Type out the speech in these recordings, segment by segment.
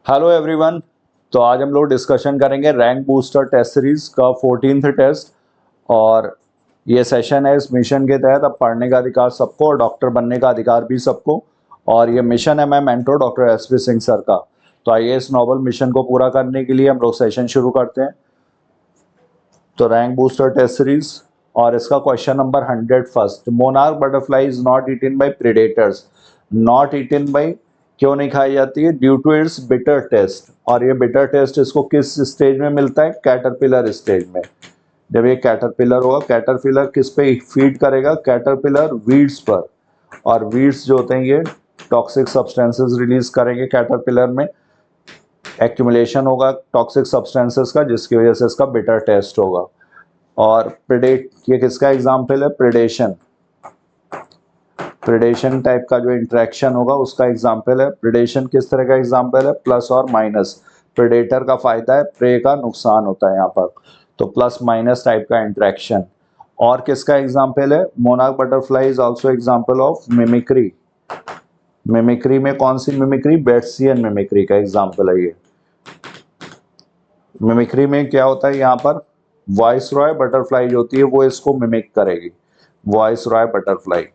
Hello everyone. तो आज हम लोग डिस्कशन करेंगे रैंक बूस्टर टेस्ट सीरीज का 14th टेस्ट। और ये सेशन है इस मिशन के तहत अब पढ़ने का अधिकार सबको और डॉक्टर बनने का अधिकार भी सबको। और ये मिशन है मैं mentor doctor SP Singh sir का। तो आइए इस नोबल मिशन को पूरा करने के लिए हम लोग सेशन शुरू करते हैं। तो रैंक बूस्टर टेस्ट सीरीज और इसका question number 100 first, monarch butterfly is not eaten by predators. Not eaten by क्यों नहीं खाई जाती है? Due to its bitter taste. और ये बिटर टेस्ट इसको किस स्टेज में मिलता है? कैटरपिलर स्टेज में। जब ये कैटरपिलर होगा, कैटरपिलर किस पे फीड करेगा? कैटरपिलर वीड्स पर। और वीड्स जो होते हैं ये टॉक्सिक सब्सटेंसेस रिलीज करेंगे कैटरपिलर में। एक्यूमुलेशन होगा टॉक्सिक सब्सटेंसेस का, जिसकी वजह से इसका बिटर टेस्ट होगा। और प्रेडेट, ये किसका एग्जाम्पल है? प्रेडेशन। प्रेडेशन टाइप का जो इंटरेक्शन होगा उसका एग्जाम्पल है। प्रेडेशन किस तरह का एग्जाम्पल है? प्लस और माइनस। प्रेडेटर का फायदा है, प्रे का नुकसान होता है यहाँ पर। तो प्लस माइनस टाइप का इंटरेक्शन। और किसका एग्जाम्पल है? Monarch butterfly is also example of mimicry. Mimicry में कौन सी मिमिक्री? बेट्सियन मिमिक्री का एग्जाम्पल है ये। मिमिक्री में क्या होता है? यहाँ पर वॉइस रॉय बटरफ्लाई जो होती है वो इसको मिमिक करेगी। वॉइस रॉय बटरफ्लाई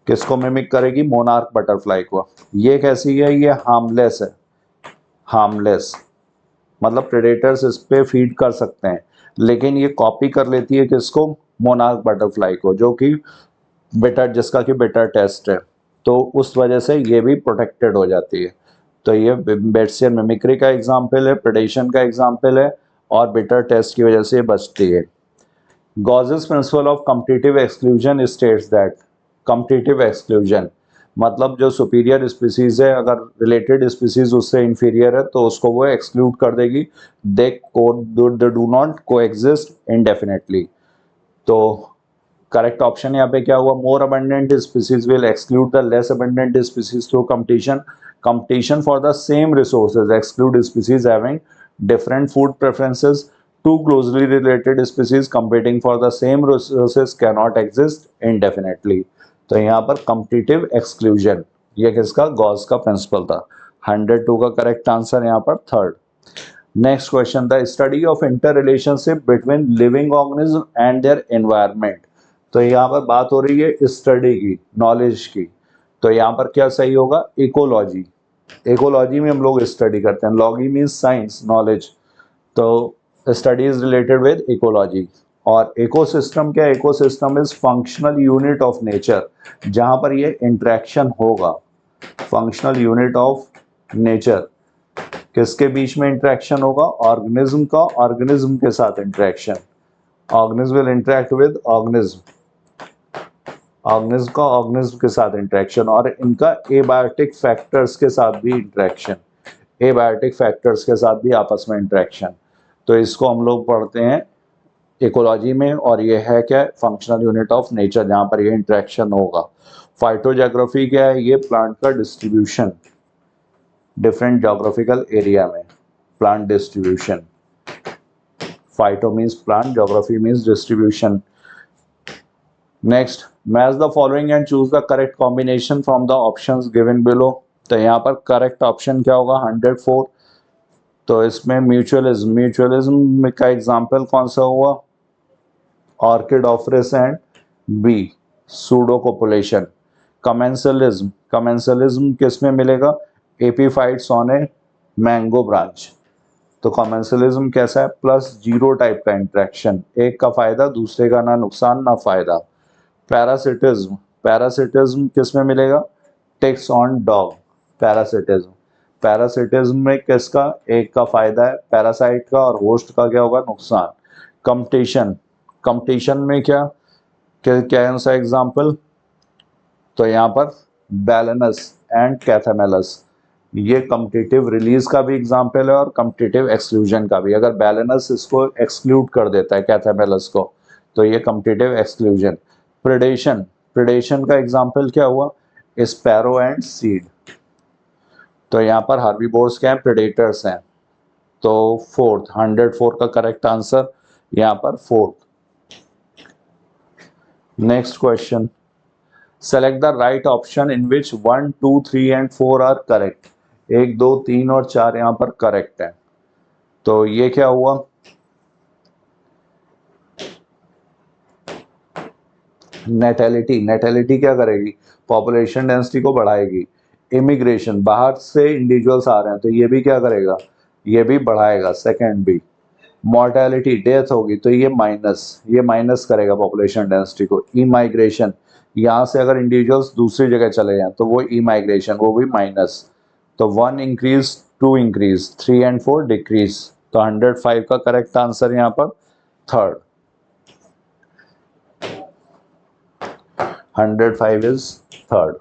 किसको मिमिक करेगी? मोनार्क बटरफ्लाई को। ये कैसी है? ये हार्मलेस है। हार्मलेस मतलब प्रेडेटर्स इस पे फीड कर सकते हैं, लेकिन ये कॉपी कर लेती है किसको? मोनार्क बटरफ्लाई को, जो कि बेटर, जिसका कि बेटर टेस्ट है। तो उस वजह से ये भी प्रोटेक्टेड हो जाती है। तो ये बेट्सियन मिमिक्री का एग्जाम्पल है, प्रेडेशन का एग्जाम्पल है, और बेटर टेस्ट की वजह से ये बचती है। Gauss's principle of competitive exclusion states that. Competitive exclusion मतलब जो सुपीरियर स्पीसीज है, अगर रिलेटेड स्पीसीज उससे इंफीरियर है तो उसको वो एक्सक्लूड कर देगी। दे डू नॉट को एग्जिस्ट इंडेफिनेटली। तो करेक्ट ऑप्शन यहाँ पे क्या हुआ? मोर abundant species will exclude the less abundant species through competition. Competition for the same resources exclude species having different food preferences. Two closely related species competing for the same resources cannot exist indefinitely. तो यहाँ पर competitive exclusion, ये किसका? Gauss का principal था। 102 का correct answer यहाँ पर third. Next question, the study of inter relationship between living organism and their environment. तो यहाँ पर बात हो रही है स्टडी की, नॉलेज की। तो यहाँ पर क्या सही होगा? इकोलॉजी। इकोलॉजी में हम लोग स्टडी करते हैं। लॉगी मीन्स साइंस, नॉलेज। तो study is related with ecology. और इकोसिस्टम क्या? Ecosystem is functional unit of nature, जहां पर ये इंटरेक्शन होगा। फंक्शनल यूनिट ऑफ नेचर किसके बीच में इंटरेक्शन होगा? ऑर्गेनिज्म का ऑर्गेनिज्म के साथ interaction. Organism will interact with organism, organism का ऑर्गेनिज्म के साथ इंटरेक्शन, और इनका एबायोटिक फैक्टर्स के साथ भी इंटरेक्शन। एबायोटिक फैक्टर्स के साथ भी आपस में इंटरेक्शन। तो इसको हम लोग पढ़ते हैं इकोलॉजी में। और ये है क्या? फंक्शनल यूनिट ऑफ नेचर, जहाँ पर ये इंटरेक्शन होगा। फाइटोजियोग्राफी क्या है? ये प्लांट का डिस्ट्रीब्यूशन डिफरेंट जोग्राफिकल एरिया में, plant distribution. Phyto means plant, geography means distribution. Next, match the following and choose the correct combination from the options given below. तो यहाँ पर करेक्ट ऑप्शन क्या होगा? 104। तो इसमें म्यूचुअलिज्म, म्यूचुअलिज्म का एग्जांपल कौन सा हुआ? ऑर्किडोफरस and bee, pseudocopulation. Commensalism, commensalism किस में मिलेगा? Epiphytes on a mango branch. तो कमेंसलिज्म कैसा है? प्लस जीरो टाइप का इंटरेक्शन, एक का फायदा दूसरे का ना नुकसान ना फायदा। पैरासिटिज्म, पैरासिटिज्म किस में मिलेगा? Ticks on dog, parasitism. Parasitism में किसका? एक का फायदा है पैरासाइट का, और होस्ट का क्या होगा? नुकसान। कंपटीशन, कंपटीशन में क्या क्या है सा एग्जाम्पल? तो यहाँ पर बैलेनस एंड कैथेमेलस, ये कम्पिटिटिव रिलीज का भी एग्जाम्पल है और कम्पिटिटिव एक्सक्लूजन का भी। अगर बैलेनस इसको एक्सक्लूड कर देता है कैथेमेलस को, तो ये कम्पिटिटिव एक्सक्लूजन। प्रेडेशन, प्रेडेशन का एग्जाम्पल क्या हुआ? Sparrow and seed. तो यहाँ पर हार्बीवोर्स क्या है? प्रेडेटर्स हैं। तो फोर्थ, 104 का करेक्ट आंसर यहाँ पर fourth. Next question, select the right option in which 1, 2, 3 and 4 are correct. 1 2 3 और 4 यहाँ पर करेक्ट है। तो ये क्या हुआ, नेटेलिटी, नेटेलिटी क्या करेगी, पॉपुलेशन डेंसिटी को बढ़ाएगी। इमिग्रेशन, बाहर से इंडिविजुअल्स आ रहे हैं तो ये भी क्या करेगा, ये भी बढ़ाएगा, सेकंड भी। मॉर्टेलिटी, डेथ होगी तो ये माइनस करेगा पॉपुलेशन डेंसिटी को। ई माइग्रेशन, यहाँ से अगर इंडिविजुअल्स दूसरी जगह चले जाएं तो वो ई माइग्रेशन, वो भी माइनस। तो 1 इंक्रीज, 2 इंक्रीज, 3 एंड 4 डिक्रीज। तो 105 का करेक्ट आंसर यहाँ पर third, 105 is third.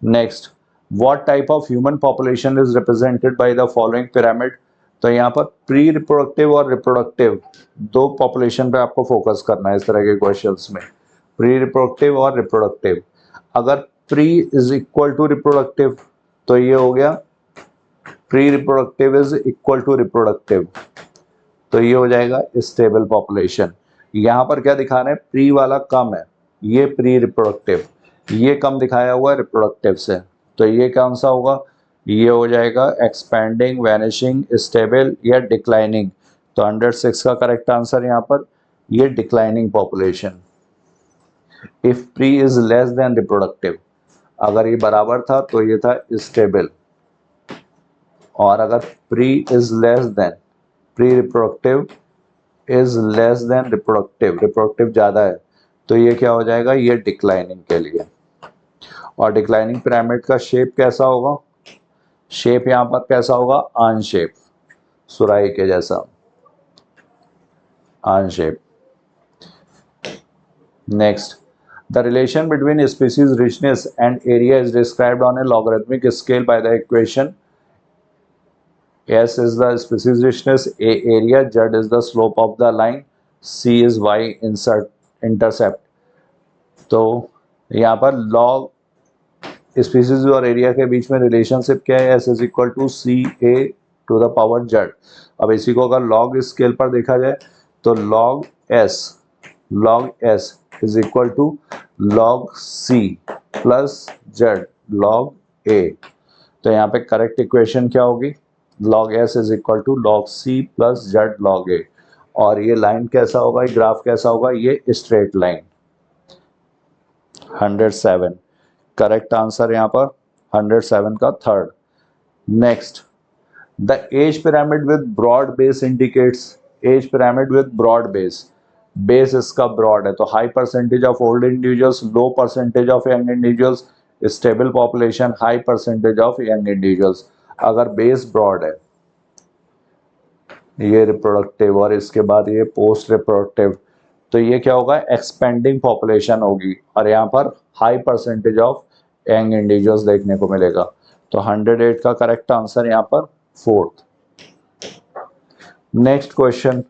Next, what type of human population is represented by the following pyramid? तो यहाँ पर प्री रिप्रोडक्टिव और रिप्रोडक्टिव दो पॉपुलेशन पे आपको फोकस करना है इस तरह के क्वेश्चंस में, प्री रिप्रोडक्टिव और रिप्रोडक्टिव। अगर pre is equal to reproductive तो ये हो गया pre reproductive is equal to reproductive, तो ये हो जाएगा स्टेबल पॉपुलेशन। यहाँ पर क्या दिखा रहे हैं, प्री वाला कम है, ये प्री रिप्रोडक्टिव, ये कम दिखाया हुआ है रिप्रोडक्टिव से, तो ये कौन सा होगा, ये हो जाएगा एक्सपैंडिंग, वैनिशिंग, स्टेबल या डिक्लाइनिंग। तो 106 का करेक्ट आंसर यहाँ पर ये declining population. If pre is less than reproductive, अगर ये बराबर था तो ये था स्टेबल, और अगर pre is less than, pre reproductive is less than reproductive, reproductive ज्यादा है तो ये क्या हो जाएगा, ये डिक्लाइनिंग के लिए। और डिक्लाइनिंग पिरामिड का शेप कैसा होगा, शेप यहाँ पर कैसा होगा, आन शेप, सुराही के जैसा, आन shape. Next, the relation between species richness and area is described on A logarithmic scale bye the equation S is the species richness, A area, Z is the slope of the line, C is Y intercept। तो यहाँ पर log species और area के बीच में relationship क्या है, S is equal to C A to the power Z। अब इसी को अगर लॉग स्केल पर देखा जाए तो log S is equal to log C plus Z log A। तो यहाँ पे करेक्ट इक्वेशन क्या होगी, log S is equal to log C plus Z log A। और ये लाइन कैसा होगा, ये ग्राफ कैसा होगा, ये स्ट्रेट लाइन। 107 करेक्ट आंसर यहाँ पर 107 का third. Next, the age pyramid with broad base indicates, age pyramid with broad base, base इसका ब्रॉड है तो high percentage of old individuals, low percentage of young individuals, stable population, high percentage of young individuals. अगर base broad है, ये reproductive और इसके बाद ये पोस्ट रिप्रोडक्टिव, तो ये क्या होगा, एक्सपेंडिंग पॉपुलेशन होगी, और यहाँ पर high percentage of young individuals देखने को मिलेगा। तो 108 का करेक्ट आंसर यहाँ पर fourth. Next question,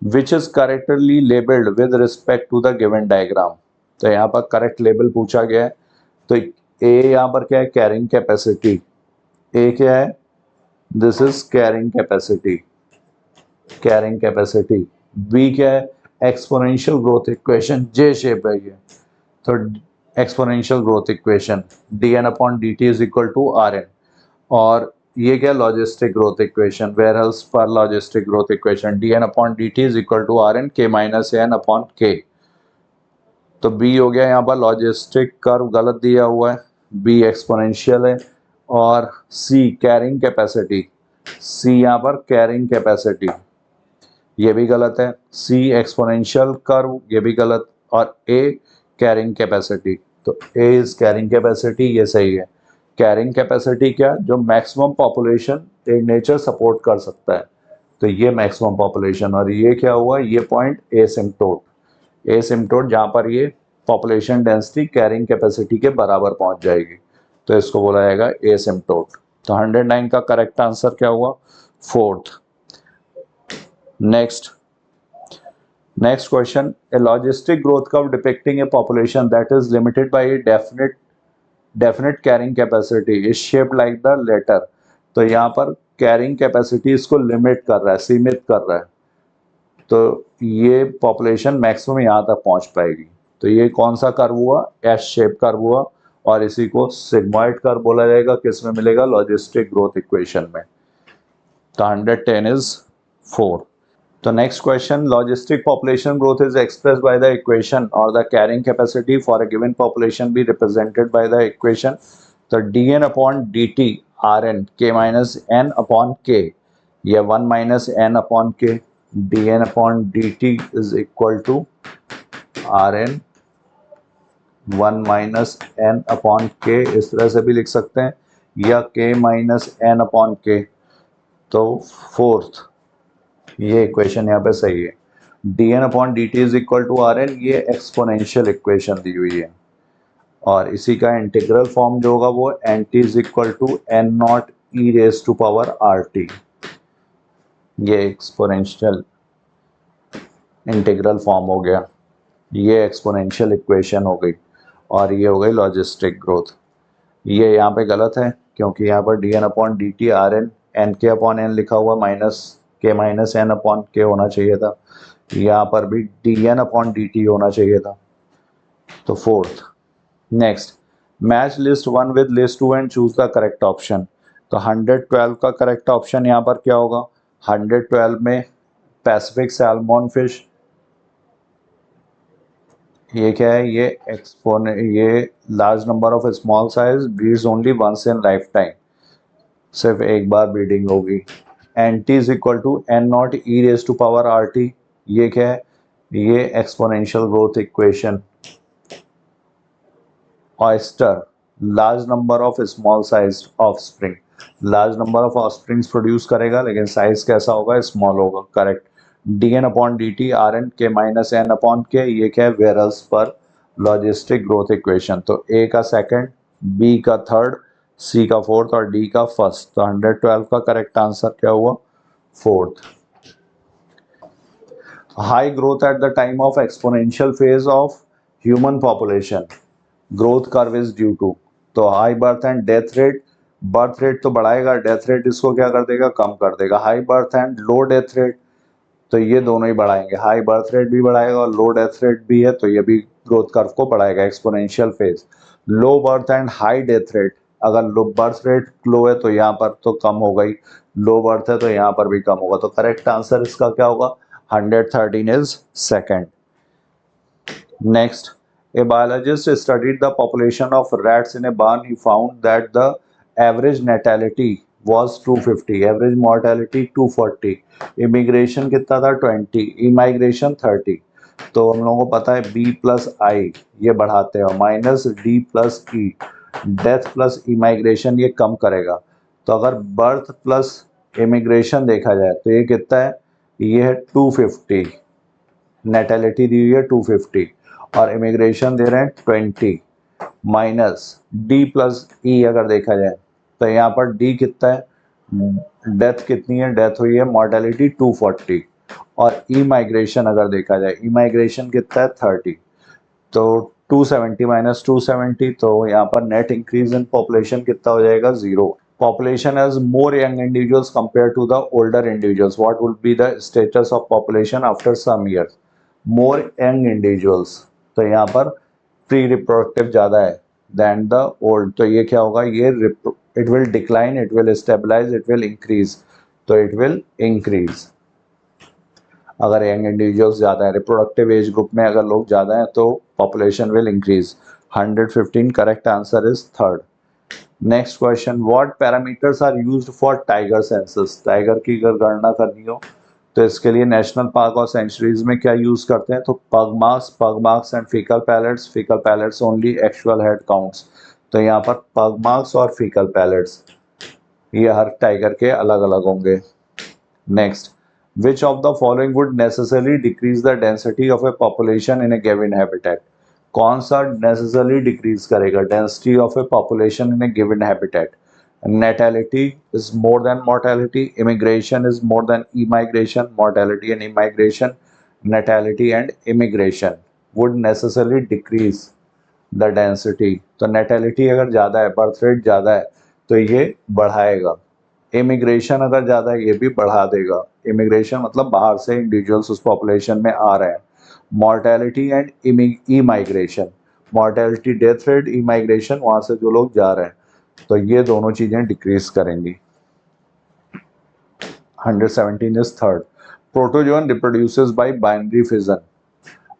which is correctly labelled with respect to the given diagram. तो यहाँ पर करेक्ट लेबल पूछा गया है। तो ए यहाँ पर क्या है, कैरिंग कैपेसिटी, ए क्या है, this is carrying capacity, carrying capacity. B क्या है, exponential growth equation, J shape है ये, तो exponential growth equation, D N upon D T is equal to R N. और ये क्या, लॉजिस्टिक ग्रोथ इक्वेशन, वेयरहाउस पर logistic growth equation, D N upon D T is equal to R N K minus N upon K. तो B हो गया यहाँ पर logistic curve गलत दिया हुआ है, बी एक्सपोनेंशियल है। और सी कैरिंग कैपेसिटी, सी यहाँ पर कैरिंग कैपेसिटी, ये भी गलत है। सी एक्सपोनेंशियल कर्व, ये भी गलत। और ए कैरिंग कैपेसिटी, तो ए इज कैरिंग कैपेसिटी, ये सही है। कैरिंग कैपेसिटी क्या, जो मैक्सिमम पॉपुलेशन एक नेचर सपोर्ट कर सकता है, तो ये मैक्सिमम पॉपुलेशन। और ये क्या हुआ, ये पॉइंट एसिम्पटोट, एसिम्पटोट जहाँ पर ये पॉपुलेशन डेंसिटी कैरिंग कैपेसिटी के बराबर पहुंच जाएगी, तो इसको बोला जाएगा एसिम्पटोट। तो 109 का करेक्ट आंसर क्या हुआ, fourth. Next question, a logistic growth curve depicting a population that is limited by a definite carrying capacity is shaped like the letter. तो यहाँ पर कैरिंग कैपेसिटी इसको लिमिट कर रहा है, सीमित कर रहा है, तो ये पॉपुलेशन मैक्सिमम यहाँ तक पहुँच पाएगी। तो ये कौन सा कर्व हुआ, एस शेप कर्व हुआ। और इसी को सिग्मॉइड कर्व बोला जाएगा। किस में मिलेगा? लॉजिस्टिक ग्रोथ इक्वेशन में। तो 110 इज 4। तो next question, logistic population growth is express by the equation और the carrying capacity for a given population be represented by the equation. तो dn upon dt rn k minus n upon k, ये 1 minus n upon k, dn upon dt is equal to rn 1 minus n upon k, इस तरह से भी लिख सकते हैं, या k minus n upon k। तो फोर्थ ये इक्वेशन यहाँ पे सही है। dn upon dt is equal to rn, ये एक्सपोनेंशियल इक्वेशन दी हुई है और इसी का इंटीग्रल फॉर्म जो होगा वो nt is equal to n naught e raise to power rt। ये एक्सपोनेंशियल इंटीग्रल फॉर्म हो गया, ये एक्सपोनेंशियल इक्वेशन हो गई और ये हो गई लॉजिस्टिक ग्रोथ। ये यहाँ पे गलत है क्योंकि यहाँ पर dn upon dt rn n k upon n लिखा हुआ, minus k minus n upon k होना चाहिए था। यहाँ पर भी dn अपॉन dt होना चाहिए था। तो fourth. Next, match list 1 with list 2 and choose the correct option. तो 112 का करेक्ट ऑप्शन यहाँ पर क्या होगा? 112 में पैसिफिक सैल्मन फिश, ये क्या है? ये ये large number of small size breeds only once in lifetime, सिर्फ एक बार ब्रीडिंग होगी। N T is equal to N naught e raise to power R T, ये क्या है? ये exponential growth equation. Oyster, large number of small size offspring, large number of offsprings produce करेगा लेकिन साइज कैसा होगा? स्मॉल होगा। Correct. D N upon D T R N K minus N upon के, ये क्या है? वेरल्स पर लॉजिस्टिक ग्रोथ इक्वेशन। तो ए का सेकंड, बी का थर्ड, सी का फोर्थ और डी का फर्स्ट। तो 112 का करेक्ट आंसर क्या हुआ? Fourth. High growth at the time of exponential phase of human population, growth curve is due to. तो high birth and death rate, birth rate तो बढ़ाएगा, डेथ रेट इसको क्या कर देगा? कम कर देगा। High birth and low death rate, तो ये दोनों ही बढ़ाएंगे, हाई बर्थ रेट भी बढ़ाएगा और लो डेथ रेट भी है, तो ये भी ग्रोथ कर्व को बढ़ाएगा, exponential phase. Low birth and high death rate, अगर लो बर्थ रेट लो है तो यहाँ पर तो कम हो गई, लो बर्थ है तो यहाँ पर भी कम होगा। तो करेक्ट आंसर इसका क्या होगा? 113 is second. Next, a biologist studied the population of rats in a barn. He found that the average natality was 250, average mortality 240, immigration कितना था? 20, immigration 30। तो हम लोगों को पता है b प्लस आई ये बढ़ाते हैं, माइनस d प्लस ई, डेथ प्लस इमाइग्रेशन ये कम करेगा। तो अगर बर्थ प्लस इमिग्रेशन देखा जाए तो ये कितना है? ये है 250, नेटेलिटी दी हुई है 250 और इमिग्रेशन दे रहे हैं 20, माइनस डी प्लस ई अगर देखा जाए तो यहाँ पर डी कितना है? डेथ कितनी है? डेथ हुई है मॉर्टेलिटी 240 और ई माइग्रेशन अगर देखा जाए, ई माइग्रेशन कितना है? 30। तो 270 माइनस 270, तो यहाँ पर नेट इंक्रीज इन पॉपुलेशन कितना हो जाएगा? 0। Population has more young individuals compared to the older individuals. What would be the status of population after some years? More young individuals, तो यहाँ पर प्री रिप्रोडक्टिव ज़्यादा है than the old, तो ये क्या होगा? ये it will decline, it will stabilize, it will increase, तो it will increase। अगर यंग इंडिविजुअल्स ज़्यादा है, रिप्रोडक्टिव एज ग्रुप में अगर लोग ज़्यादा हैं तो population will increase. 115 correct answer is third. Next question, what parameters are used for tiger census. Tiger की अगर गणना करनी हो तो इसके लिए नेशनल पार्क और सेंचुरीज में क्या यूज करते हैं? तो pug marks and faecal pellets only actual head counts. तो यहाँ पर पग मार्क्स और फीकल पैलेट्स ये हर टाइगर के अलग अलग होंगे। Next, which of the following would necessarily decrease the density of a population in a given habitat? कौन सा necessarily decrease करेगा density of a population in a given habitat? Natality is more than mortality, immigration is more than immigration, mortality and immigration, natality and immigration would necessarily decrease the density। तो natality अगर ज़्यादा है, birth rate ज़्यादा है तो ये बढ़ाएगा। Immigration अगर ज़्यादा है ये भी बढ़ा देगा। इमिग्रेशन मतलब बाहर से इंडिविजुअल्स उस पॉपुलेशन में आ रहे हैं। Mortality and E migration, mortality death rate, immigration, वहां से जो लोग जा रहे हैं, तो ये दोनों चीजें डिक्रीज करेंगी। 117 is third. Protozoan reproduces by binary fission.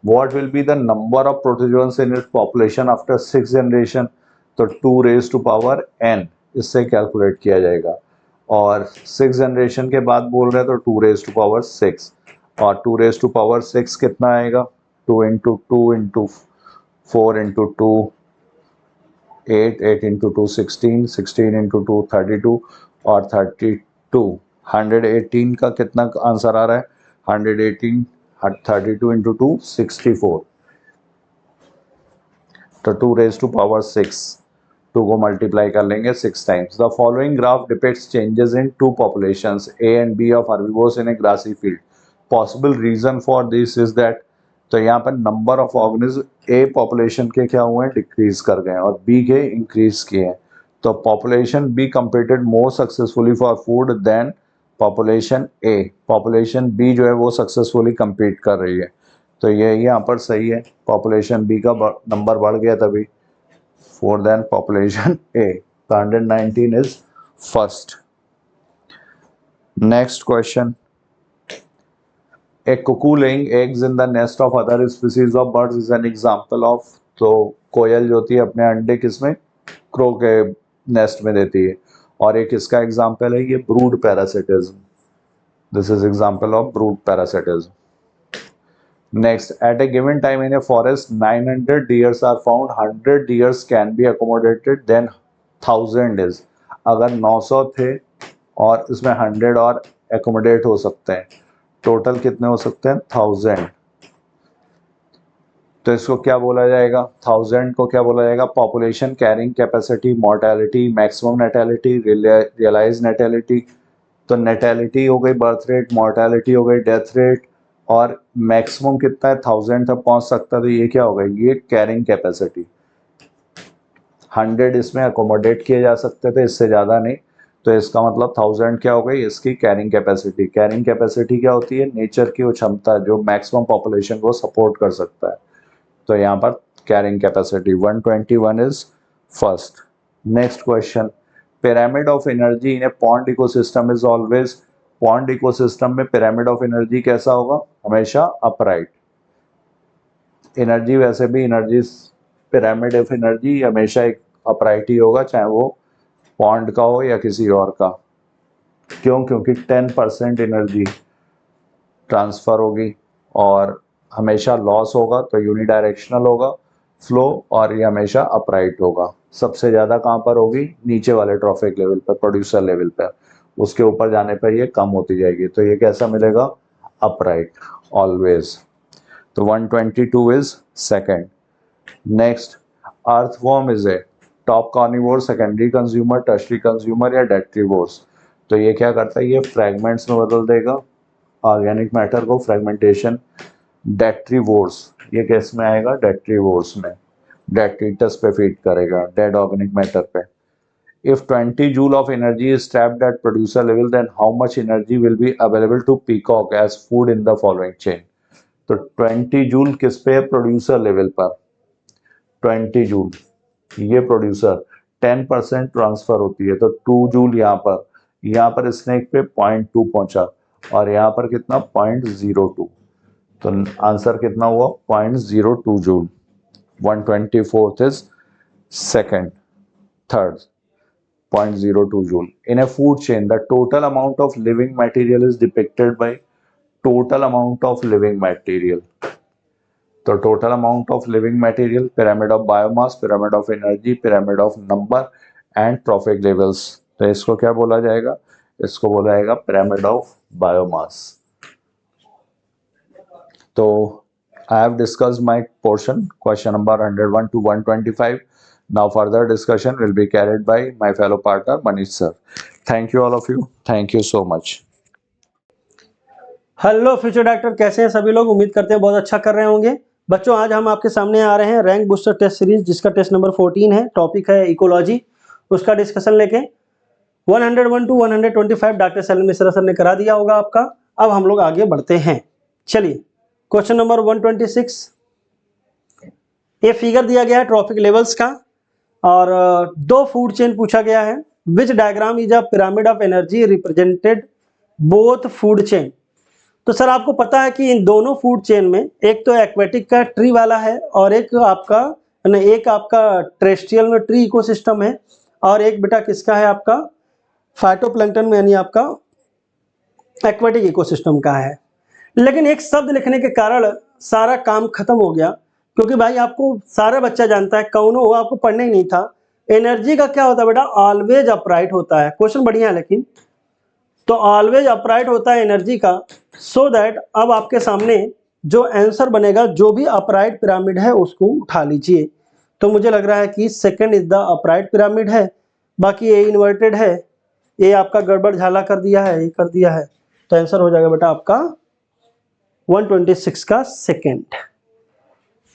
What will be the number of protozoans in its population after 6 generation? तो 2 raised to power n इससे कैलकुलेट किया जाएगा, और 6 जनरेशन के बाद बोल रहे हैं तो 2 raised to power 6, और 2 raised to power 6 कितना आएगा? 2 into 2 into 4 into 2 8, 8 into 2 16, 16 into 2 32, और 32 118 का कितना आंसर आ रहा है? 118 32 into 2 64, तो 2 raised to power 6, 2 को मल्टीप्लाई कर लेंगे 6 times. The following graph depicts changes in 2 populations A and B of herbivores in a grassy field. Possible reason for this is that, तो यहाँ पर number of organism A population के क्या हुए हैं? डिक्रीज कर गए हैं, और बी के इंक्रीज किए हैं। तो population B competed more successfully for food than population A. Population B जो है वो सक्सेसफुली कम्पीट कर रही है, तो ये यहाँ पर सही है, पॉपुलेशन बी का नंबर बढ़ गया तभी for than population A. 119 is first. Next question, A cuckoo laying eggs in the nest of other species of birds is an example of, तो कोयल जो होती है अपने अंडे किसमें? क्रो के नेस्ट में देती है, और एक इसका एग्जाम्पल है ये brood parasitism. This is example of brood parasitism. Next, at a given time in a forest 900 deers are found, 100 deers can be accommodated, then 1000 is, अगर 900 थे और इसमें 100 और एकोमोडेट हो सकते हैं, टोटल कितने हो सकते हैं? 1000। तो इसको क्या बोला जाएगा? 1000 को क्या बोला जाएगा? Population carrying capacity, mortality, maximum natality, realise natality. तो नेटेलिटी हो गई बर्थ रेट, मोर्टेलिटी हो गई डेथ रेट, और मैक्सिमम कितना है? 1000 तक पहुंच सकता, तो ये क्या होगा? ये कैरिंग कैपेसिटी। 100 इसमें अकोमोडेट किए जा सकते थे, इससे ज़्यादा नहीं, तो इसका मतलब 1000 क्या हो गई? इसकी कैरिंग कैपेसिटी। कैरिंग कैपेसिटी क्या होती है? नेचर की वो क्षमता जो मैक्सिमम पॉपुलेशन को सपोर्ट कर सकता है, तो यहाँ पर carrying capacity. 121 is first. Next question, pyramid of energy in A pond ecosystem is always, pond ecosystem में पिरामिड ऑफ एनर्जी कैसा होगा? हमेशा अपराइट। एनर्जी वैसे भी एनर्जी, पिरामिड ऑफ एनर्जी हमेशा एक अपराइट ही होगा, चाहे वो पॉन्ड का हो या किसी और का। क्यों? क्योंकि 10% एनर्जी ट्रांसफर होगी और हमेशा लॉस होगा, तो यूनिडायरेक्शनल होगा फ्लो, और ये हमेशा अपराइट होगा। सबसे ज़्यादा कहाँ पर होगी? नीचे वाले ट्रॉफिक लेवल पर, प्रोड्यूसर लेवल पर, उसके ऊपर जाने पर ये कम होती जाएगी, तो ये कैसा मिलेगा? Upright always. तो 122 is second. Next, earthworm is a top carnivore, secondary consumer, tertiary consumer या डेट्रीवोर्स। तो ये क्या करता है? ये फ्रैगमेंट्स में बदल देगा ऑर्गेनिक मैटर को, फ्रैगमेंटेशन। डेट्रीवोर्स, ये किस में आएगा? डेट्रीवोर्स में, डेट्रीटस पे फीड करेगा, डेड ऑर्गेनिक मैटर पे। If 20 joule of energy is trapped at producer level, then how much energy will be available to peacock as food in the following chain. तो 20 जूल किस पे है? प्रोड्यूसर लेवल पर 20 joule, ये producer 10% transfer होती है, तो 2 जूल यहाँ पर स्नेक पे 0.2 पहुंचा, और यहाँ पर कितना? 0.02, तो आंसर कितना हुआ? 0.02 joule. 124th is second. Third, 0.02 जूल। In a food chain the total amount of living material is depicted by, total amount of living material, तो total amount of living material, pyramid of biomass, pyramid of energy, pyramid of number and trophic levels. तो इसको क्या बोला जाएगा? इसको बोला जाएगा pyramid of biomass. तो I have discussed my portion, question number 101 to 125. Now further discussion will be carried by my fellow partner Manish sir. Thank you all of you. Thank you so much. Hello future doctor, कैसे हैं सभी लोग? उम्मीद करते हैं बहुत अच्छा कर रहे होंगे। बच्चों, आज हम आपके सामने आ रहे हैं रैंक बूस्टर टेस्ट सीरीज, जिसका टेस्ट नंबर 14 है, टॉपिक है इकोलॉजी। उसका डिस्कशन लेके 101 to 125 doctor Salim Mishra sir ने करा दिया होगा आपका। अब हम लोग आगे बढ़ते हैं। चलिए, क्वेश्चन नंबर 126, ये फिगर दिया गया है ट्रॉफिक लेवल्स का, और दो फूड चेन पूछा गया है। Which diagram is a pyramid of energy represented both food chain. तो सर आपको पता है कि इन दोनों फूड चेन में एक तो एक्वेटिक का ट्री वाला है और एक आपका टेरेस्ट्रियल में ट्री इकोसिस्टम है, और एक बेटा किसका है आपका फाइटोप्लैंक्टन में यानी आपका एक्वेटिक इकोसिस्टम का है। लेकिन एक शब्द लिखने के कारण सारा काम खत्म हो गया, क्योंकि भाई आपको सारा बच्चा जानता है, कौन हो आपको पढ़ना ही नहीं था। एनर्जी का क्या होता है बेटा, ऑलवेज अपराइट होता है। क्वेश्चन बढ़िया है लेकिन, तो ऑलवेज अपराइट होता है एनर्जी का, सो दैट अब आपके सामने जो आंसर बनेगा, जो भी अपराइट पिरामिड है उसको उठा लीजिए। तो मुझे लग रहा है कि second is the upright pyramid है, बाकी ये इन्वर्टेड है, ये आपका गड़बड़ झाला कर दिया है, ये कर दिया है, तो आंसर हो जाएगा बेटा आपका 126 का सेकंड।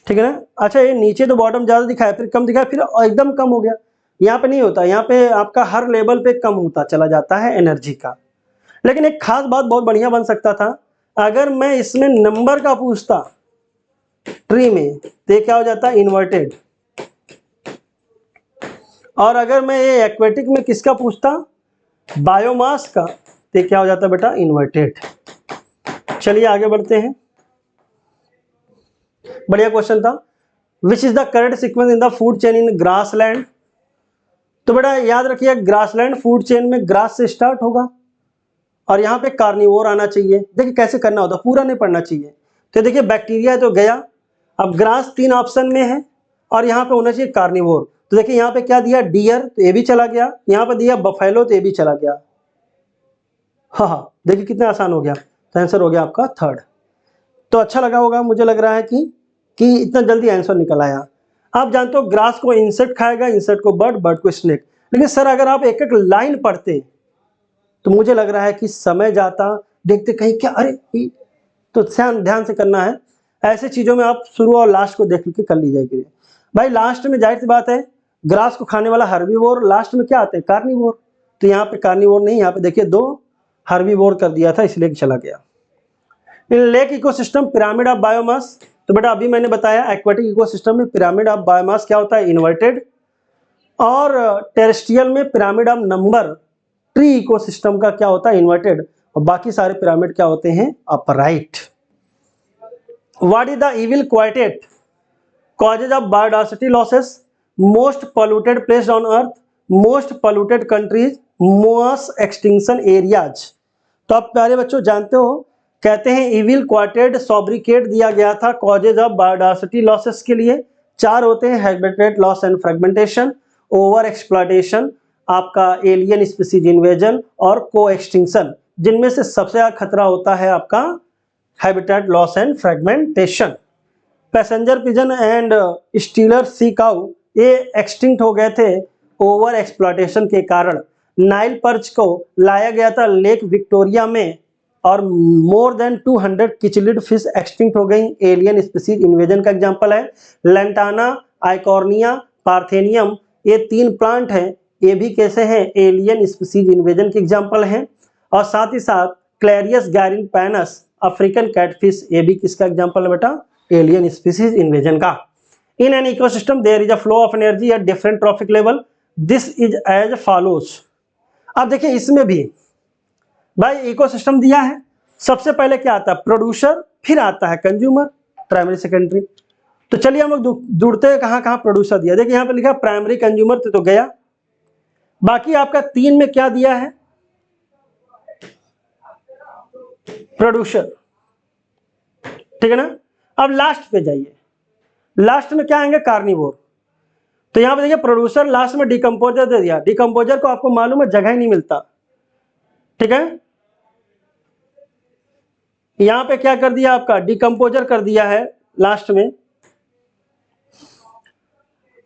ठीक है ना। अच्छा, ये नीचे तो बॉटम ज्यादा दिखाया, फिर कम दिखाया, फिर एकदम कम हो गया। यहाँ पे नहीं होता, यहाँ पे आपका हर लेवल पे कम होता चला जाता है एनर्जी का। लेकिन एक खास बात बहुत बढ़िया बन सकता था, अगर मैं इसमें नंबर का पूछता ट्री में, तो ये क्या हो जाता है इन्वर्टेड, और अगर मैं ये एक्वेटिक में किसका पूछता बायोमास का, तो क्या हो जाता बेटा इन्वर्टेड। चलिए आगे बढ़ते हैं, बढ़िया क्वेश्चन था। Which is the correct sequence in the food chain in grassland. तो बेटा याद रखिए, ग्रासलैंड फूड चेन में ग्रास से स्टार्ट होगा और यहाँ पे कार्निवोर आना चाहिए। देखिए कैसे करना होता, पूरा नहीं पढ़ना चाहिए। तो देखिए बैक्टीरिया तो गया, अब ग्रास 3 ऑप्शन में है और यहाँ पे होना चाहिए कार्निवोर। तो देखिए यहाँ पे क्या दिया, डियर, तो ये भी चला गया, यहाँ पे दिया बफेलो, तो ये भी चला गया। हाँ, देखिए कितना आसान हो गया, तो आंसर हो गया आपका थर्ड। तो अच्छा लगा होगा, मुझे लग रहा है कि इतना जल्दी आंसर निकल आया। आप जानते हो ग्रास को इंसेक्ट खाएगा, इंसेक्ट को बर्ड, बर्ड को स्नेक। लेकिन सर अगर आप एक एक लाइन पढ़ते तो मुझे लग रहा है कि समय जाता, देखते कहीं क्या, अरे तो ध्यान से करना है। ऐसे चीजों में आप शुरू और लास्ट को देख के कर ली जाएगी भाई। लास्ट में जाहिर सी बात है, ग्रास को खाने वाला हर्बीवोर, लास्ट में क्या आते हैं कार्निवोर। तो यहाँ पे कार्निवोर नहीं, यहाँ पे देखिए 2 हर्बीवोर कर दिया था, इसलिए चला गया। In lake ecosystem pyramid of biomass, तो बेटा अभी मैंने बताया एक्वेटिक इकोसिस्टम में पिरामिड ऑफ बायोमास क्या होता है इन्वर्टेड, और टेरेस्ट्रियल में pyramid of number tree ecosystem का क्या होता है इन्वर्टेड, और बाकी सारे पिरामिड क्या होते हैं upright. What is the evil quartet causes of biodiversity losses, most polluted place on earth, most polluted countries, mass extinction areas. तो आप प्यारे बच्चों जानते हो, कहते हैं इविल क्वार्टेट सॉब्रिकेट दिया गया था कॉजेज ऑफ बायोडायवर्सिटी लॉसेस के लिए। 4 होते हैं, habitat loss and fragmentation, over exploitation, आपका एलियन स्पीसीज इन्वेजन और को एक्सटिंक्शन, जिनमें से सबसे ज्यादा खतरा होता है आपका habitat loss and fragmentation. Passenger pigeon and stealer sea cow ये एक्सटिंक्ट हो गए थे ओवर एक्सप्लॉयटेशन के कारण। नाइल पर्च को लाया गया था लेक विक्टोरिया में, और मोर देन 200 किचलिड फिश एक्सटिंक्ट हो गई, एलियन स्पीसीज इन्वेजन का एग्जांपल है। लैंटाना, आइकॉर्निया, पार्थेनियम, ये 3 प्लांट हैं, ये भी कैसे हैं एलियन स्पीसीज इन्वेजन के एग्जांपल हैं। और साथ ही साथ क्लैरियस गैरिनपैनस अफ्रीकन कैटफिश, ये भी किसका एग्जांपल है बेटा एलियन स्पीसीज इन्वेजन का। In an ecosystem there is a flow of energy at different trophic level, this is as follows. अब देखिए इसमें भी भाई इकोसिस्टम दिया है, सबसे पहले क्या आता है प्रोड्यूसर, फिर आता है कंज्यूमर, प्राइमरी सेकेंडरी। तो चलिए हम लोग जुड़ते हैं कहां कहां प्रोड्यूसर दिया। देखिए यहां पे लिखा प्राइमरी कंज्यूमर तो गया, बाकी आपका 3 में क्या दिया है प्रोड्यूसर, ठीक है ना। अब लास्ट पे जाइए, लास्ट में क्या आएंगे कार्निवोर। तो यहां पे देखिए प्रोड्यूसर, लास्ट में डिकम्पोजर दे दिया। डिकम्पोजर को आपको मालूम है जगह ही नहीं मिलता, ठीक है। यहां पे क्या कर दिया आपका डिकम्पोजर कर दिया है लास्ट में।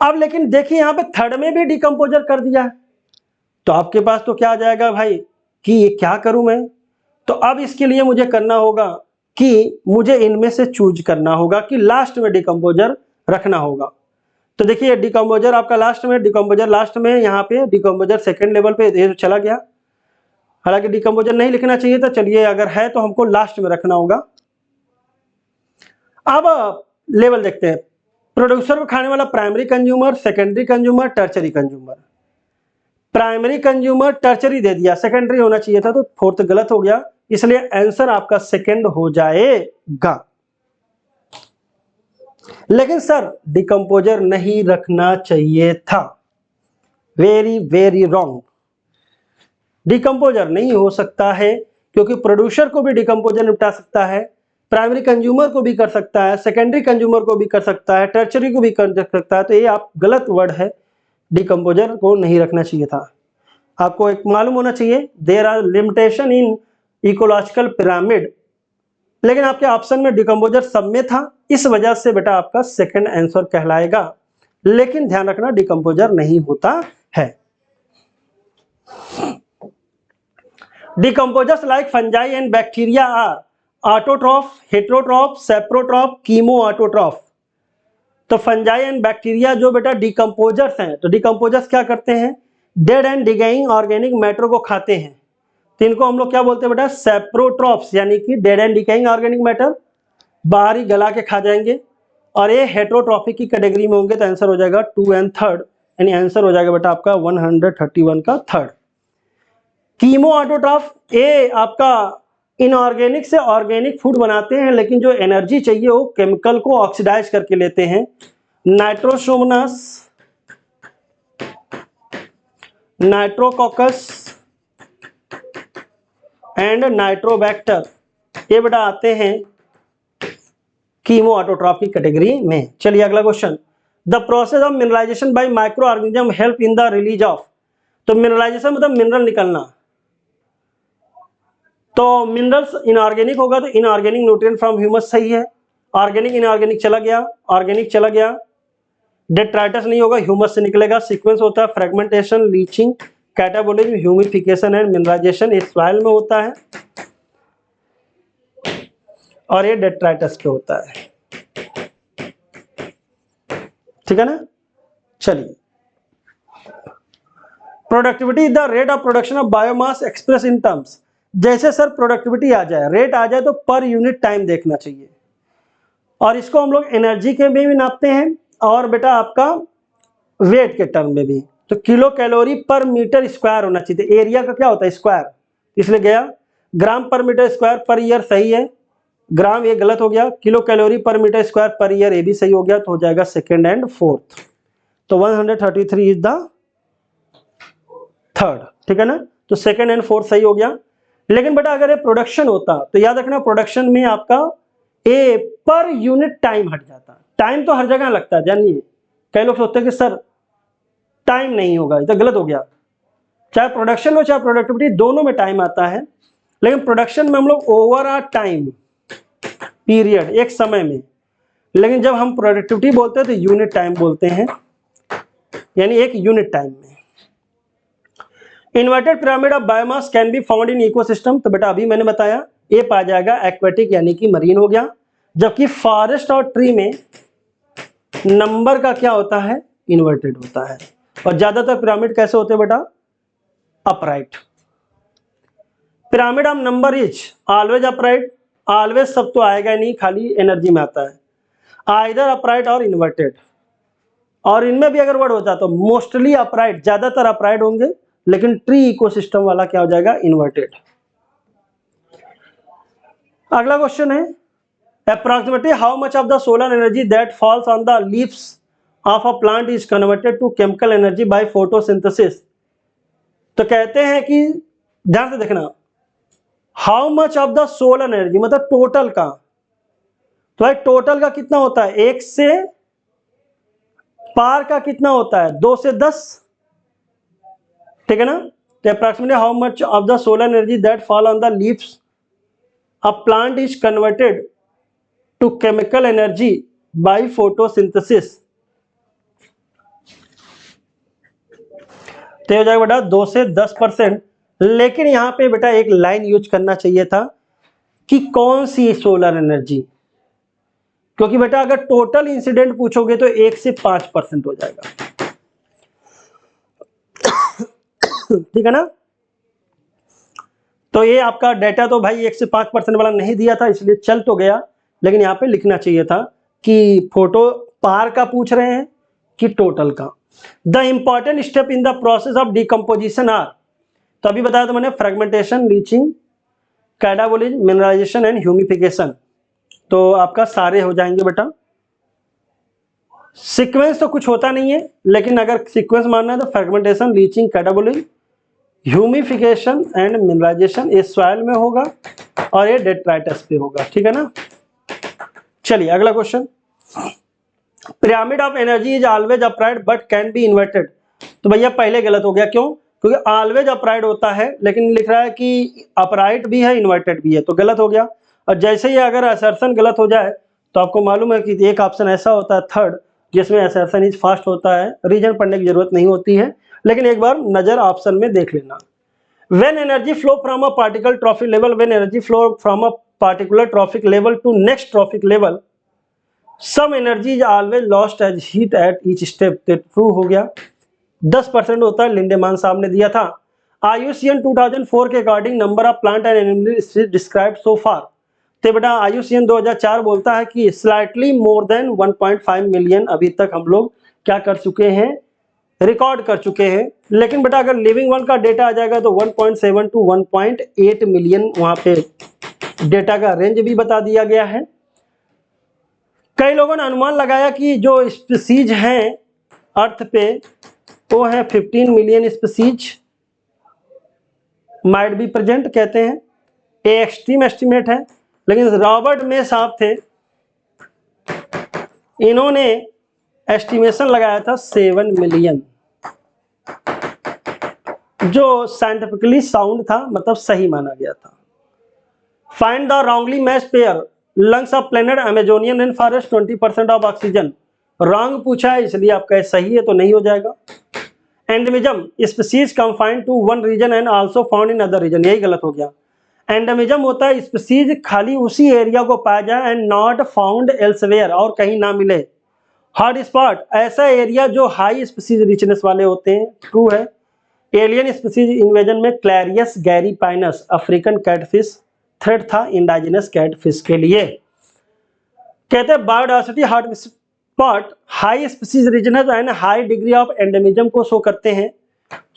अब लेकिन देखिए यहां पे थर्ड में भी डिकम्पोजर कर दिया है, तो आपके पास तो क्या आ जाएगा भाई कि ये क्या करूं मैं। तो अब इसके लिए मुझे करना होगा कि मुझे इनमें से चूज करना होगा कि लास्ट में डिकम्पोजर रखना होगा। तो देखिए डिकम्पोजर आपका लास्ट में, डिकम्पोजर लास्ट में, यहाँ पे डिकम्पोजर सेकंड लेवल पे ये चला गया। हालांकि डिकम्पोजर नहीं लिखना चाहिए था, चलिए अगर है तो हमको लास्ट में रखना होगा। अब लेवल देखते हैं, प्रोड्यूसर को खाने वाला primary consumer, secondary consumer, tertiary consumer. Primary consumer tertiary दे दिया, सेकेंडरी होना चाहिए था, तो फोर्थ गलत हो गया, इसलिए आंसर आपका सेकेंड हो जाएगा। लेकिन सर डिकम्पोजर नहीं रखना चाहिए था, वेरी वेरी रॉन्ग। डिकम्पोजर नहीं हो सकता है क्योंकि प्रोड्यूसर को भी डिकम्पोजर निपटा सकता है, प्राइमरी कंज्यूमर को भी कर सकता है, सेकेंडरी कंज्यूमर को भी कर सकता है, टर्चरी को भी कर सकता है। तो ये आप गलत वर्ड है, डिकम्पोजर को नहीं रखना चाहिए था। आपको एक मालूम होना चाहिए, there are limitation in ecological pyramid, लेकिन आपके ऑप्शन में डिकम्पोजर सब में था, इस वजह से बेटा आपका सेकंड आंसर कहलाएगा। लेकिन ध्यान रखना डिकम्पोजर नहीं होता है। Decomposers like fungi and bacteria are autotroph, heterotroph, saprotroph, chemoautotroph। तो फंजाई एंड बैक्टीरिया जो बेटा डिकम्पोजर्स हैं, तो डिकम्पोजर्स क्या करते हैं, डेड एंड डिगेइंग ऑर्गेनिक मैटर को खाते हैं, तो इनको हम लोग क्या बोलते हैं बेटा, सेप्रोट्रॉफ्स, यानी कि डेड एंड डिगेइंग ऑर्गेनिक मैटर बाहर ही गला के खा जाएंगे। और ये हेटेरोट्रॉफिक की कैटेगरी में होंगे, तो आंसर हो जाएगा 2 एंड 3, यानी आंसर हो जाएगा बेटा आपका 131 का 3। कीमो ऑटोट्रॉफ, ये आपका इनऑर्गेनिक से ऑर्गेनिक फूड बनाते हैं, लेकिन जो एनर्जी चाहिए वो केमिकल को ऑक्सीडाइज करके लेते हैं। नाइट्रोसोमनस, नाइट्रोकोकस एंड नाइट्रोबैक्टर, ये बेटा आते हैं कीमो ऑटोट्रॉफ की कैटेगरी में। चलिए अगला question, the process of mineralisation by micro organism help in the release of. तो मिनरलाइजेशन मतलब मिनरल निकलना, तो मिनरल्स इनऑर्गेनिक होगा तो इनऑर्गेनिक न्यूट्रिएंट फ्रॉम ह्यूमस सही है, ऑर्गेनिक इनऑर्गेनिक चला गया, ऑर्गेनिक चला गया, डेट्राइटस नहीं होगा, ह्यूमस से निकलेगा। सीक्वेंस होता है fragmentation, leaching, catabolism, humification and mineralisation, इस सॉइल में होता है और ये डेट्राइटस पे होता है, ठीक है ना। चलिए, productivity the rate of production of biomass express in terms. जैसे सर प्रोडक्टिविटी आ जाए, रेट आ जाए, तो पर यूनिट टाइम देखना चाहिए, और इसको हम लोग एनर्जी के में भी नापते हैं और बेटा आपका वेट के टर्म में भी। तो किलो कैलोरी पर मीटर स्क्वायर होना चाहिए, एरिया का क्या होता है स्क्वायर, इसलिए गया। ग्राम पर मीटर स्क्वायर पर ईयर सही है, ग्राम ये गलत हो गया। किलो कैलोरी पर मीटर स्क्वायर पर ईयर ये भी सही हो गया, तो हो जाएगा सेकेंड एंड फोर्थ। तो 133 इज द थर्ड, ठीक है ना। तो सेकेंड एंड फोर्थ सही हो गया। लेकिन बेटा अगर ये प्रोडक्शन होता तो याद रखना, प्रोडक्शन में आपका ए पर यूनिट टाइम हट जाता। टाइम तो हर जगह लगता है, जानिए। कई लोग सोचते हैं कि सर टाइम नहीं होगा, ये तो गलत हो गया। चाहे प्रोडक्शन हो चाहे प्रोडक्टिविटी, दोनों में टाइम आता है, लेकिन प्रोडक्शन में हम लोग ओवर अ टाइम पीरियड, एक समय में, लेकिन जब हम प्रोडक्टिविटी बोलते हैं तो यूनिट टाइम बोलते हैं, यानी एक यूनिट टाइम में। Inverted pyramid of biomass can be found in ecosystem. तो बेटा अभी मैंने बताया, ये पा जाएगा एक्वेटिक यानी कि मरीन हो गया, जबकि फॉरेस्ट और ट्री में नंबर का क्या होता है, इन्वर्टेड होता है। और ज्यादातर पिरामिड कैसे होते हैं बेटा, upright. Pyramid of number is always upright, always सब तो आएगा नहीं, खाली एनर्जी में आता है, आइदर अपराइट और इन्वर्टेड। और इनमें भी अगर वर्ड होता तो मोस्टली अपराइट, ज्यादातर अपराइट होंगे, लेकिन ट्री इकोसिस्टम वाला क्या हो जाएगा, इन्वर्टेड। अगला क्वेश्चन है, approximately how much of the solar energy that falls on the leaves of a plant is converted to chemical energy by photosynthesis। तो कहते हैं कि ध्यान से देखना, how much of the solar energy मतलब टोटल का, तो भाई टोटल का कितना होता है, 1 से पार का कितना होता है, 2 से 10, ठीक है ना। तो approximately how much of the solar energy that fall on the leaves a plant is converted to chemical energy by photosynthesis. तो हो जाएगा बेटा 2 से 10%। लेकिन यहां पे बेटा एक लाइन यूज करना चाहिए था कि कौन सी सोलर एनर्जी, क्योंकि बेटा अगर टोटल इंसिडेंट पूछोगे तो 1 से 5% हो जाएगा, ठीक है ना। तो ये आपका डेटा तो भाई 1 से 5% वाला नहीं दिया था, इसलिए चल तो गया, लेकिन यहाँ पे लिखना चाहिए था कि फोटो पार का पूछ रहे हैं कि टोटल का। The important step in the process of decomposition are, तो अभी बताया तो मैंने, fragmentation, leaching, catabolism, mineralisation and humification. तो आपका सारे हो जाएंगे बेटा। सीक्वेंस तो कुछ होता नहीं है, लेकिन अगर सीक्वेंस मानना है तो fragmentation, leaching, catabolism, humification and mineralisation ये सॉइल में होगा और ये डेट्राइटस पे होगा, ठीक है ना। चलिए अगला question. Pyramid of energy is always upright but can be inverted. तो भैया पहले गलत हो गया, क्यों? क्योंकि ऑलवेज अपराइट होता है, लेकिन लिख रहा है कि अपराइट भी है इन्वर्टेड भी है, तो गलत हो गया। और जैसे ही अगर असर्शन गलत हो जाए तो आपको मालूम है कि एक ऑप्शन ऐसा होता है थर्ड, जिसमें असर्शन इज फास्ट होता है, रीजन पढ़ने की जरूरत नहीं होती है, लेकिन एक बार नजर ऑप्शन में देख लेना। When energy flow from a particle trophic level, when energy flow from a particular trophic level to next trophic level, some energy is always lost as heat at each step। तो true हो गया। 10% होता है, लिंडेमान साहब ने दिया था। IUCN 2004 के according number of plant and animals described so far. तो बेटा IUCN 2004 बोलता है कि स्लाइटली मोर देन 1.5 मिलियन अभी तक हम लोग क्या कर चुके हैं, रिकॉर्ड कर चुके हैं। लेकिन बेटा अगर लिविंग वन का डेटा आ जाएगा तो 1.7 टू 1.8 मिलियन वहां पे डेटा का रेंज भी बता दिया गया है। कई लोगों ने अनुमान लगाया कि जो स्पीसीज हैं अर्थ पे वो है 15 million species might be present, कहते हैं। ये एक्सट्रीम एस्टिमेट है, लेकिन रॉबर्ट मे साहब थे, इन्होंने एस्टिमेशन लगाया था 7 मिलियन, जो साइंटिफिकली साउंड था, मतलब सही माना गया था। Find the wrongly matched pair lungs of planet Amazonian rainforest 20% of oxygen. Wrong पूछा है इसलिए आपका सही है तो नहीं हो जाएगा। Endemism species confined to one region and also found in other region, यही गलत हो गया। एंडेमिज्म होता है स्पीसीज खाली उसी एरिया को पाया जाए एंड नॉट फाउंड एल्सवेयर, और कहीं ना मिले। हॉट स्पॉट ऐसा एरिया जो हाई स्पीसीज रिचनेस वाले होते हैं, ट्रू है। एलियन स्पीसीज इन्वेजन में क्लैरियस गैरीपाइनस अफ्रीकन कैटफिश थ्रेट था इंडाइजिनस कैटफिश के लिए। कहते हैं biodiversity hot spot high species richness and high degree of endemism को शो करते हैं।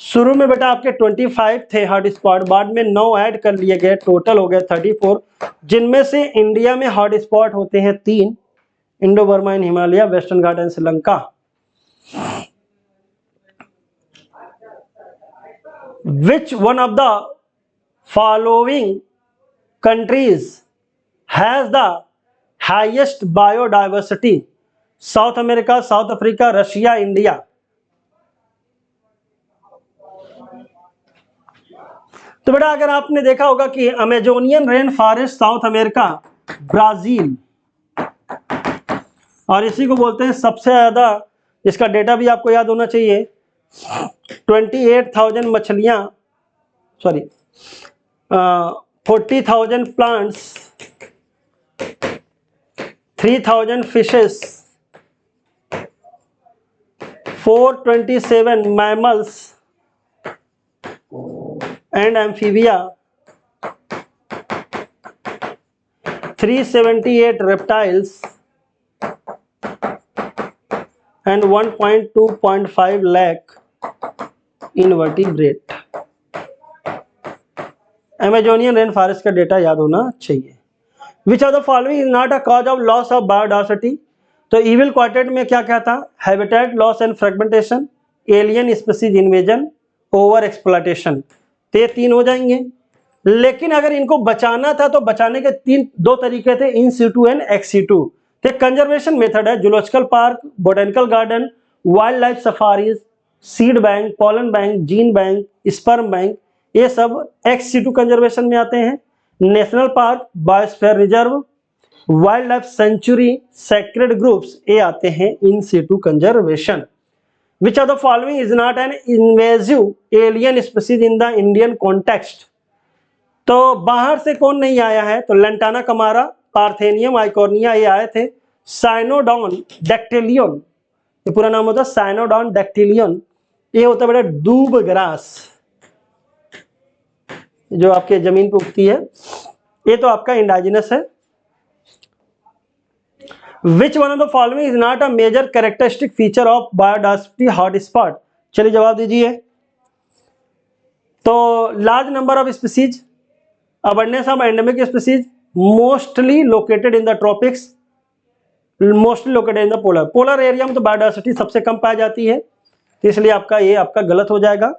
शुरू में बेटा आपके 25 थे हॉट स्पॉट, बाद में 9 ऐड कर लिए गए, टोटल हो गए 34, जिनमें से इंडिया में हॉट स्पॉट होते हैं 3, Indo Burma and Himalaya, western Ghat and Sri Lanka. Which one of the following countries has the highest biodiversity? South America, south Africa, Russia, India. तो बेटा अगर आपने देखा होगा कि Amazonian rain forest south America, Brazil, और इसी को बोलते हैं सबसे ज्यादा, इसका डेटा भी आपको याद होना चाहिए, 28,000 मछलियां, sorry 40,000 plants, 3,000 fishes, 427 mammals and amphibia, 378 reptiles and 1.2.5 lakh invertebrate. Amazonian rain forest का डेटा याद होना चाहिए। विच of the following is not a cause of loss of biodiversity. तो इविल क्वार्टेट में क्या क्या था, habitat loss and fragmentation, alien species invasion, over exploitation. तो ये 3 हो जाएंगे। लेकिन अगर इनको बचाना था तो बचाने के 2 तरीके थे, in situ and ex situ. तो कंजर्वेशन मेथड है, zoological park, botanical garden, wildlife safaris, seed bank, pollen bank, gene bank, sperm bank, ये सब एक्स सीटू कंजर्वेशन में आते हैं। National park, biosphere reserve, wildlife sanctuary, sacred groves, ये आते हैं in situ conservation. Which of the following is not an invasive alien species in the Indian context. तो बाहर से कौन नहीं आया है, तो लैंटाना कमारा, पार्थेनियम आइकॉर्निया ये आए थे। साइनोडॉन डैक्टिलियन, ये पूरा नाम होता है साइनोडॉन डैक्टिलियन, ये होता है बेटा दूब ग्रास, जो आपके जमीन पे उगती है, ये तो आपका इंडाजिनस है। Which one of the following is not a major characteristic feature of biodiversity hotspot? चलिए जवाब दीजिए। तो large number of species, abundance of endemic species, mostly located in the tropics, mostly located in the polar area में तो biodiversity सबसे कम पाई जाती है, तो इसलिए आपका ये आपका गलत हो जाएगा।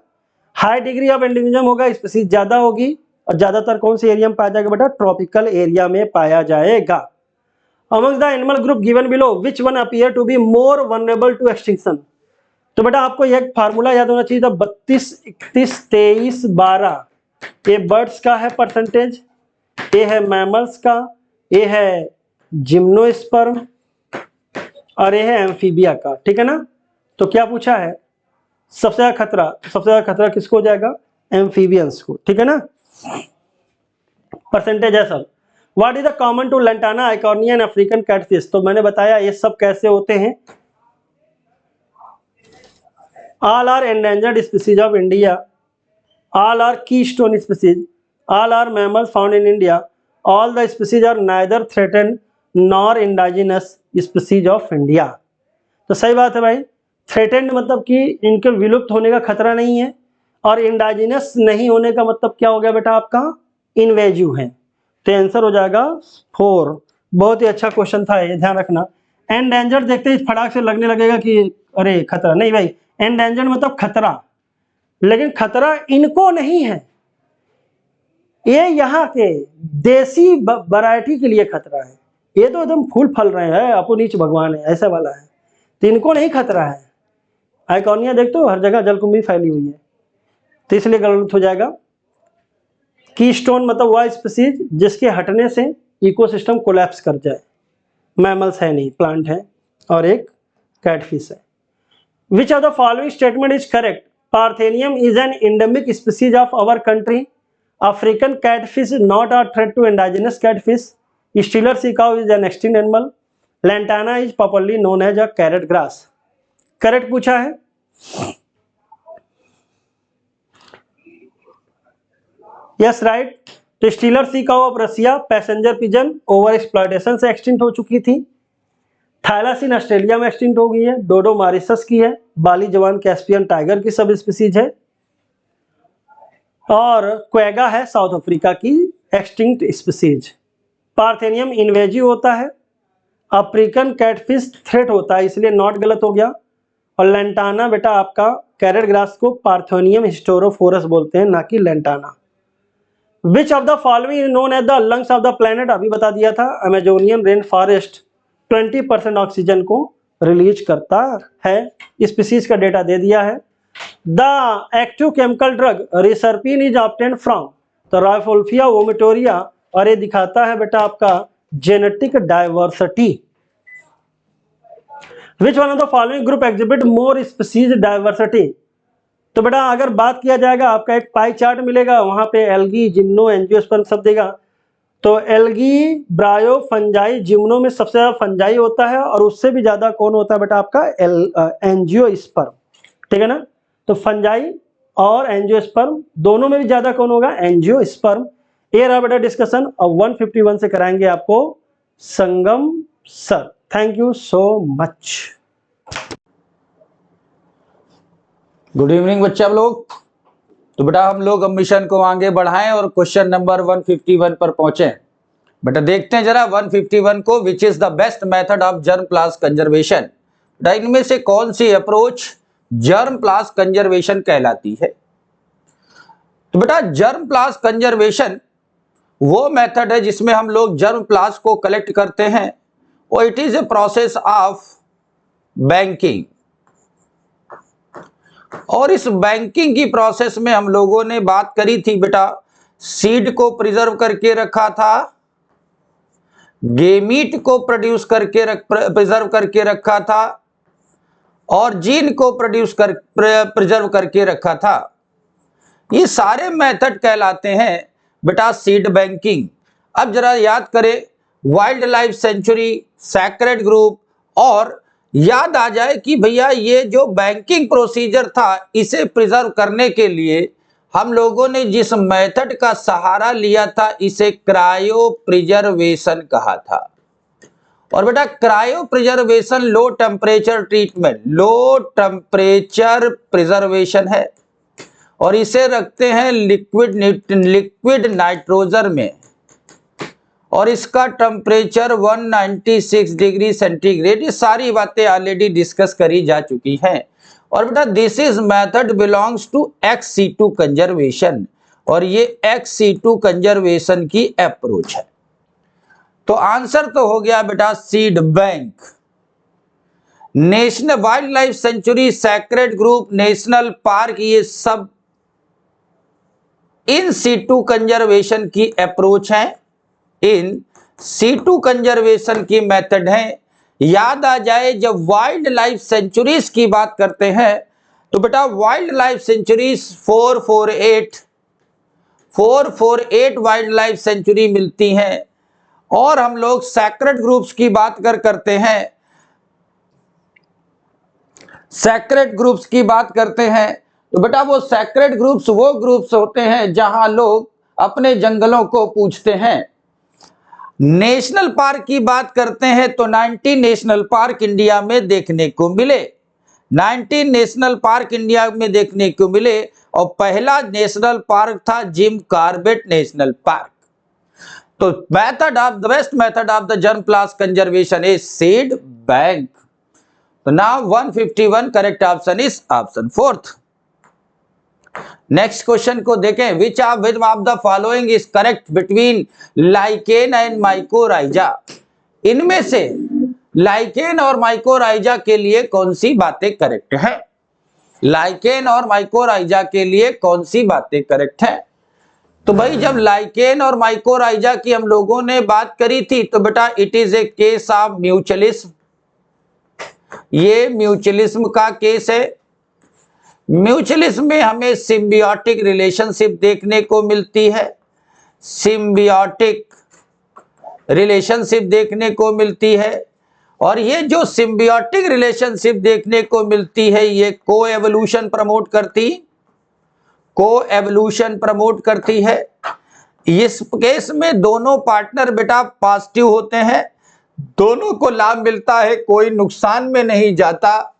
हाई डिग्री ऑफ एंडेमिज्म होगा, स्पीसीज ज्यादा होगी, और ज्यादातर कौन से एरिया में पाया जाएगा बेटा? ट्रॉपिकल एरिया में पाया जाएगा। Amongst the animal group given below which one appear to be more vulnerable to extinction? तो बेटा आपको यह फार्मूला याद होना चाहिए था, 32, 31, 23, 12। ये बर्ड्स का है परसेंटेज, ये है मैमल्स का, ये है जिम्नोस्पर्म, और ये है एम्फीबिया का, ठीक है ना। तो क्या पूछा है? सबसे ज्यादा खतरा किसको हो जाएगा? एम्फीबियंस को, ठीक है ना। परसेंटेज है सब। What is the common to lantana, eichhornia and African catfish? तो मैंने बताया ये सब कैसे होते हैं। All are endangered species of India, all are keystone species, all are mammals found in India, all the species are neither threatened nor indigenous species of India। तो सही बात है भाई, थ्रेटेंड मतलब कि इनके विलुप्त होने का खतरा नहीं है, और इंडाजिनस नहीं होने का मतलब क्या हो गया बेटा? आपका इन्वेजिव है। तो आंसर हो जाएगा 4। बहुत ही अच्छा क्वेश्चन था, ये ध्यान रखना। एंडेंजर्ड देखते ही फटाक से लगने लगेगा कि अरे खतरा नहीं भाई, एंडेंजर्ड मतलब खतरा, लेकिन खतरा इनको नहीं है, ये यहाँ के देसी वैरायटी के लिए खतरा है। ये तो एकदम फूल फल रहे हैं, अपो नीच भगवान है, ऐसा वाला है, तो इनको नहीं खतरा है। आइकॉनिया देखते हो हर जगह जलकुंभी फैली हुई है, तो इसलिए गलत हो जाएगा। कीस्टोन मतलब वह स्पीसीज जिसके हटने से इकोसिस्टम कोलैप्स कर जाए। मैमल्स है नहीं, प्लांट है, और एक कैटफिश है। Which of the following statement is correct? Parthenium is an endemic species of our country. African catfish is not a threat to indigenous catfish. Steller sea cow is an extinct animal. Lantana is popularly known as a carrot grass. Correct पूछा है। Yes right. तो Steller sea cow of Russia passenger pigeon over exploitation से extinct हो चुकी थी। थाइलासिन Australia में extinct हो गई है। डोडो मॉरिशस की है। बाली जवान कैस्पियन टाइगर की सब स्पीसीज है। और क्वेगा है साउथ अफ्रीका की एक्सटिंक्ट स्पीसीज। पार्थेनियम इन्वेजिव होता है। अफ्रीकन कैटफिश थ्रेट होता है, इसलिए नॉट गलत हो गया। और लेंटाना बेटा आपका कैरेट ग्रास को पार्थेनियम हिस्टोरोफोरस बोलते हैं, ना कि lantana. Which of the following is known as the lungs of the planet? अभी बता दिया था, अमेजोनियन रेन फॉरेस्ट 20% ऑक्सीजन को रिलीज करता है। स्पीसीज का डेटा दे दिया है। The active chemical drug reserpine is obtained from, तो राइफोल्फिया वोमिटोरिया, और ये दिखाता है बेटा आपका genetic diversity. Which one of the following group exhibit more species diversity? तो बेटा अगर बात किया जाएगा, आपका एक पाई चार्ट मिलेगा, वहां पे एल्गी, जिम्नो, एंजियोस्पर्म सब देगा। तो एल्गी, ब्रायो, फंजाई, जिम्नो में सबसे ज्यादा फंजाई होता है, और उससे भी ज्यादा कौन होता है बेटा आपका एंजियोस्पर्म, ठीक है ना। तो फंजाई और एंजियोस्पर्म दोनों में भी ज्यादा कौन होगा? एंजियोस्पर्म। ये रहा बेटा डिस्कशन। अब 151 से कराएंगे आपको Sangam sir. Thank you so much. Good evening बच्चा लोग। तो बेटा हम लोग अब मिशन को आगे बढ़ाएं और क्वेश्चन नंबर 151 पर पहुंचे। बेटा देखते हैं जरा 151 को, which is the best method of germ pliers conservation. बेटा इनमें से कौन सी अप्रोच जर्म प्लास कंजर्वेशन कहलाती है? तो बेटा जर्म प्लास कंजर्वेशन वो मेथड है जिसमें हम लोग जर्म प्लास को कलेक्ट करते हैं, और it is a process of banking. और इस बैंकिंग की प्रोसेस में हम लोगों ने बात करी थी बेटा, सीड को प्रिजर्व करके रखा था, गेमीट को प्रिजर्व करके रखा था, और जीन को प्रिजर्व करके रखा था। ये सारे मेथड कहलाते हैं बेटा सीड बैंकिंग। अब जरा याद करें, wild life sanctuary, sacred group, और याद आ जाए कि भैया ये जो बैंकिंग प्रोसीजर था, इसे प्रिजर्व करने के लिए हम लोगों ने जिस मेथड का सहारा लिया था, इसे क्रायो प्रिजर्वेशन कहा था। और बेटा cryo preservation low temperature treatment, low temperature preservation है और इसे रखते हैं लिक्विड नाइट्रोजन में और इसका टेम्परेचर 196 डिग्री सेंटीग्रेड। ये सारी बातें ऑलरेडी डिस्कस करी जा चुकी हैं। और बेटा this is method belongs to ex-situ conservation और ये ex-situ कंजर्वेशन की अप्रोच है। तो आंसर तो हो गया बेटा seed bank, national wild life sanctuary, sacred group, national park, ये सब इन सीटू कंजर्वेशन की अप्रोच है, इन सीटू कंजर्वेशन की मेथड है। याद आ जाए जब वाइल्ड लाइफ सेंचुरीज की बात करते हैं तो बेटा wild life sanctuaries 448 wild life sanctuary मिलती हैं और हम लोग सैक्रेड ग्रुप्स की बात करते हैं, सैक्रेड ग्रुप्स की बात करते हैं तो बेटा वो सैक्रेड ग्रुप्स वो ग्रुप्स होते हैं जहां लोग अपने जंगलों को पूजते हैं। नेशनल पार्क की बात करते हैं तो 19 नेशनल पार्क इंडिया में देखने को मिले, 19 नेशनल पार्क इंडिया में देखने को मिले और पहला नेशनल पार्क था जिम कॉर्बेट नेशनल पार्क। तो method of the best method of the germ plant conservation is seed bank. तो now 151 correct option is option 4th। Next question को देखें, which of the following is correct between lichen and mycorrhiza. इनमें से lichen और mycorrhiza के लिए कौन सी बातें करेक्ट है, लाइकेन और माइकोराइजा के लिए कौन सी बातें करेक्ट है। तो भाई जब लाइकेन और माइकोराइजा की हम लोगों ने बात करी थी तो बेटा it is a case of mutualism, ये म्यूचुअलिज्म का केस है। म्यूचुअलिज्म में हमें सिम्बियोटिक रिलेशनशिप देखने को मिलती है, सिम्बियोटिक रिलेशनशिप देखने को मिलती है और ये जो सिम्बियोटिक रिलेशनशिप देखने को मिलती है ये को एवोल्यूशन प्रमोट करती है। इस केस में दोनों पार्टनर बेटा पॉजिटिव होते हैं, दोनों को लाभ मिलता है, कोई नुकसान में नहीं जाता।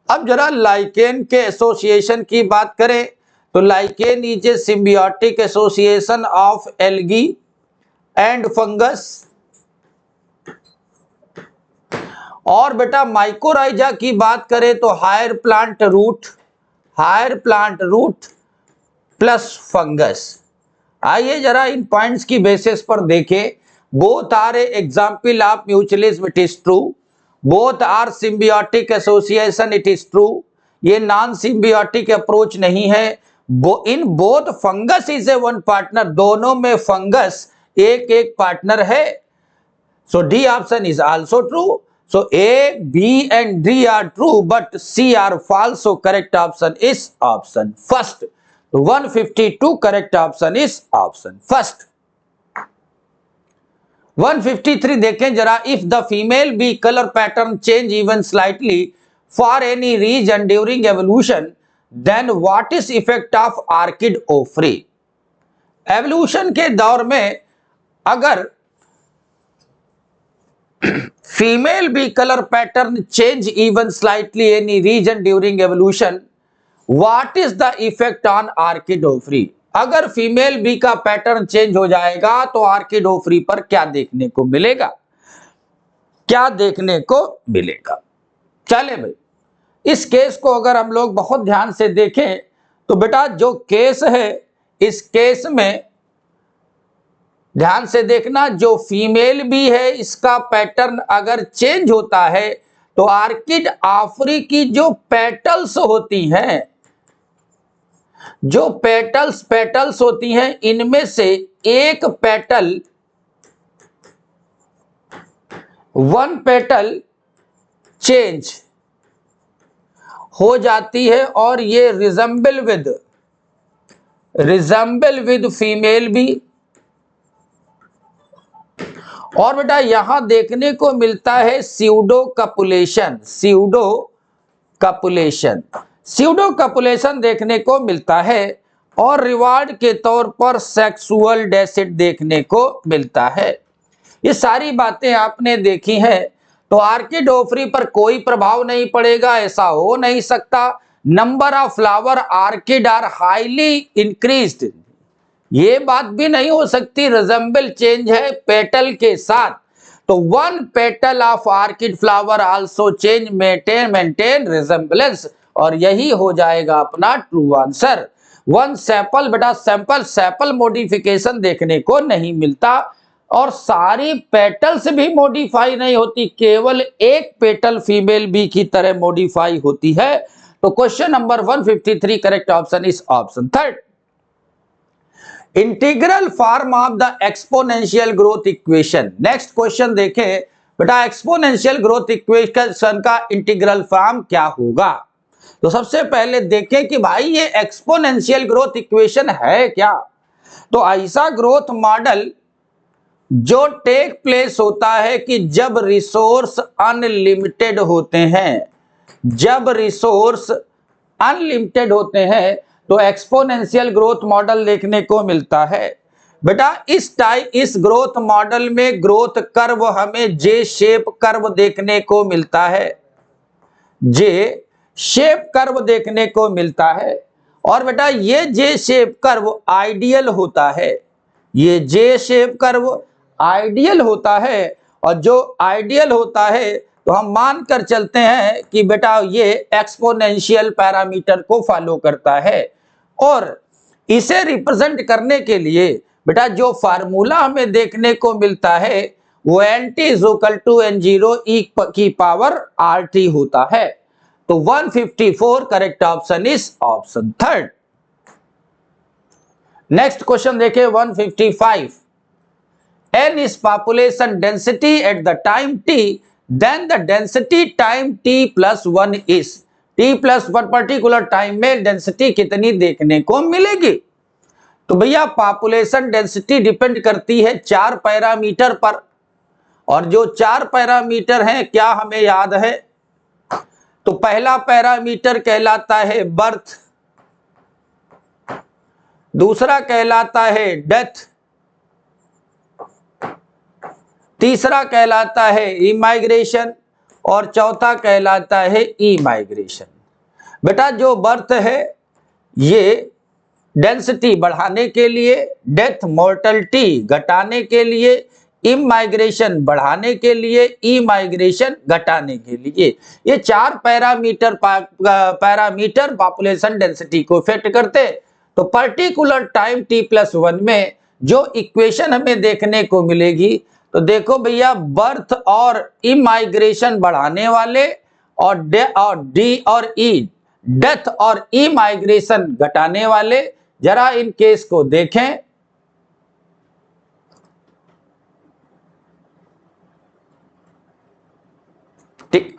अब जरा लाइकेन के एसोसिएशन की बात करें तो lichen is a symbiotic association of algae and fungus. और बेटा माइकोराइजा की बात करें तो higher plant root plus fungus. आइए जरा इन पॉइंट्स की बेसिस पर देखें। Both are a example of mutualism, it is true. Both are symbiotic association, it is true. ये नॉन सिम्बियोटिक अप्रोच नहीं है। In both fungus is a one partner, दोनों में फंगस एक पार्टनर है। So D option is also true. So A, B and D are true, but C are false. So correct option is option 1st. 152 correct option is option 1st. 153 देखें जरा, if the female bee color pattern change even slightly for any reason during evolution, then what is effect of orchid ovary? Evolution के दौर में अगर female bee colour pattern change even slightly any reason during evolution, what is the effect on orchid ovary? अगर female bee का pattern change हो जाएगा तो orchid ovary पर क्या देखने को मिलेगा, क्या देखने को मिलेगा? चले भाई, इस केस को अगर हम लोग बहुत ध्यान से देखें तो बेटा जो केस है इस केस में ध्यान से देखना, जो फीमेल भी है इसका पैटर्न अगर चेंज होता है तो ऑर्किड ऑवरी की जो पेटल्स होती हैं, जो पेटल्स होती हैं, इनमें से एक पेटल, वन पेटल चेंज हो जाती है और ये रिजेंबल विद फीमेल भी। और बेटा यहां देखने को मिलता है स्यूडो कपुलेशन देखने को मिलता है और रिवार्ड के तौर पर सेक्सुअल डेसिट देखने को मिलता है। ये सारी बातें आपने देखी हैं। तो आर्किड ओवरी पर कोई प्रभाव नहीं पड़ेगा, ऐसा हो नहीं सकता। Number of flower orchid are highly increased, ये बात भी नहीं हो सकती, रिजेंबल चेंज है पेटल के साथ। तो one petal of orchid flower also change maintain resemblance, और यही हो जाएगा अपना ट्रू आंसर। वन सैपल, बेटा सैपल मॉडिफिकेशन देखने को नहीं मिलता, और सारी पेटल्स भी मॉडिफाई नहीं होती, केवल एक पेटल फीमेल बी की तरह मॉडिफाई होती है। तो question number 153 correct option is option third. Integral form of the exponential growth equation. Next question देखें बेटा, एक्सपोनेंशियल ग्रोथ इक्वेशन का इंटीग्रल फॉर्म क्या होगा। तो सबसे पहले देखें कि भाई ये एक्सपोनेंशियल ग्रोथ इक्वेशन है क्या। तो ऐसा ग्रोथ मॉडल जो टेक प्लेस होता है कि जब रिसोर्स अनलिमिटेड होते हैं, जब रिसोर्स अनलिमिटेड होते हैं तो एक्सपोनेंशियल ग्रोथ मॉडल देखने को मिलता है। बेटा इस ग्रोथ मॉडल में ग्रोथ कर्व हमें जे शेप कर्व देखने को मिलता है, जे शेप कर्व देखने को मिलता है। और बेटा ये जे शेप कर्व आइडियल होता है, ये जे शेप कर्व आइडियल होता है, और जो आइडियल होता है तो हम मान कर चलते हैं कि बेटा ये एक्सपोनेंशियल पैरामीटर को फॉलो करता है। और इसे रिप्रेजेंट करने के लिए बेटा जो फार्मूला हमें देखने को मिलता है वो nt is equal to n0 e की पावर rt होता है। तो 154 correct option is option third. Next question देखिए 155। n is population density at the time t, then the density time t plus 1 is। t plus 1 particular time में density कितनी देखने को मिलेगी। तो भैया पॉपुलेशन डेंसिटी डिपेंड करती है 4 पैरामीटर पर, और जो 4 पैरामीटर हैं क्या हमें याद है। तो पहला पैरामीटर कहलाता है बर्थ, दूसरा कहलाता है डेथ, तीसरा कहलाता है इमाइग्रेशन, और चौथा कहलाता है इमाइग्रेशन। बेटा जो बर्थ है ये डेंसिटी बढ़ाने के लिए, डेथ मोर्टलिटी घटाने के लिए, इमाइग्रेशन बढ़ाने के लिए, इमाइग्रेशन घटाने के लिए, ये 4 पैरामीटर पॉपुलेशन डेंसिटी को इफेक्ट करते। तो पर्टिकुलर टाइम t प्लस 1 में जो इक्वेशन हमें देखने को मिलेगी, तो देखो भैया बर्थ और इमाइग्रेशन बढ़ाने वाले, और डी और ई डेथ और इमाइग्रेशन घटाने वाले। जरा इन केस को देखें। ठीक,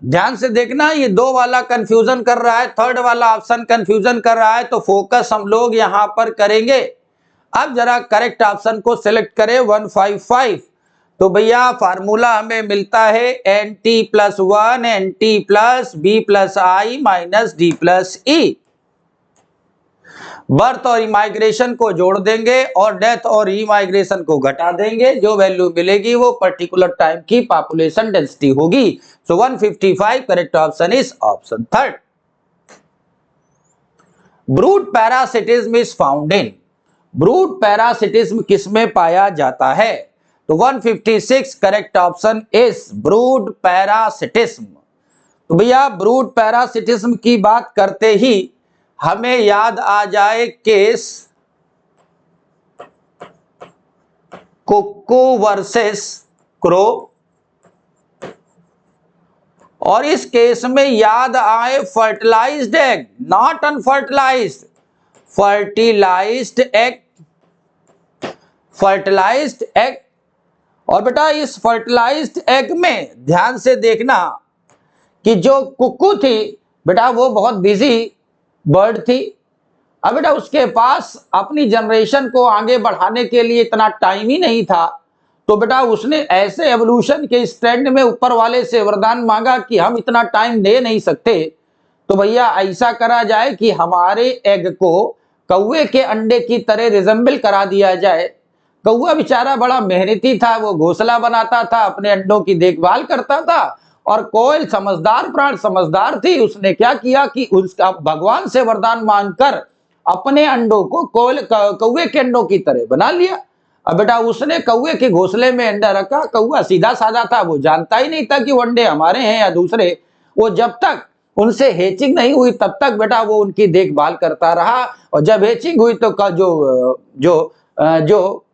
ध्यान से देखना, ये 2 वाला कंफ्यूजन कर रहा है, 3rd वाला ऑप्शन कंफ्यूजन कर रहा है, तो फोकस हम लोग यहां पर करेंगे। अब जरा करेक्ट ऑप्शन को सिलेक्ट करें 155। तो भैया फार्मूला हमें मिलता है nt plus 1 nt plus b plus i minus d plus E. Birth और इमाइग्रेशन को जोड़ देंगे और डेथ और इमाइग्रेशन को घटा देंगे, जो वैल्यू मिलेगी वो पर्टिकुलर टाइम की पॉपुलेशन डेंसिटी होगी। सो 155 correct option is option third. Brood parasitism is found in. Brood parasitism किसमें पाया जाता है। तो 156 correct option is brood parasitism. तो भैया ब्रूड पैरासिटिज्म की बात करते ही हमें याद आ जाए केस कुक्कू वर्सेस क्रो, और इस केस में याद आए fertilised egg, not unfertilised, fertilised egg, fertilised egg. और बेटा इस फर्टिलाइज्ड एग में ध्यान से देखना कि जो कुक्कू थी बेटा वो बहुत बिजी बर्ड थी। अब बेटा उसके पास अपनी जनरेशन को आगे बढ़ाने के लिए इतना टाइम ही नहीं था, तो बेटा उसने ऐसे एवोल्यूशन के स्टैंड में ऊपर वाले से वरदान मांगा कि हम इतना टाइम दे नहीं सकते, तो भैया ऐसा करा जाए कि हमारे एग को कौवे के अंडे की तरह रिजेंबल करा दिया जाए। कौवा बेचारा बड़ा मेहनती था, वो घोंसला बनाता था, अपने अंडों की देखभाल करता था। और कोयल समझदार प्राण, समझदार थी, उसने क्या किया कि उसका भगवान से वरदान मांगकर अपने अंडों को कौवे के अंडों की तरह बना लिया। अब बेटा उसने कौवे के घोंसले में अंडा रखा, कौवा सीधा साधा था, वो जानता ही नहीं था कि वो अंडे हमारे हैं या दूसरे। वो जब तक उनसे हेचिंग नहीं हुई तब तक बेटा वो उनकी देखभाल करता रहा, और जब हेचिंग हुई तो जो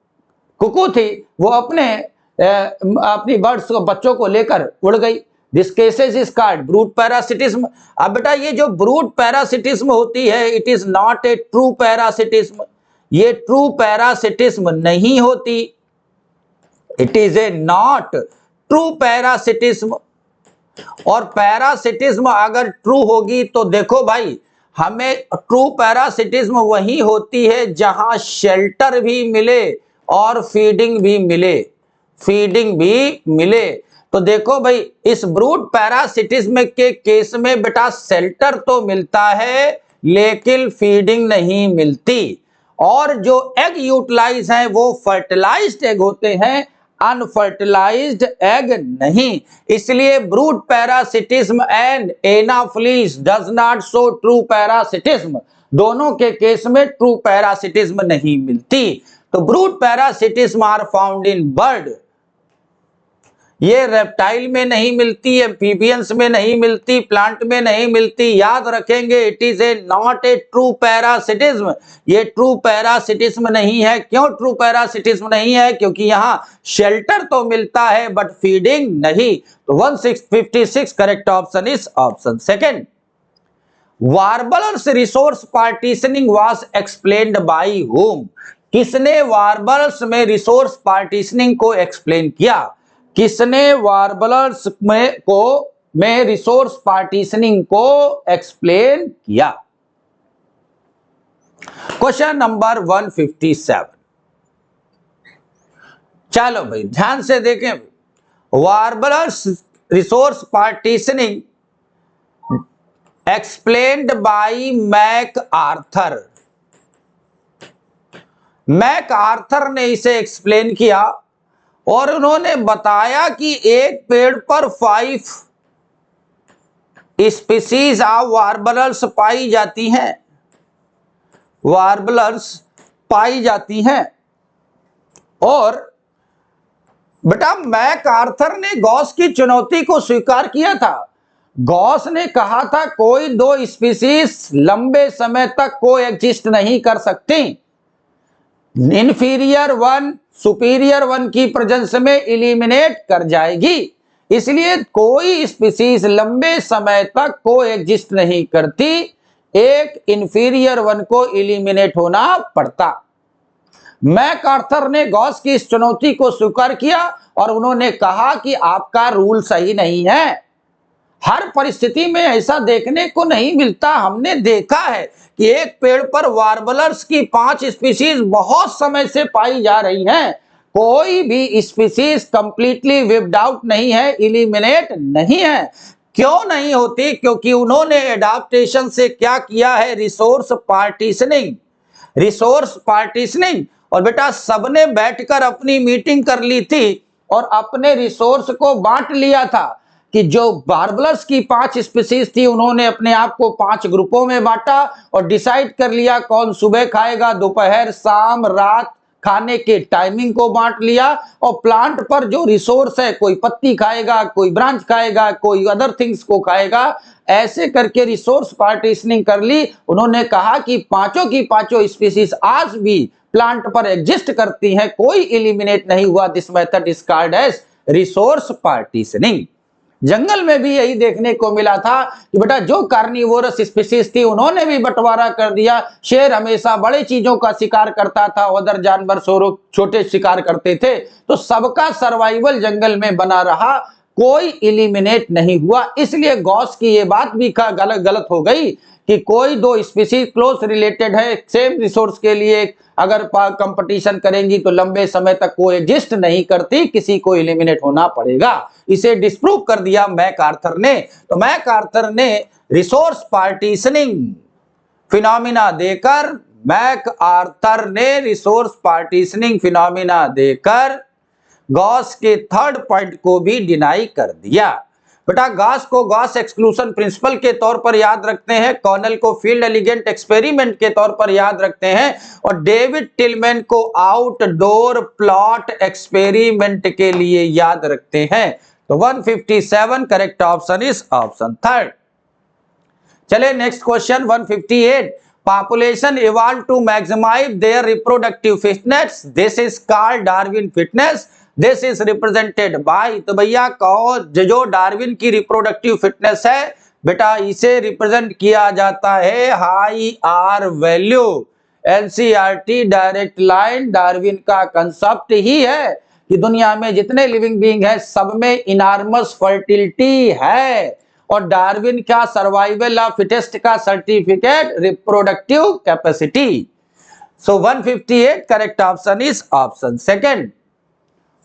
कुकू थी वो अपनी बर्ड्स को, बच्चों को लेकर उड़ गई। This cases is called brood parasitism. अब बेटा ये जो ब्रूड पैरासिटिज्म होती है, it is not a true parasitism, ये ट्रू पैरासिटिज्म नहीं होती, it is a not true parasitism. और पैरासिटिज्म अगर ट्रू होगी तो देखो भाई, हमें ट्रू पैरासिटिज्म वही होती है जहां शेल्टर भी मिले और फीडिंग भी मिले। तो देखो भाई, इस ब्रूड पैरासिटिज्म के केस में बेटा शेल्टर तो मिलता है लेकिन फीडिंग नहीं मिलती, और जो एग यूटिलाइज हैं वो फर्टिलाइज्ड एग होते हैं, अनफर्टिलाइज्ड एग नहीं। इसलिए brood parasitism and anopheles does not show true parasitism. दोनों के केस में ट्रू पैरासिटिज्म नहीं मिलती। तो brood parasitism are found in bird, ये रेप्टाइल में नहीं मिलती, एम्फीबियंस में नहीं मिलती, प्लांट में नहीं मिलती। याद रखेंगे, it is a not a true parasitism, ये ट्रू पैरासिटिज्म नहीं है। क्यों ट्रू पैरासिटिज्म नहीं है? क्योंकि यहां शेल्टर तो मिलता है बट फीडिंग नहीं। तो 1656 correct option is option second. Warblers resource partitioning was explained by whom? किसने वार्बलर्स में रिसोर्स पार्टीशनिंग को एक्सप्लेन किया? किसने वार्बलर्स में रिसोर्स पार्टीशनिंग को एक्सप्लेन किया? Question number 157। चलो भाई ध्यान से देखें, warblers resource partitioning explained by MacArthur. MacArthur ने इसे एक्सप्लेन किया और उन्होंने बताया कि एक पेड़ पर 5 स्पीसीज ऑफ वार्बलर्स पाई जाती हैं, वार्बलर्स पाई जाती हैं। और बेटा मैक आर्थर ने गॉस की चुनौती को स्वीकार किया था। गॉस ने कहा था कोई 2 स्पीसीज लंबे समय तक कोएग्जिस्ट नहीं कर सकती, इंफीरियर वन सुपीरियर वन की प्रेजेंस में एलिमिनेट कर जाएगी। इसलिए कोई स्पीसीज लंबे समय तक कोएग्जिस्ट नहीं करती, एक इंफीरियर वन को एलिमिनेट होना पड़ता। मैक आर्थर ने गॉस की इस चुनौती को स्वीकार किया और उन्होंने कहा कि आपका रूल सही नहीं है। हर परिस्थिति में ऐसा देखने को नहीं मिलता। हमने देखा है कि एक पेड़ पर वार्बलर्स की 5 स्पीसीज बहुत समय से पाई जा रही हैं, कोई भी स्पीसीज कंप्लीटली विप्ड आउट नहीं है, एलिमिनेट नहीं है। क्यों नहीं होती? क्योंकि उन्होंने एडाप्टेशन से क्या किया है? Resource partitioning, resource partitioning. और बेटा सबने बैठकर अपनी मीटिंग कर ली थी और अपने रिसोर्स को बांट लिया था कि जो वार्बलर्स की 5 स्पीसीज थी उन्होंने अपने आप को 5 ग्रुपों में बांटा और डिसाइड कर लिया कौन सुबह खाएगा, दोपहर, शाम, रात खाने के टाइमिंग को बांट लिया। और प्लांट पर जो रिसोर्स है, कोई पत्ती खाएगा, कोई ब्रांच खाएगा, कोई अदर थिंग्स को खाएगा, ऐसे करके रिसोर्स पार्टीशनिंग कर ली। उन्होंने कहा कि पांचों की पांचों स्पीसीज आज भी प्लांट पर एग्जिस्ट करती हैं, कोई एलिमिनेट नहीं हुआ। This method is called as resource partitioning. जंगल में भी यही देखने को मिला था कि बेटा जो कार्निवोरस स्पीसीज थी उन्होंने भी बंटवारा कर दिया। शेर हमेशा बड़े चीजों का शिकार करता था, अदर जानवर छोटे शिकार करते थे, तो सबका सर्वाइवल जंगल में बना रहा, कोई एलिमिनेट नहीं हुआ। इसलिए गॉस की ये बात भी गलत हो गई कि कोई 2 स्पीसीज क्लोज रिलेटेड है, सेम रिसोर्स के लिए अगर कंपटीशन करेंगी तो लंबे समय तक कोएग्जिस्ट नहीं करती, किसी को एलिमिनेट होना पड़ेगा। इसे डिस्प्रूव कर दिया मैक आर्थर ने। तो मैक आर्थर ने रिसोर्स पार्टीशनिंग फिनोमिना देकर मैक आर्थर ने रिसोर्स पार्टीशनिंग फिनोमिना देकर गॉस के थर्ड पॉइंट को भी डिनाई कर दिया। बेटा गॉस को गॉस एक्सक्लूशन प्रिंसिपल के तौर पर याद रखते हैं, कॉर्नेल को फील्ड एलिगेंट एक्सपेरिमेंट के तौर पर याद रखते हैं और डेविड टिलमैन को आउटडोर प्लॉट एक्सपेरिमेंट के लिए याद रखते हैं। तो 157 correct option is option third. चले next question 158। Population evolved to maximize their reproductive fitness. This is called Darwin fitness. This is represented by, तो भैया कहो जो डार्विन की रिप्रोडक्टिव फिटनेस है बेटा इसे रिप्रेजेंट किया जाता है high R value. NCERT direct line Darwin का कंसेप्ट ही है कि दुनिया में जितने लिविंग बीइंग है सब में इनॉर्मस फर्टिलिटी है और डार्विन का सर्वाइवल ऑफ फिटेस्ट का certificate reproductive capacity. So 158 correct option is option second.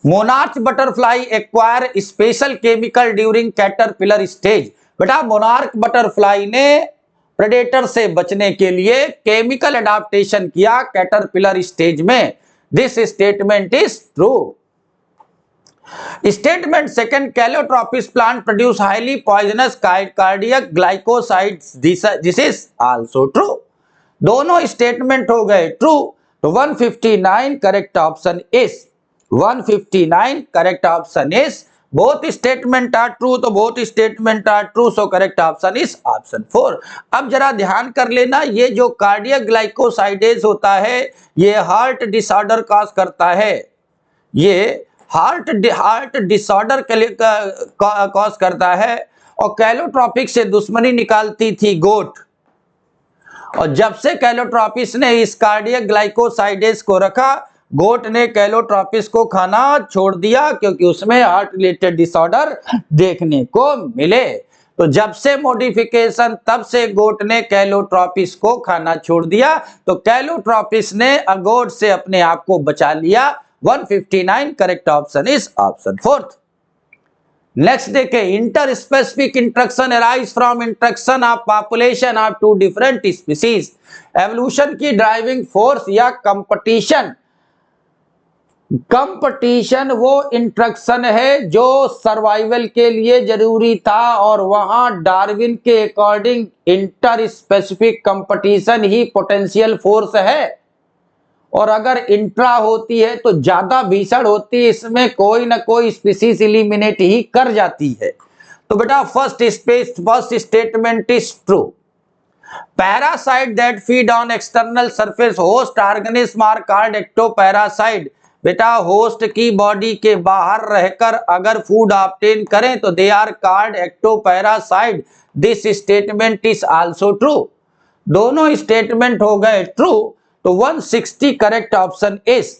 Monarch butterfly acquire special chemical during caterpillar stage. बेटा मोनार्क बटरफ्लाई ने प्रेडेटर से बचने के लिए केमिकल एडाप्टेशन किया कैटरपिलर स्टेज में। This statement is true. Statement second, Calotropis plant produce highly poisonous cardiac glycosides. This is also true. दोनों statement हो गए ट्रू। तो 159 correct option is 159 correct option is both statement are true. तो both statement are true, so correct option is option 4। अब जरा ध्यान कर लेना, ये जो कार्डियक ग्लाइकोसाइडेज होता है ये हार्ट डिसऑर्डर कॉज करता है, ये हार्ट डिसऑर्डर कॉज करता है और कैलोट्रॉपिक से दुश्मनी निकालती थी गोट। और जब से कैलोट्रॉपिस ने इस कार्डियक ग्लाइकोसाइडेज को रखा गोट ने कैलोट्रॉपिस को खाना छोड़ दिया क्योंकि उसमें हार्ट रिलेटेड डिसऑर्डर देखने को मिले। तो जब से मॉडिफिकेशन तब से गोट ने कैलोट्रॉपिस को खाना छोड़ दिया। तो कैलोट्रॉपिस ने गोट से अपने आप को बचा लिया। 159 correct option is option 4। Next देखें, interspecific interaction arise from interaction of population of two different species. Evolution की ड्राइविंग फोर्स या कंपटीशन वो इंट्रैक्शन है जो सर्वाइवल के लिए जरूरी था और वहां डार्विन के अकॉर्डिंग इंटर स्पेसिफिक कंपटीशन ही पोटेंशियल फोर्स है और अगर इंट्रा होती है तो ज्यादा भीषण होती है, इसमें कोई ना कोई स्पीसीज एलिमिनेट ही कर जाती है। तो बेटा first statement is true. Parasite that feed on external surface host organism are called ectoparasite. बेटा होस्ट की बॉडी के बाहर रहकर अगर फूड ऑब्टेन करें तो they are called ectoparasite. This statement is also true. दोनों स्टेटमेंट हो गए ट्रू। तो 160 correct option is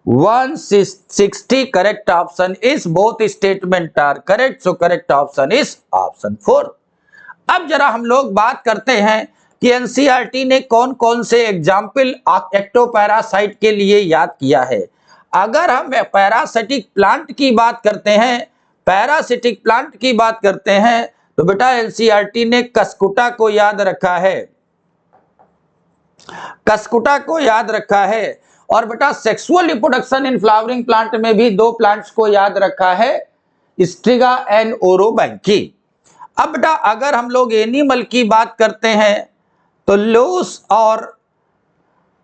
160 correct option is both statement are correct, so correct option is option 4। अब जरा हम लोग बात करते हैं कि एनसीईआरटी ने कौन कौन से एग्जाम्पल एक्टोपैरासाइट के लिए याद किया है। अगर हम पैरासिटिक प्लांट की बात करते हैं तो बेटा एनसीईआरटी ने कस्कुटा को याद रखा है और बेटा sexual reproduction in flowering plant में भी दो प्लांट्स को याद रखा है, स्ट्रिगा एंड ओरोबैंकी। अब बेटा अगर हम लोग एनिमल की बात करते हैं तो लूस और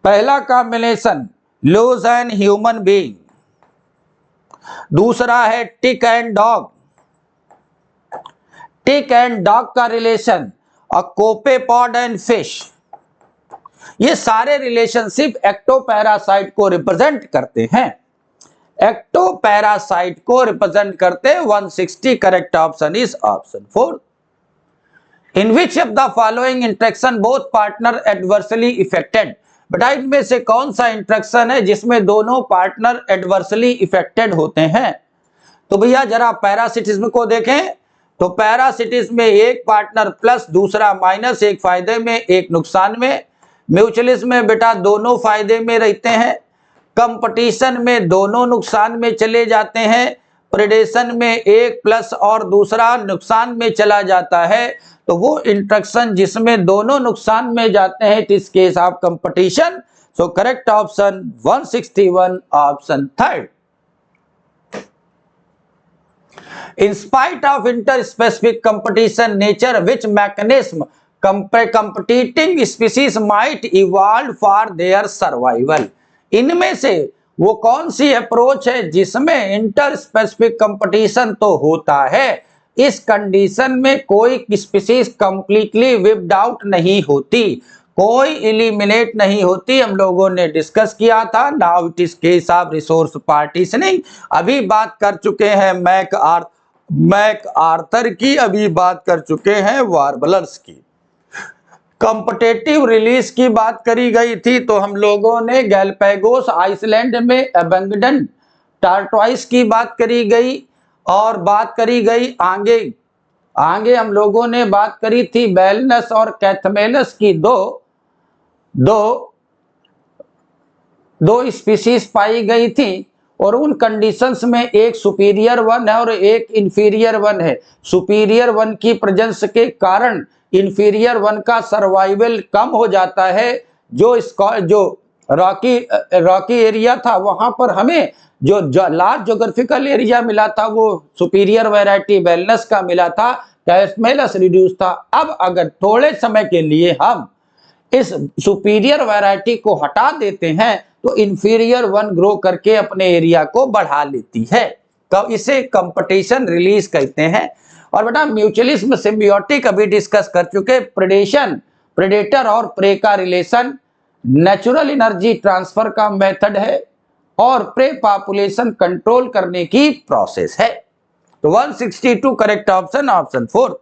पहला combination louse and human being, दूसरा है टिक एंड डॉग का रिलेशन और कोपेपॉड एंड फिश। ये सारे रिलेशनशिप एक्टोपैरासाइट को रिप्रेजेंट करते हैं। 160 correct option is option 4। In which of the following interaction both partner adversely affected. बेटा इनमें से कौन सा इंट्रैक्शन है जिसमें दोनों पार्टनर एडवर्सली इफेक्टेड होते हैं। तो भैया जरा पैरासिटिज्म को देखें तो पैरासिटिज्म में एक पार्टनर प्लस दूसरा माइनस, एक फायदे में एक नुकसान में। म्यूचुअलिज्म में बेटा दोनों फायदे में रहते हैं। कंपटीशन में दोनों नुकसान में चले जाते हैं। प्रेडेशन में एक प्लस और दूसरा नुकसान में चला जाता है। तो वो इंटरेक्शन जिसमें दोनों नुकसान में जाते हैं, it is case of competition. So correct option 161, option third. In spite of interspecific competition nature, which mechanism competing species might evolve for their survival? इनमें से वो कौन सी अप्रोच है जिसमें इंटरस्पेसिफिक कंपटीशन तो होता है, इस कंडीशन में कोई स्पीसीज कंप्लीटली विप्ड आउट नहीं होती, कोई एलिमिनेट नहीं होती, हम लोगों ने डिस्कस किया था। Now it is case of resource partitioning. अभी बात कर चुके हैं मैक आर्थर की, अभी बात कर चुके हैं वार्बलर्स की। कॉम्पिटेटिव रिलीज की बात करी गई थी, तो हम लोगों ने गैलापागोस आइसलैंड में एबैंडन टार्टवाइस की बात करी गई, और बात करी गई आगे हम लोगों ने बात करी थी बैलनस और कैथमेलस की दो स्पीशीज पाई गई थी, और उन कंडीशंस में एक सुपीरियर वन है और एक इंफीरियर वन है। सुपीरियर वन की प्रेजेंस के कारण इंफीरियर वन का सर्वाइवल कम हो जाता है। जो रॉकी एरिया था वहां पर हमें जो लार्ज ज्योग्राफिकल एरिया मिला था वो सुपीरियर वैरायटी बैलनस का मिला था, कैथमेलस रिड्यूस था। अब अगर थोड़े समय के लिए हम इस सुपीरियर वैरायटी को हटा देते हैं तो इंफीरियर वन ग्रो करके अपने एरिया को बढ़ा लेती है, तो इसे कंपटीशन रिलीज कहते हैं। और बेटा म्यूचुअलिज्म सिम्बियोटिक अभी डिस्कस कर चुके, प्रेडेटर और प्रे का रिलेशन, नेचुरल एनर्जी ट्रांसफर का मेथड है, और प्रे पॉपुलेशन कंट्रोल करने की प्रोसेस है। तो 162 correct option, option 4।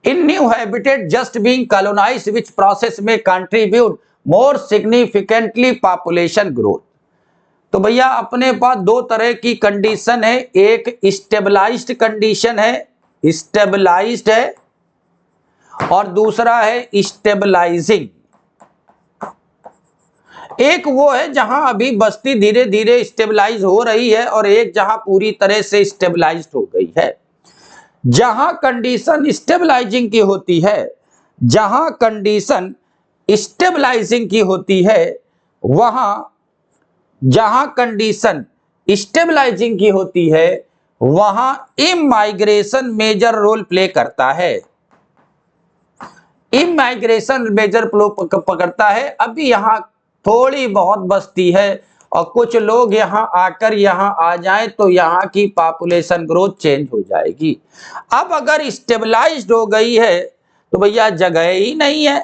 In new habitat just being colonized, which process may contribute more significantly population growth? तो भैया अपने पास दो तरह की कंडीशन है, एक स्टेबलाइज्ड कंडीशन है, स्टेबलाइज्ड है, और दूसरा है स्टेबलाइजिंग। एक वो है जहां अभी बस्ती धीरे धीरे स्टेबलाइज हो रही है, और एक जहां पूरी तरह से स्टेबलाइज्ड हो गई है। जहां कंडीशन स्टेबलाइजिंग की होती है, जहां कंडीशन स्टेबलाइजिंग की होती है, वहां जहां कंडीशन स्टेबलाइजिंग की होती है वहां इमाइग्रेशन मेजर रोल प्ले करता है, इमाइग्रेशन मेजर पकड़ता है। अभी यहां थोड़ी बहुत बस्ती है और कुछ लोग यहां आकर यहां आ जाएं तो यहां की पॉपुलेशन ग्रोथ चेंज हो जाएगी। अब अगर स्टेबलाइज्ड हो गई है तो भैया जगह ही नहीं है,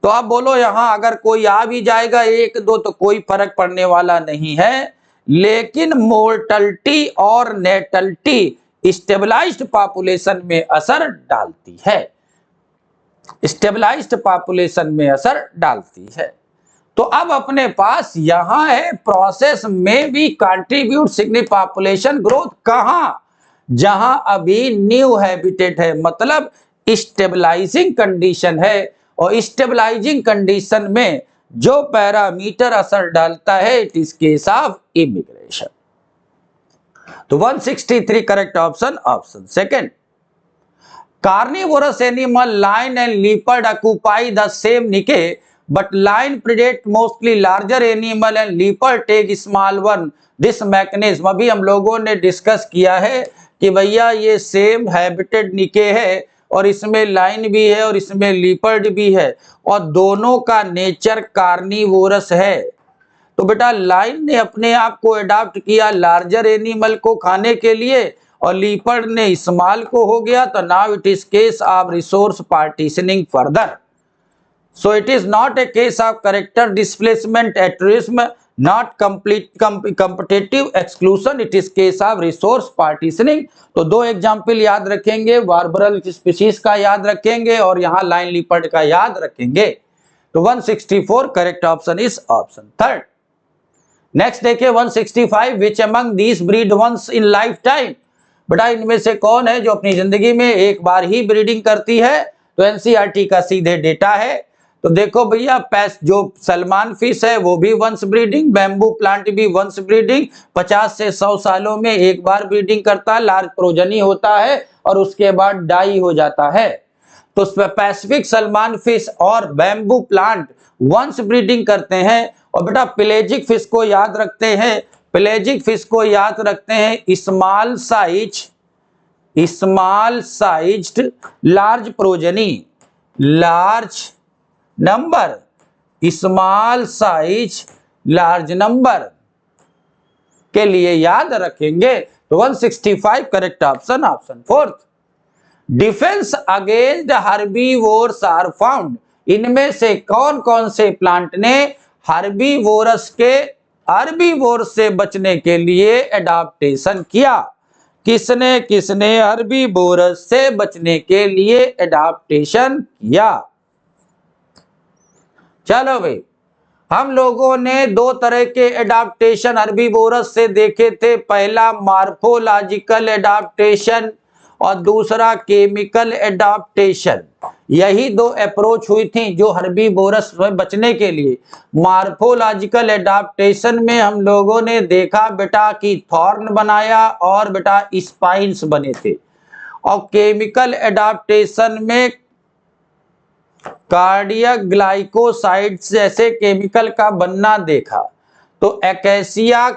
तो आप बोलो यहां अगर कोई आ भी जाएगा एक दो तो कोई फर्क पड़ने वाला नहीं है, लेकिन मोर्टलिटी और नेटलिटी स्टेबलाइज्ड पॉपुलेशन में असर डालती है, स्टेबलाइज्ड पॉपुलेशन में असर डालती है। तो अब अपने पास यहां है प्रोसेस में भी कंट्रीब्यूट सिग्निफिकेंट पॉपुलेशन ग्रोथ, कहां? जहां अभी न्यू हैबिटेट है, मतलब स्टेबलाइजिंग कंडीशन है, और स्टेबलाइजिंग कंडीशन में जो पैरामीटर असर डालता है it is case of immigration. तो 163 correct option, option second. Carnivorous animal lion and leopard occupy the same niche, but lion predate mostly larger animal and leopard take small one. This mechanism अभी हम लोगों ने discuss किया है कि भैया ये सेम हैबिटेट निके है, और इसमें लाइन भी है और इसमें लीपर्ड भी है, और दोनों का नेचर कार्निवोरस है। तो बेटा लाइन ने अपने आप को अडॉप्ट किया लार्जर एनिमल को खाने के लिए, और लीपर्ड ने स्मॉल को हो गया। तो now it is case of resource partitioning further. So it is not a case of character displacement altruism, not complete competitive exclusion, it is case of resource partitioning। तो दो एग्जाम्पल याद रखेंगे, वार्बरल species का याद रखेंगे और यहाँ लाइन लीपर्ड का याद रखेंगे। तो 164 correct option is option third. Next देखिए 165, which among these breed once in lifetime? बेटा इनमें से कौन है जो अपनी जिंदगी में एक बार ही ब्रीडिंग करती है? तो एनसीईआरटी का सीधे डेटा है। तो देखो भैया जो सलमान फिश है वो भी वंस ब्रीडिंग, बैम्बू प्लांट भी वंस ब्रीडिंग, 50 से 100 सालों में एक बार ब्रीडिंग करता है, लार्ज प्रोजनी होता है, और उसके बाद डाई हो जाता है। तो पैसिफिक सलमान फिश और बैम्बू प्लांट वंश ब्रीडिंग करते हैं। और बेटा पेलेजिक फिश को याद रखते हैं, पेलेजिक फिश को याद रखते हैं small sized large progeny, large number, small size large number के लिए याद रखेंगे। तो 165 correct option, option fourth. Defence against herbivores are found, इनमें से कौन कौन से प्लांट ने हर्बीवोरस से बचने के लिए एडाप्टेशन किया? किसने किसने हर्बीवोरस से बचने के लिए एडाप्टेशन किया? चलो भाई, हम लोगों ने दो तरह के एडाप्टेशन हर्बीवोरस से देखे थे। पहला मॉर्फोलॉजिकल एडाप्टेशन और दूसरा केमिकल एडाप्टेशन। यही दो अप्रोच हुई थी जो हर्बीवोरस से बचने के लिए। मॉर्फोलॉजिकल एडाप्टेशन में हम लोगों ने देखा बेटा कि थॉर्न बनाया और बेटा स्पाइन्स बने थे। और केमिकल एडाप्टेशन में कार्डियक ग्लाइकोसाइड्स जैसे केमिकल का बनना देखा। तो acacia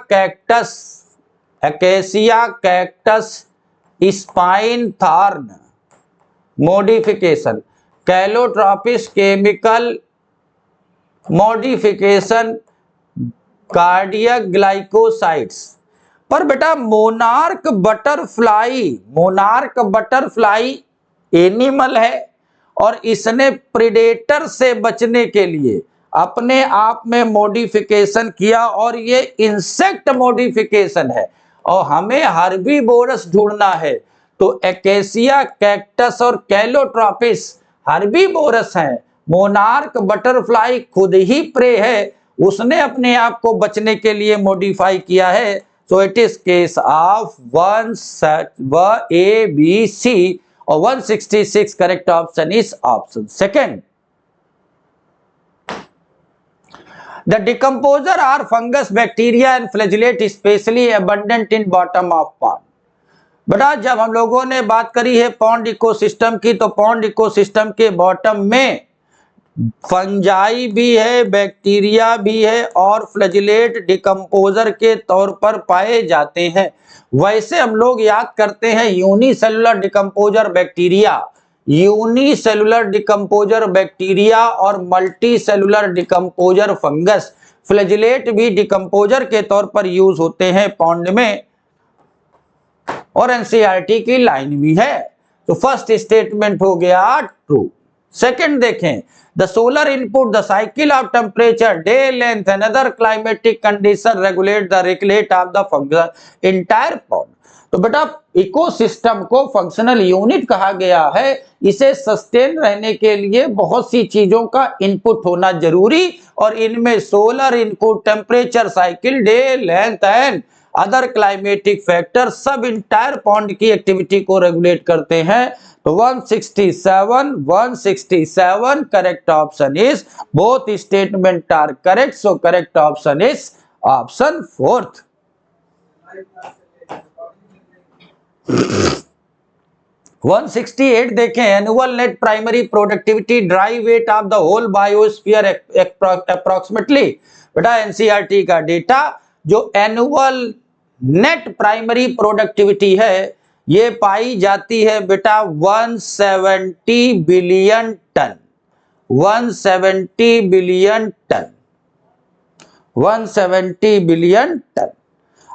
cactus spine thorn modification, Calotropis chemical modification, cardiac glycosides. पर बेटा मोनार्क बटरफ्लाई एनिमल है और इसने प्रेडेटर से बचने के लिए अपने आप में मॉडिफिकेशन किया और ये इंसेक्ट मॉडिफिकेशन है और हमें हर्बीवोरस ढूंढना है। तो एकेसिया कैक्टस और कैलोट्रोपिस हर्बीवोरस हैं। मोनार्क बटरफ्लाई खुद ही प्रे है, उसने अपने आप को बचने के लिए मॉडिफाई किया है। So it is case of 1 A B C और 166 correct option is option second. The decomposer are fungus, bacteria and flagellate especially abundant in bottom of pond। बेटा जब हम लोगों ने बात करी है पॉन्ड इकोसिस्टम की, तो पॉन्ड इकोसिस्टम के बॉटम में फंजाई भी है, बैक्टीरिया भी है और फ्लैजेलेट डिकम्पोजर के तौर पर पाए जाते हैं। वैसे हम लोग याद करते हैं यूनिसेलुलर डिकम्पोजर बैक्टीरिया और multi cellular decomposer fungus. Flagellate भी डिकम्पोजर के तौर पर यूज होते हैं पॉन्ड में और एनसीईआरटी की लाइन भी है। तो फर्स्ट स्टेटमेंट हो गया ट्रू। सेकंड देखें, the solar input the cycle of temperature, day length and other climatic condition regulate the regulate of the function entire pond. तो बेटा इकोसिस्टम को फंक्शनल यूनिट कहा गया है। इसे सस्टेन रहने के लिए बहुत सी चीजों का इनपुट होना जरूरी और इनमें solar input, temperature cycle, day length and other climatic factor सब इंटायर पॉन्ड की एक्टिविटी को रेगुलेट करते हैं। तो 167 correct option is, both statement are correct, so correct option is option fourth. 168 देखें, annual net primary productivity dry weight of the whole biosphere approximately. बेटा NCERT का data जो एनुअल नेट प्राइमरी प्रोडक्टिविटी है ये पाई जाती है बेटा 170 बिलियन टन। 170 billion ton.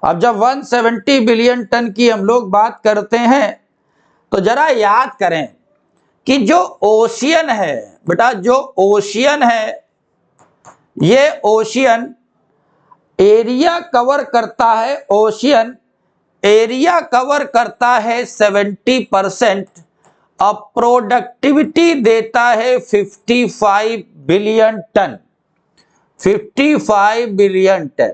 अब जब 170 बिलियन टन की हम लोग बात करते हैं तो जरा याद करें कि जो ओशियन है बेटा, जो ओशियन है ये ओशियन एरिया कवर करता है, ओशियन एरिया कवर करता है 70% और प्रोडक्टिविटी देता है 55 बिलियन टन। 55 billion ton.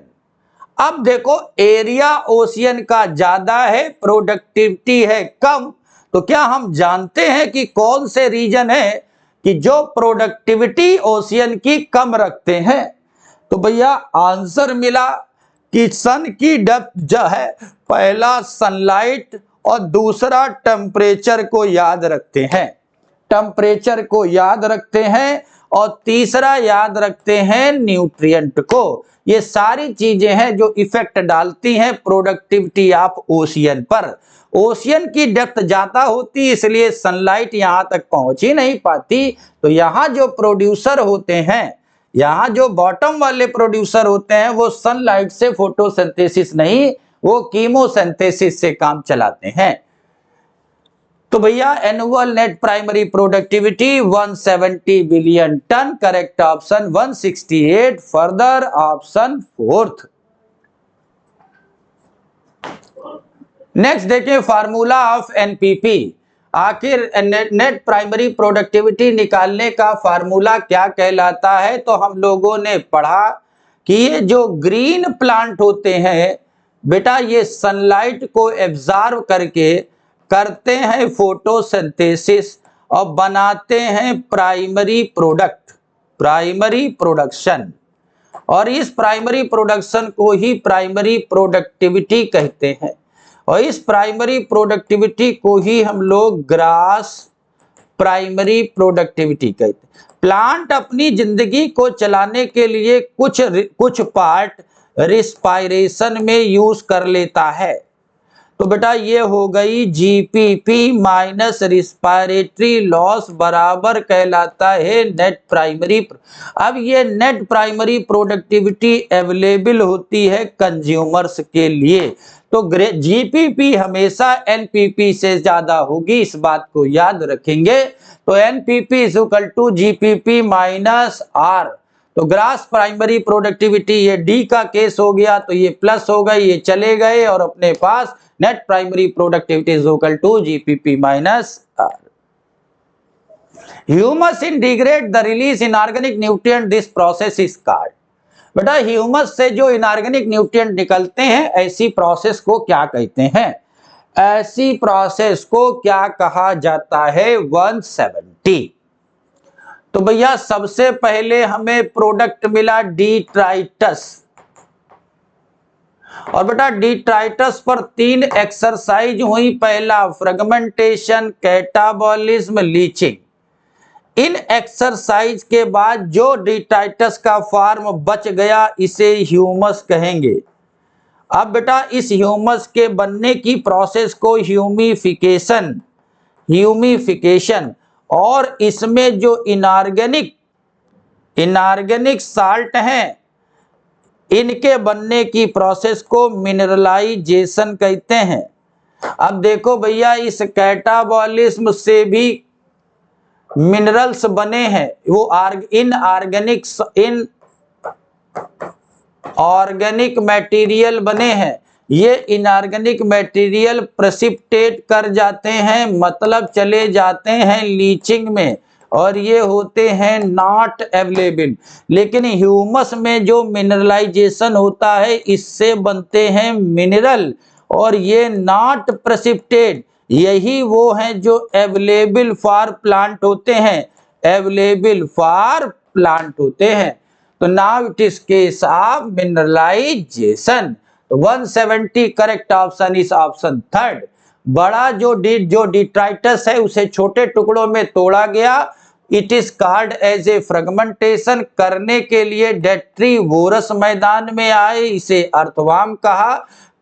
अब देखो एरिया ओशियन का ज्यादा है, प्रोडक्टिविटी है कम, तो क्या हम जानते हैं कि कौन से रीजन है कि जो प्रोडक्टिविटी ओशियन की कम रखते हैं? तो भैया आंसर मिला कि सन की डेप्थ जो है, पहला सनलाइट और दूसरा टेम्परेचर को याद रखते हैं, टेम्परेचर को याद रखते हैं, और तीसरा याद रखते हैं न्यूट्रिएंट को। ये सारी चीजें हैं जो इफेक्ट डालती हैं प्रोडक्टिविटी ऑफ ओशियन पर। ओशियन की डेप्थ ज्यादा होती इसलिए सनलाइट यहां तक पहुंच ही नहीं पाती। तो यहां जो प्रोड्यूसर होते हैं, यहां जो बॉटम वाले प्रोड्यूसर होते हैं, वो सनलाइट से फोटोसिंथेसिस नहीं, वो कीमोसिंथेसिस से काम चलाते हैं। तो भैया annual net primary productivity 170 billion ton, correct option 168, further option 4th। Next देखिए फार्मूला ऑफ एनपीपी। आखिर नेट प्राइमरी प्रोडक्टिविटी निकालने का फार्मूला क्या कहलाता है? तो हम लोगों ने पढ़ा कि ये जो ग्रीन प्लांट होते हैं बेटा, ये सनलाइट को एब्जॉर्ब करके करते हैं फोटोसिंथेसिस और बनाते हैं प्राइमरी प्रोडक्ट, प्राइमरी प्रोडक्शन, और इस प्राइमरी प्रोडक्शन को ही प्राइमरी प्रोडक्टिविटी कहते हैं। और इस प्राइमरी प्रोडक्टिविटी को ही हम लोग ग्रास प्राइमरी प्रोडक्टिविटी कहते हैं। प्लांट अपनी जिंदगी को चलाने के लिए कुछ पार्ट रिस्पायरेशन में यूज कर लेता है। तो बेटा ये हो गई जीपीपी माइनस रिस्पायरेटरी लॉस बराबर कहलाता है नेट प्राइमरी। अब ये नेट प्राइमरी प्रोडक्टिविटी अवेलेबल होती है कंज्यूमर्स के लिए। तो जीपीपी हमेशा एनपीपी से ज्यादा होगी, इस बात को याद रखेंगे। तो NPP is equal to GPP minus R. तो ग्रास प्राइमरी प्रोडक्टिविटी, ये डी का केस हो गया तो ये प्लस हो गए, ये चले गए, और अपने पास net primary productivity is equal to GPP minus R. Humus in degrade the release inorganic nutrient, this process is called. बेटा ह्यूमस से जो इनऑर्गेनिक न्यूट्रिएंट निकलते हैं, ऐसी प्रोसेस को क्या कहते हैं? ऐसी प्रोसेस को क्या कहा जाता है? 170। तो भैया सबसे पहले हमें प्रोडक्ट मिला डिट्राइटस, और बेटा डिट्राइटस पर 3 एक्सरसाइज हुई। पहला फ्रेगमेंटेशन, कैटाबॉलिज्म, लीचिंग। इन एक्सरसाइज के बाद जो डिट्राइटस का फॉर्म बच गया इसे ह्यूमस कहेंगे। अब बेटा इस ह्यूमस के बनने की प्रोसेस को ह्यूमिफिकेशन, ह्यूमिफिकेशन, और इसमें जो इनऑर्गेनिक साल्ट हैं इनके बनने की प्रोसेस को मिनरलाइजेशन कहते हैं। अब देखो भैया इस कैटाबॉलिज्म से भी मिनरल्स बने हैं, वो ऑर्गेनिक मटेरियल बने हैं। ये इनऑर्गेनिक मटेरियल प्रेसिपिटेट कर जाते हैं, मतलब चले जाते हैं लीचिंग में, और ये होते हैं नॉट अवेलेबल। लेकिन ह्यूमस में जो मिनरलाइजेशन होता है इससे बनते हैं मिनरल, और ये नॉट प्रेसिपिटेट, यही वो हैं जो अवेलेबल फॉर प्लांट होते हैं, अवेलेबल फॉर प्लांट होते हैं। तो now it is case of mineralization. तो 170 correct option is option 3rd। बड़ा जो डिट्राइटस है उसे छोटे टुकड़ों में तोड़ा गया, it is called as a fragmentation. करने के लिए डेट्रीवोरस मैदान में आए, इसे अर्थवाम कहा।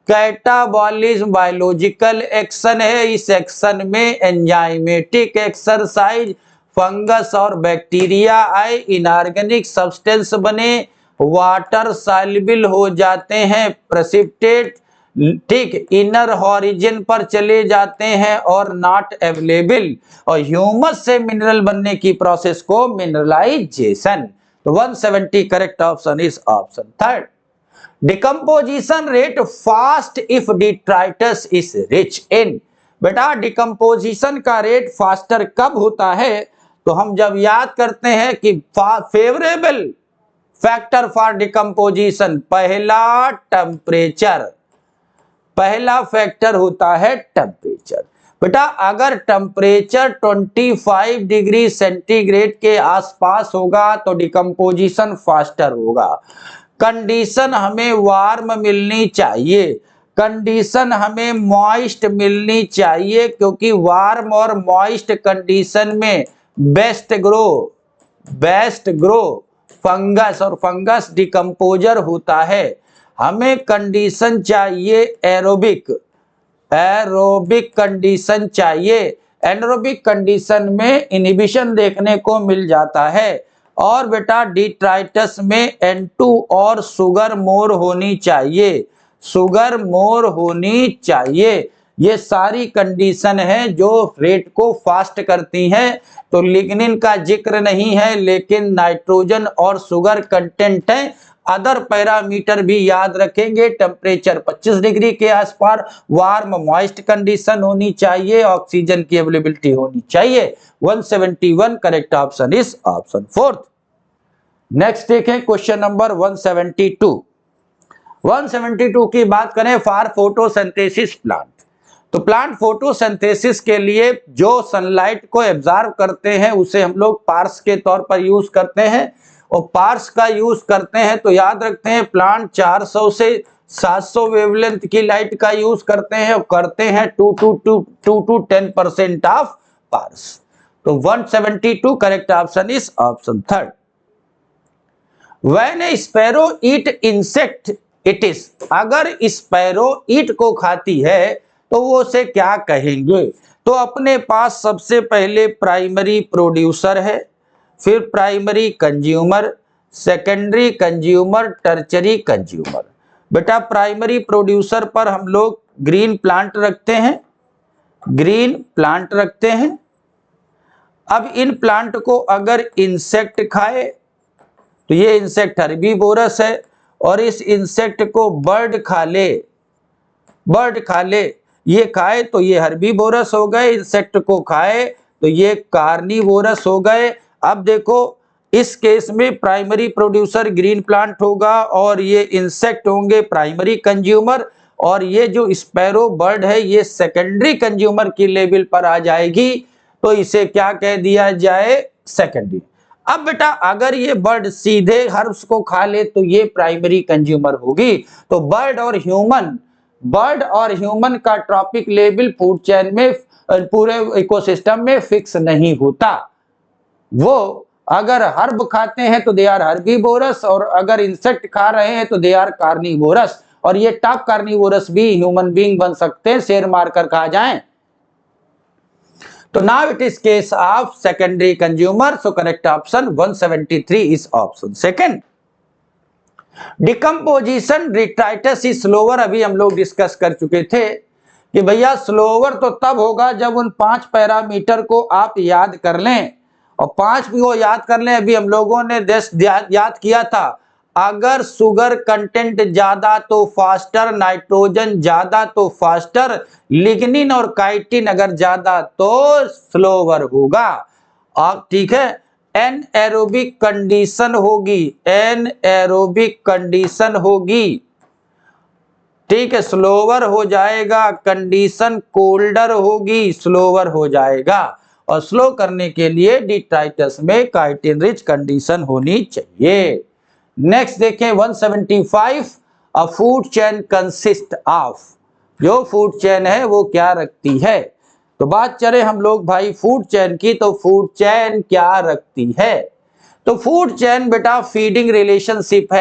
कैटाबॉलिज्म बायोलॉजिकल एक्शन है, इस एक्शन में एंजाइमेटिक एक्सरसाइज, फंगस और बैक्टीरिया आए, इनऑर्गेनिक सब्सटेंस बने, वाटर सॉल्युबल हो जाते हैं, प्रेसिपिटेट, ठीक, इनर हॉरिजन पर चले जाते हैं और नॉट अवेलेबल, और ह्यूमस से मिनरल बनने की प्रोसेस को मिनरलाइजेशन। तो 170 correct option is option 3rd। Decomposition rate fast if detritus is rich in. बेटा डिकम्पोजिशन का रेट फास्टर कब होता है? तो हम जब याद करते हैं कि फेवरेबल फैक्टर फॉर डिकम्पोजिशन, पहला टेम्परेचर, पहला फैक्टर होता है टेम्परेचर। बेटा अगर टेम्परेचर 25 डिग्री सेंटीग्रेड के आसपास होगा तो डिकम्पोजिशन फास्टर होगा। कंडीशन हमें वार्म मिलनी चाहिए, कंडीशन हमें मॉइस्ट मिलनी चाहिए, क्योंकि वार्म और मॉइस्ट कंडीशन में बेस्ट ग्रो फंगस, और फंगस डिकम्पोजर होता है। हमें कंडीशन चाहिए एरोबिक कंडीशन चाहिए। एनारोबिक कंडीशन में इनहिबिशन देखने को मिल जाता है। और बेटा डिट्राइटस में N2 और शुगर मोर होनी चाहिए। ये सारी कंडीशन है जो रेट को फास्ट करती हैं। तो लिग्निन का जिक्र नहीं है, लेकिन नाइट्रोजन और शुगर कंटेंट है। अदर पैरामीटर भी याद रखेंगे। टेम्परेचर 25 डिग्री के आसपास, वार्म मॉइस्ट कंडीशन होनी चाहिए, ऑक्सीजन की अवेलेबिलिटी होनी चाहिए। 171 correct option is option 4। Next देखें क्वेश्चन नंबर 172। 172 की बात करें फॉर फोटोसिंथेसिस प्लांट। तो प्लांट फोटोसिंथेसिस के लिए जो सनलाइट को एब्जॉर्ब करते हैं उसे हम लोग पार्स के तौर पर यूज करते हैं। और पार्स का यूज करते हैं तो याद रखते हैं प्लांट 400 से 700 वेवलेंथ की लाइट का यूज करते हैं, और करते हैं 2 to 10% ऑफ पार्स। तो 172 correct option is option 3। When a sparrow eat insect it is, अगर स्पैरो ईट को खाती है तो वो उसे क्या कहेंगे? तो अपने पास सबसे पहले प्राइमरी प्रोड्यूसर है, फिर primary consumer, secondary consumer, tertiary consumer. बेटा प्राइमरी प्रोड्यूसर पर हम लोग ग्रीन प्लांट रखते हैं। अब इन प्लांट को अगर इंसेक्ट खाए तो ये इंसेक्ट हर्बीवोरस है, और इस इंसेक्ट को बर्ड खा ले, ये खाए तो ये हर्बीवोरस हो गए, इंसेक्ट को खाए तो ये कार्निवोरस हो गए। अब देखो इस केस में प्राइमरी प्रोड्यूसर ग्रीन प्लांट होगा और ये इंसेक्ट होंगे प्राइमरी कंज्यूमर, और ये जो स्पैरो बर्ड है ये सेकेंडरी कंज्यूमर की लेवल पर आ जाएगी। तो इसे क्या कह दिया जाए? सेकेंडरी। अब बेटा अगर ये बर्ड सीधे हर्ब्स को खा ले तो ये प्राइमरी कंज्यूमर होगी। तो बर्ड और ह्यूमन का ट्रॉपिक लेवल फूड चेन में पूरे इकोसिस्टम में फिक्स नहीं होता। वो अगर हर्ब खाते हैं तो दे आर हर्बीवोरस, और अगर इंसेक्ट खा रहे हैं तो दे आर कार्निवोरस। और ये टॉप कार्निवोरस भी ह्यूमन बीइंग बन सकते हैं, शेर मारकर खा जाएं। तो now it is case of secondary consumer. So correct option 173 is option second. Decomposition detritus is slower, अभी हम लोग डिस्कस कर चुके थे कि भैया स्लोवर तो तब होगा जब उन 5 पैरामीटर को आप याद कर लें, और 5 भी वो याद कर लें। अभी हम लोगों ने याद किया था, अगर शुगर कंटेंट ज्यादा तो फास्टर, नाइट्रोजन ज्यादा तो फास्टर, लिग्निन और काइटिन अगर ज्यादा तो स्लोवर होगा। अब ठीक है, एनएरोबिक कंडीशन होगी, ठीक है, स्लोवर हो जाएगा। कंडीशन कोल्डर होगी, स्लोवर हो जाएगा। और स्लो करने के लिए डिट्राइटस में काइटिन रिच कंडीशन होनी चाहिए। नेक्स्ट देखें 175। अ फूड चेन कंसिस्ट ऑफ, जो फूड चेन है वो क्या रखती है? तो बात चले हम लोग भाई फूड चेन की, तो फूड चेन क्या रखती है? तो फूड चेन बेटा फीडिंग रिलेशनशिप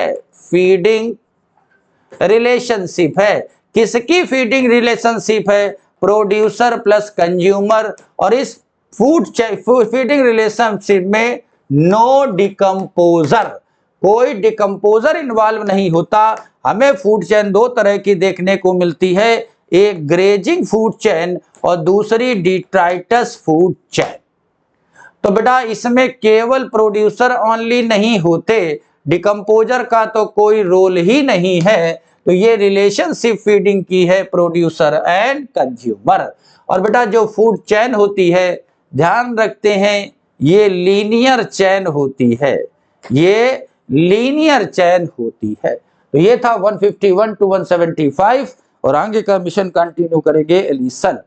है। किसकी फीडिंग रिलेशनशिप है? Producer plus consumer. और इस फीडिंग रिलेशनशिप में नो डिकम्पोजर, कोई डिकम्पोजर इन्वॉल्व नहीं होता। हमें फूड चेन 2 तरह की देखने को मिलती है, एक ग्रेजिंग फूड चेन और दूसरी डिट्राइटस फूड चेन। तो बेटा इसमें केवल प्रोड्यूसर ओनली नहीं होते, डिकम्पोजर का तो कोई रोल ही नहीं है। तो ये रिलेशनशिप फीडिंग की है प्रोड्यूसर एंड कंज्यूमर। और बेटा जो फूड चेन होती है, ध्यान रखते हैं ये लीनियर चेन होती है, तो ये था 151 to 175। और आगे का मिशन कंटिन्यू करेंगे एलिसन।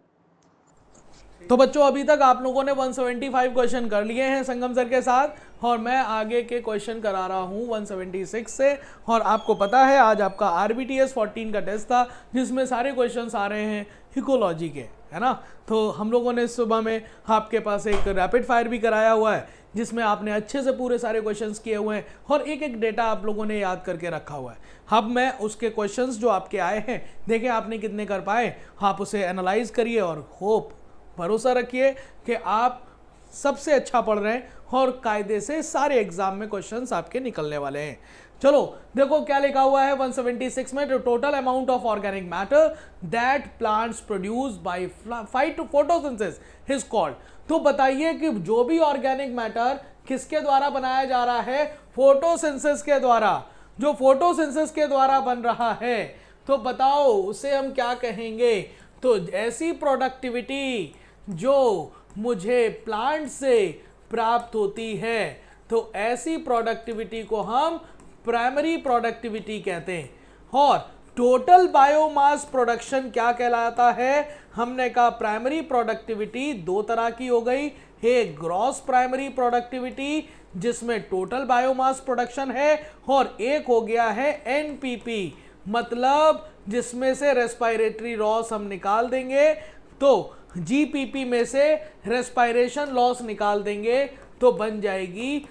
तो बच्चों अभी तक आप लोगों ने 175 क्वेश्चन कर लिए हैं संगम सर के साथ। और मैं आगे के क्वेश्चन करा रहा हूँ 176 से। और आपको पता है आज आपका RBTS 14 का टेस्ट था जिसमें सारे क्वेश्चंस आ रहे हैं इकोलॉजी के, है ना। तो हम लोगों ने सुबह में आपके पास एक रैपिड फायर भी कराया हुआ है जिसमें आपने अच्छे से पूरे सारे क्वेश्चंस किए हुए हैं और एक एक डेटा आप लोगों ने याद करके रखा हुआ है। अब मैं उसके क्वेश्चंस जो आपके आए हैं देखें आपने कितने कर पाए, आप उसे एनालाइज करिए और होप भरोसा रखिए कि आप सबसे अच्छा पढ़ रहे हैं और कायदे से सारे एग्जाम में क्वेश्चंस आपके निकलने वाले हैं। चलो देखो क्या लिखा हुआ है 176 में, total amount of organic matter that plants produce by photosynthesis is called. तो बताइए कि जो भी ऑर्गेनिक मैटर किसके द्वारा बनाया जा रहा है, फोटोसिंथेसिस के द्वारा। जो फोटोसिंथेसिस के द्वारा बन रहा है तो बताओ उसे हम क्या कहेंगे। तो ऐसी प्रोडक्टिविटी जो मुझे प्लांट से प्राप्त होती है तो ऐसी प्रोडक्टिविटी को हम प्राइमरी प्रोडक्टिविटी कहते हैं। और टोटल बायोमास प्रोडक्शन क्या कहलाता है, हमने कहा प्राइमरी प्रोडक्टिविटी दो तरह की हो गई, एक ग्रॉस प्राइमरी प्रोडक्टिविटी जिसमें टोटल बायोमास प्रोडक्शन है और एक हो गया है NPP मतलब जिसमें से रेस्पिरेटरी लॉस हम निकाल देंगे तो GPP में से रेस्पिरेशन लॉस निकाल देंगे तो बन जाएगी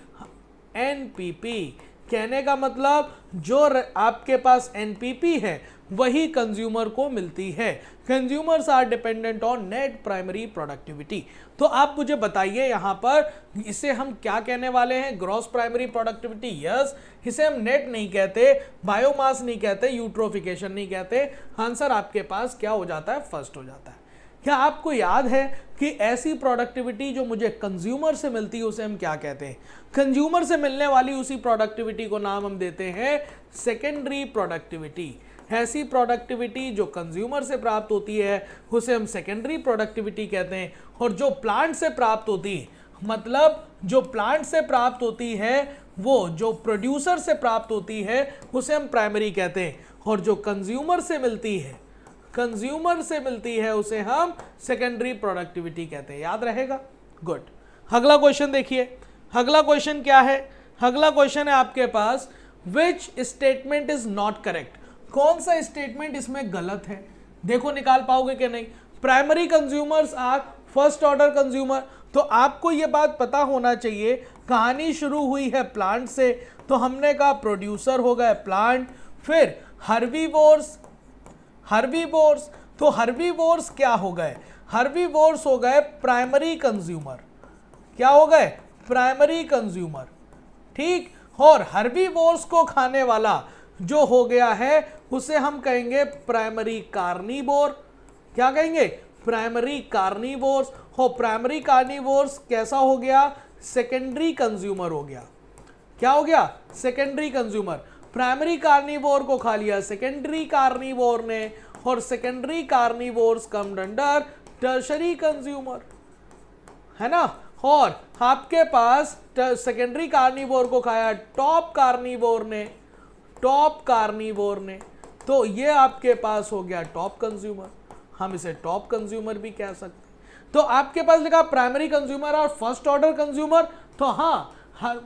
NPP। कहने का मतलब जो आपके पास NPP है वही कंज्यूमर को मिलती है। Consumers are dependent on net primary productivity. तो आप मुझे बताइए यहाँ पर इसे हम क्या कहने वाले हैं, ग्रॉस प्राइमरी प्रोडक्टिविटी। यस, इसे हम नेट नहीं कहते, बायोमास नहीं कहते, यूट्रोफिकेशन नहीं कहते। आंसर आपके पास क्या हो जाता है, फर्स्ट हो जाता है। क्या आपको याद है कि ऐसी प्रोडक्टिविटी जो मुझे कंज्यूमर से मिलती है उसे हम क्या कहते हैं? कंज्यूमर से मिलने वाली उसी प्रोडक्टिविटी को नाम हम देते हैं सेकेंडरी प्रोडक्टिविटी। ऐसी प्रोडक्टिविटी जो कंज्यूमर से प्राप्त होती है उसे हम सेकेंडरी प्रोडक्टिविटी कहते हैं। और जो प्लांट से प्राप्त होती है मतलब जो प्लांट से प्राप्त होती है वो जो प्रोड्यूसर से प्राप्त होती है उसे हम प्राइमरी कहते हैं। और जो कंज्यूमर से मिलती है उसे हम सेकेंडरी प्रोडक्टिविटी कहते हैं। याद रहेगा? गुड। अगला क्वेश्चन देखिए। अगला क्वेश्चन क्या है? अगला क्वेश्चन है आपके पास which statement is not correct. कौन सा स्टेटमेंट इसमें गलत है? देखो निकाल पाओगे कि नहीं। Primary consumers are first order consumer, तो आपको यह बात पता होना चाहिए। कहानी शुरू हुई है प्लांट से तो हमने कहा प्रोड्यूसर हो गए प्लांट, फिर हर्बीवोर्स। तो हर्बीवोर्स क्या हो गए? हर्बीवोर्स हो गए प्राइमरी कंज्यूमर। क्या हो गए? Primary consumer. ठीक। और हर्बीवोर्स को खाने वाला जो हो गया है उसे हम कहेंगे प्राइमरी कार्निवोर। क्या कहेंगे? Primary carnivores. हो प्राइमरी कार्निवोर्स कैसा हो गया? सेकेंडरी कंज्यूमर हो गया। क्या हो गया? Secondary consumer. प्राइमरी कार्निवोर को खा लिया सेकेंडरी कार्निवोर ने और secondary carnivores comed under tertiary consumer, है ना। और आपके पास सेकेंडरी कार्निवोर को खाया टॉप कार्निवोर ने तो ये आपके पास हो गया टॉप कंज्यूमर। हम इसे टॉप कंज्यूमर भी कह सकते हैं। तो आपके पास लिखा प्राइमरी कंज्यूमर और फर्स्ट ऑर्डर कंज्यूमर। तो हाँ,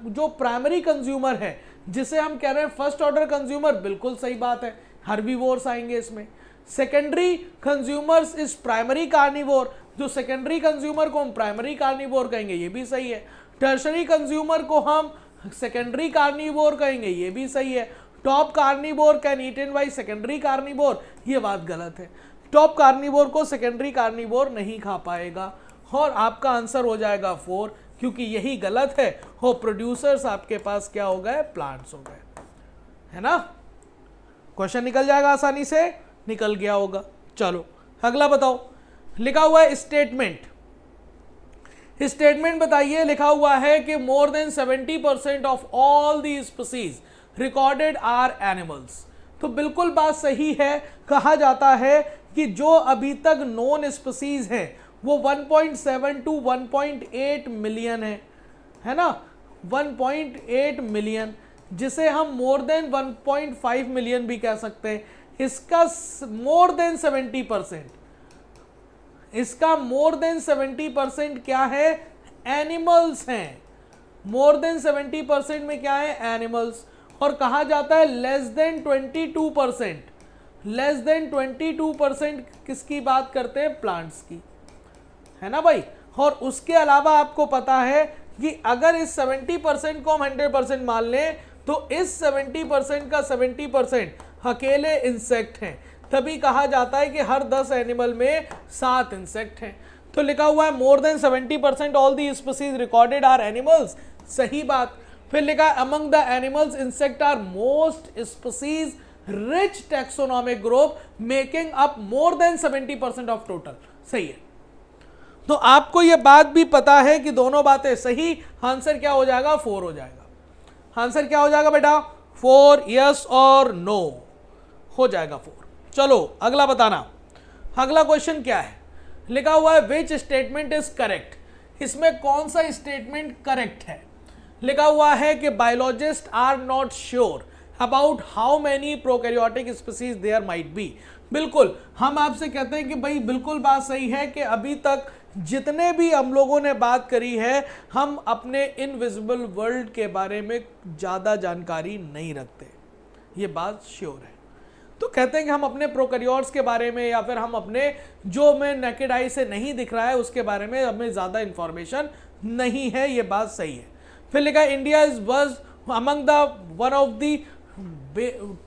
जो प्राइमरी कंज्यूमर है जिसे हम कह रहे हैं फर्स्ट ऑर्डर कंज्यूमर, बिल्कुल सही बात है, हर्बीवोर्स आएंगे इसमें। Secondary consumers is primary carnivore, जो सेकेंडरी कंज्यूमर को हम प्राइमरी कार्निवोर कहेंगे, ये भी सही है। टर्शरी कंज्यूमर को हम सेकेंडरी कार्निवोर कहेंगे, ये भी सही है। Top carnivore can eaten by secondary carnivore, ये बात गलत है। टॉप कार्निवोर को सेकेंडरी कार्निवोर नहीं खा पाएगा और आपका आंसर हो जाएगा 4, क्योंकि यही गलत है। हो प्रोड्यूसर्स आपके पास क्या हो गए? प्लांट्स हो गए, है ना। क्वेश्चन निकल जाएगा, आसानी से निकल गया होगा। चलो अगला बताओ। लिखा हुआ है स्टेटमेंट बताइए। लिखा हुआ है कि more than 70% of all the species recorded are animals. तो बिल्कुल बात सही है। कहा जाता है कि जो अभी तक नॉन स्पीसीज है वो 1.7 to 1.8 मिलियन है ना, 1.8 मिलियन, जिसे हम मोर देन 1.5 मिलियन भी कह सकते हैं। इसका मोर देन 70% क्या है? एनिमल्स हैं। मोर देन 70% में क्या है, एनिमल्स। और कहा जाता है लेस देन 22%, लेस देन 22% किसकी बात करते हैं, प्लांट्स की, है ना भाई। और उसके अलावा आपको पता है कि अगर इस 70% को हम 100% मान लें तो इस 70% का 70% अकेले इंसेक्ट हैं, तभी कहा जाता है कि हर 10 एनिमल में 7 इंसेक्ट हैं। तो लिखा हुआ है more than 70% all the species recorded are animals, सही बात। फिर लिखा है among the animals insect are most species rich taxonomic group making up more than 70% of total, सही है। तो आपको यह बात भी पता है कि दोनों बातें सही, आंसर क्या हो जाएगा, 4 हो जाएगा। आंसर क्या हो जाएगा बेटा, 4, यस और नो हो जाएगा 4। चलो अगला बताना, अगला क्वेश्चन क्या है, लिखा हुआ है विच स्टेटमेंट इज करेक्ट, इसमें कौन सा स्टेटमेंट करेक्ट है। लिखा हुआ है कि biologist are not sure about how many prokaryotic species there might be. बिल्कुल, हम आपसे कहते हैं कि भाई बिल्कुल बात सही है कि अभी तक जितने भी हम लोगों ने बात करी है, हम अपने इनविजिबल वर्ल्ड के बारे में ज़्यादा जानकारी नहीं रखते, ये बात श्योर है। तो कहते हैं कि हम अपने प्रोकैरियोट्स के बारे में या फिर हम अपने जो में नेकेड आई से नहीं दिख रहा है उसके बारे में हमें ज़्यादा इंफॉर्मेशन नहीं है, ये बात सही है। फिर लिखा India is was among the one of the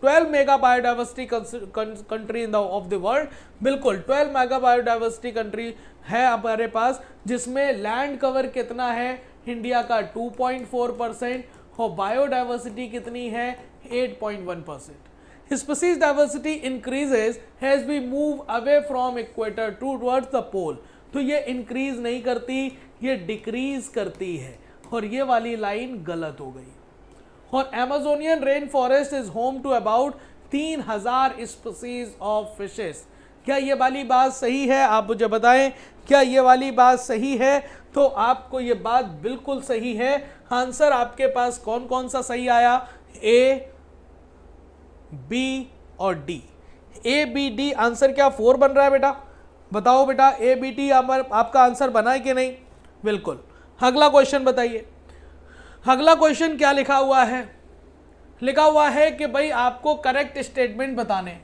12 mega biodiversity country in the of the world. बिल्कुल 12 मेगा बायोडाइवर्सिटी कंट्री है हमारे पास, जिसमें लैंड कवर कितना है इंडिया का 2.4% और बायोडाइवर्सिटी कितनी है 8.1%। Species diversity increases as we move away from equator towards the pole। तो ये इंक्रीज नहीं करती, ये डिक्रीज करती है, और ये वाली लाइन गलत हो गई। और Amazonian rainforest is home to about 3000 species of fishes। क्या ये वाली बात सही है, आप मुझे बताएं, क्या ये वाली बात सही है? तो आपको ये बात बिल्कुल सही है। आंसर आपके पास कौन कौन सा सही आया, ए, बी और D. A B D answer क्या 4 बन रहा है बेटा, बताओ बेटा, ए बी डी आपका आंसर बना है कि नहीं? बिल्कुल। अगला क्वेश्चन बताइए, अगला क्वेश्चन क्या लिखा हुआ है? लिखा हुआ है कि भाई आपको करेक्ट स्टेटमेंट बताने।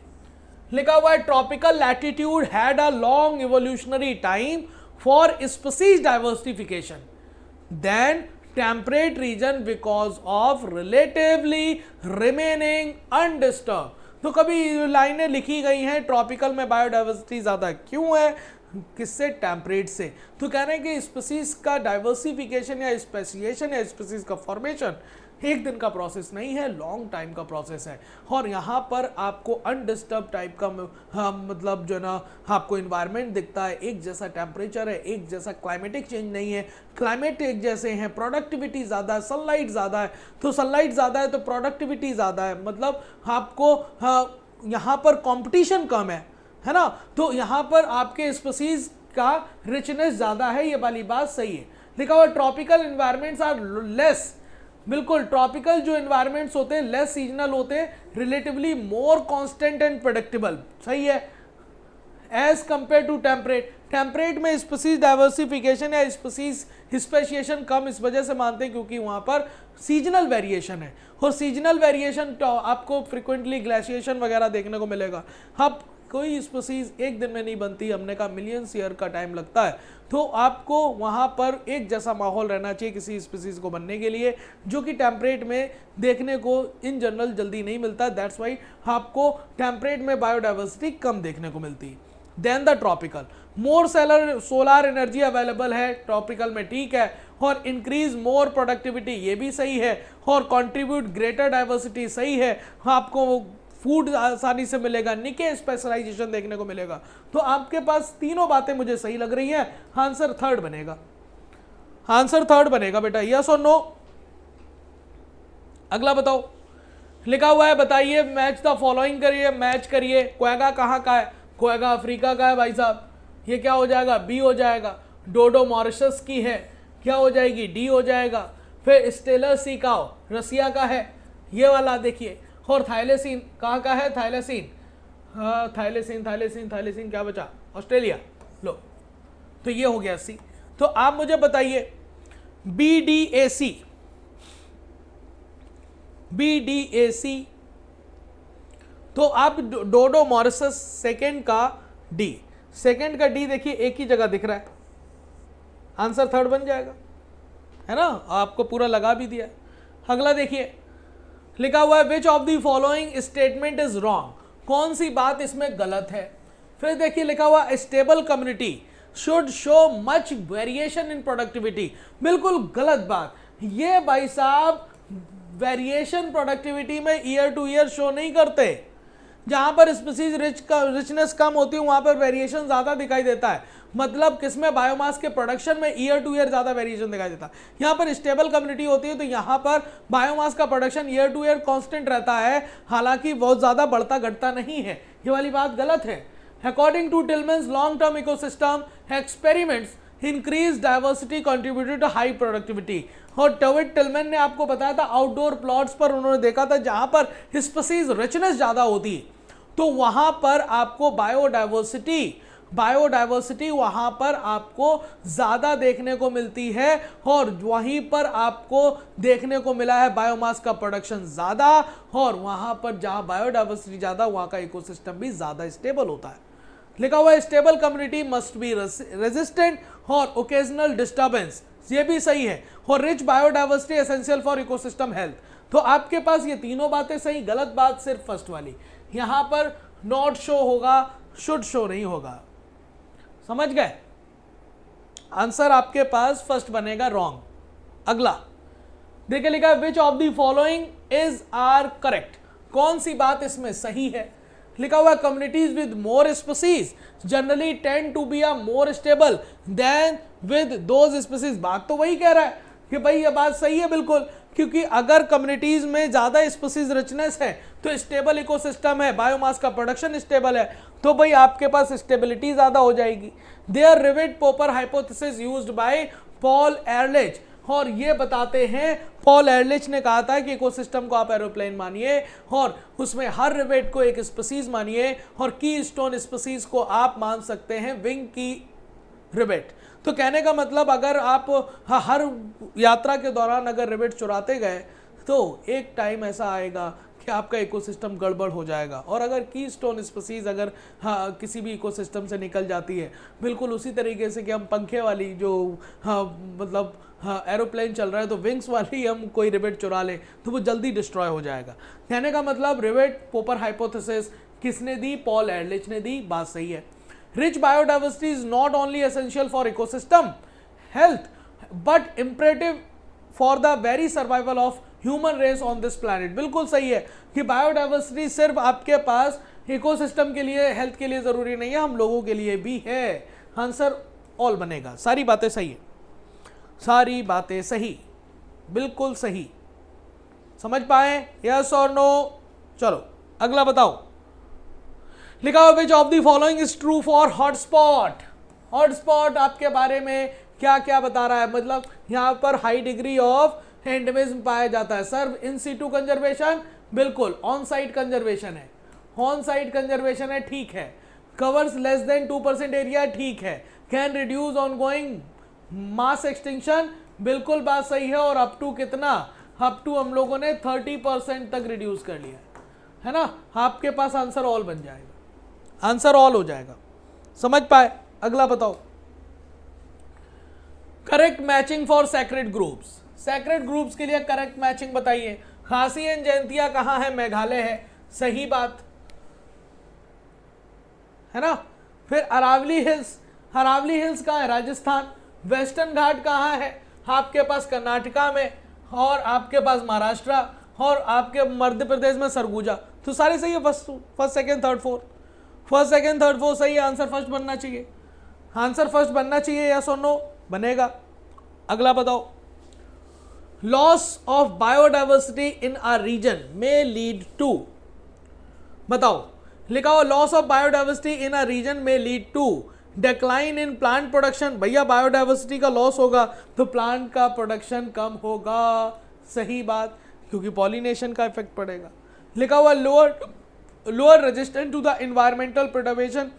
लिखा हुआ है tropical latitude had a long evolutionary time for species diversification than temperate region because of relatively remaining undisturbed. तो कभी लाइनें लिखी गई हैं ट्रॉपिकल में बायोडाइवर्सिटी ज्यादा क्यों है, किससे, टेम्परेट से। तो कह रहे हैं कि स्पीसीज का डाइवर्सिफिकेशन या स्पेसिएशन या स्पीसीज का फॉर्मेशन एक दिन का प्रोसेस नहीं है, लॉन्ग टाइम का प्रोसेस है। और यहाँ पर आपको अनडिस्टर्ब टाइप का मतलब जो ना आपको इन्वायरमेंट दिखता है, एक जैसा टेम्परेचर है, एक जैसा क्लाइमेटिक चेंज नहीं है, क्लाइमेट एक जैसे हैं, प्रोडक्टिविटी ज़्यादा है, सनलाइट ज़्यादा है, तो सनलाइट ज़्यादा है तो प्रोडक्टिविटी ज़्यादा है, मतलब आपको यहाँ पर कॉम्पिटिशन कम है ना, तो यहाँ पर आपके स्पीसीज का रिचनेस ज़्यादा है, ये वाली बात सही है। लिखा हुआ ट्रॉपिकल इन्वायरमेंट्स आर लेस, बिल्कुल ट्रॉपिकल जो इन्वायरमेंट्स होते हैं लेस सीजनल होते हैं, relatively more constant and predictable, सही है, as compare to temperate. Temperate में स्पीसीज डाइवर्सिफिकेशन या स्पीसीज स्पेशिएशन कम इस वजह से मानते हैं क्योंकि वहाँ पर सीजनल वेरिएशन है, और सीजनल वेरिएशन आपको फ्रिक्वेंटली ग्लेशिएशन वगैरह देखने को मिलेगा। अब कोई स्पीसीज एक दिन में नहीं बनती, हमने कहा मिलियंस ईयर का टाइम लगता है, तो आपको वहाँ पर एक जैसा माहौल रहना चाहिए किसी स्पीसीज को बनने के लिए, जो कि टेम्परेट में देखने को इन जनरल जल्दी नहीं मिलता। दैट्स वाई आपको टेम्परेट में बायोडाइवर्सिटी कम देखने को मिलती है than the tropical. More solar energy available है ट्रॉपिकल में, ठीक है, और इंक्रीज मोर प्रोडक्टिविटी, ये भी सही है, और कॉन्ट्रीब्यूट ग्रेटर डाइवर्सिटी, सही है, आपको फूड आसानी से मिलेगा, निके स्पेशलाइजेशन देखने को मिलेगा। तो आपके पास तीनों बातें मुझे सही लग रही है, आंसर थर्ड बनेगा, आंसर थर्ड बनेगा बेटा, यस और नो। अगला बताओ, लिखा हुआ है बताइए, मैच द फॉलोइंग करिए, मैच करिए। क्वेगा कहाँ का है? क्वेगा अफ्रीका का है भाई साहब, ये क्या हो जाएगा, बी हो जाएगा। डोडो मॉरिशस की है, क्या हो जाएगी, डी हो जाएगा। फिर स्टेलर सीकाओ रसिया का है, ये वाला देखिए। और थाइलेसीन कहाँ का है, थाइलेसीन, थाइलेसीन थाइलेसीन थाइलेसीन क्या बचा, ऑस्ट्रेलिया, लो, तो ये हो गया सी। तो आप मुझे बताइए BDAC, BDAC। तो आप डोडो मॉरिसस सेकेंड का D, सेकेंड का D देखिए एक ही जगह दिख रहा है, आंसर थर्ड बन जाएगा, है ना, आपको पूरा लगा भी दिया। अगला देखिए लिखा हुआ है which of the following statement is wrong, कौन सी बात इसमें गलत है। फिर देखिए लिखा हुआ stable community should show much variation in productivity, बिल्कुल गलत बात। ये भाई साहब वेरिएशन प्रोडक्टिविटी में ईयर टू ईयर शो नहीं करते, जहां पर स्पीसीज रिचनेस कम होती है वहां पर वेरिएशन ज्यादा दिखाई देता है। मतलब किसमें, बायोमास के प्रोडक्शन में ईयर टू ईयर ज्यादा वेरिएशन दिखाई देता है। यहाँ पर स्टेबल कम्युनिटी होती है तो यहाँ पर बायोमास का production year two year constant रहता है, हालांकि बहुत ज्यादा बढ़ता घटता नहीं है। ये वाली बात गलत है। According to Tilman's long term ecosystem experiments increase diversity contributed to high productivity. और डेविड टिलमैन ने आपको बताया था आउटडोर प्लॉट्स पर उन्होंने देखा था जहां पर स्पीसीज रिचनेस ज्यादा होती है तो वहां पर आपको बायोडाइवर्सिटी वहां पर आपको ज्यादा देखने को मिलती है, और वहीं पर आपको देखने को मिला है बायोमास का प्रोडक्शन ज्यादा, और वहां पर जहां बायोडाइवर्सिटी ज्यादा वहां का इकोसिस्टम भी ज्यादा स्टेबल होता है। लिखा हुआ है stable community must be resistant और ओकेजनल डिस्टर्बेंस, ये भी सही है, और rich biodiversity essential for ecosystem health. तो आपके पास ये तीनों बातें सही, गलत बात सिर्फ फर्स्ट वाली, यहां पर नॉट शो होगा, शुड शो नहीं होगा। समझ गए, आंसर आपके पास फर्स्ट बनेगा रॉन्ग। अगला देखिए लिखा है which of the following is are correct, कौन सी बात इसमें सही है। लिखा हुआ communities with more species generally tend to be a more stable than with those species. बात तो वही कह रहा है कि भाई ये बात सही है बिल्कुल, क्योंकि अगर कम्युनिटीज में ज्यादा स्पीसीज रिचनेस है तो स्टेबल इकोसिस्टम है, बायोमास का प्रोडक्शन स्टेबल है, तो भाई आपके पास स्टेबिलिटी ज्यादा हो जाएगी। देयर रिवेट पोपर हाइपोथेसिस यूज्ड बाय पॉल एरलिच, और ये बताते हैं पॉल एरलिच ने कहा था कि इकोसिस्टम को आप एरोप्लेन मानिए और उसमें हर रिवेट को एक स्पीसीज मानिए, और की स्टोन स्पीसीज को आप मान सकते हैं विंग की रिवेट। तो कहने का मतलब अगर आप हर यात्रा के दौरान अगर रिवेट चुराते गए तो एक टाइम ऐसा आएगा कि आपका इकोसिस्टम गड़बड़ हो जाएगा, और अगर की स्टोन स्पीसीज अगर किसी भी इकोसिस्टम से निकल जाती है, बिल्कुल उसी तरीके से कि हम पंखे वाली जो मतलब एरोप्लेन चल रहा है तो विंग्स वाली हम कोई रिवेट चुरा ले तो वो जल्दी डिस्ट्रॉय हो जाएगा। कहने का मतलब रिवेट पोपर हाइपोथेसिस किसने दी, पॉल एरलिच ने दी, बात सही है। Rich biodiversity is not only essential for ecosystem health but imperative for the very survival of human race on this planet. बिल्कुल सही है कि बायोडाइवर्सिटी सिर्फ आपके पास इकोसिस्टम के लिए, हेल्थ के लिए जरूरी नहीं है, हम लोगों के लिए भी है। आंसर ऑल बनेगा, सारी बातें सही है, सारी बातें सही, बिल्कुल सही। समझ पाए, यस और नो। चलो अगला बताओ। लिखा हुआ विच of the following is true for hotspot. Hotspot आपके बारे में क्या क्या बता रहा है, मतलब यहां पर हाई डिग्री ऑफ एंडेमिज्म पाया जाता है। सर इन सीटू कंजर्वेशन, बिल्कुल ऑन साइट कंजर्वेशन है, ऑन साइट कंजर्वेशन है, ठीक है। कवर्स लेस देन 2% एरिया, ठीक है। Can reduce on going mass extinction, बिल्कुल बात सही है। और अप टू कितना, अप टू हम लोगों ने 30% तक रिड्यूस कर लिया है ना। आपके पास आंसर ऑल बन जाएगा, आंसर ऑल हो जाएगा। समझ पाए, अगला बताओ। Correct matching for sacred groups, sacred groups के लिए करेक्ट मैचिंग बताइए। खासी एंड जयंतिया कहां है, मेघालय है, सही बात है ना। फिर अरावली हिल्स, अरावली हिल्स कहां है, राजस्थान। वेस्टर्न घाट कहां है, आपके पास कर्नाटका में, और आपके पास महाराष्ट्र, और आपके मध्य प्रदेश में सरगुजा। तो सारे सही है, first second third fourth, first second third fourth सही है। आंसर फर्स्ट बनना चाहिए, आंसर फर्स्ट बनना चाहिए, यस और नो, बनेगा। अगला बताओ। Loss of biodiversity in a region में लीड टू, बताओ। लिखा हो loss of biodiversity in a region में lead to decline in plant production. भैया बायोडाइवर्सिटी का लॉस होगा तो प्लांट का प्रोडक्शन कम होगा, सही बात, क्योंकि पॉलिनेशन का इफेक्ट पड़ेगा। लिखा हुआ lower resistant to the environmental preservation,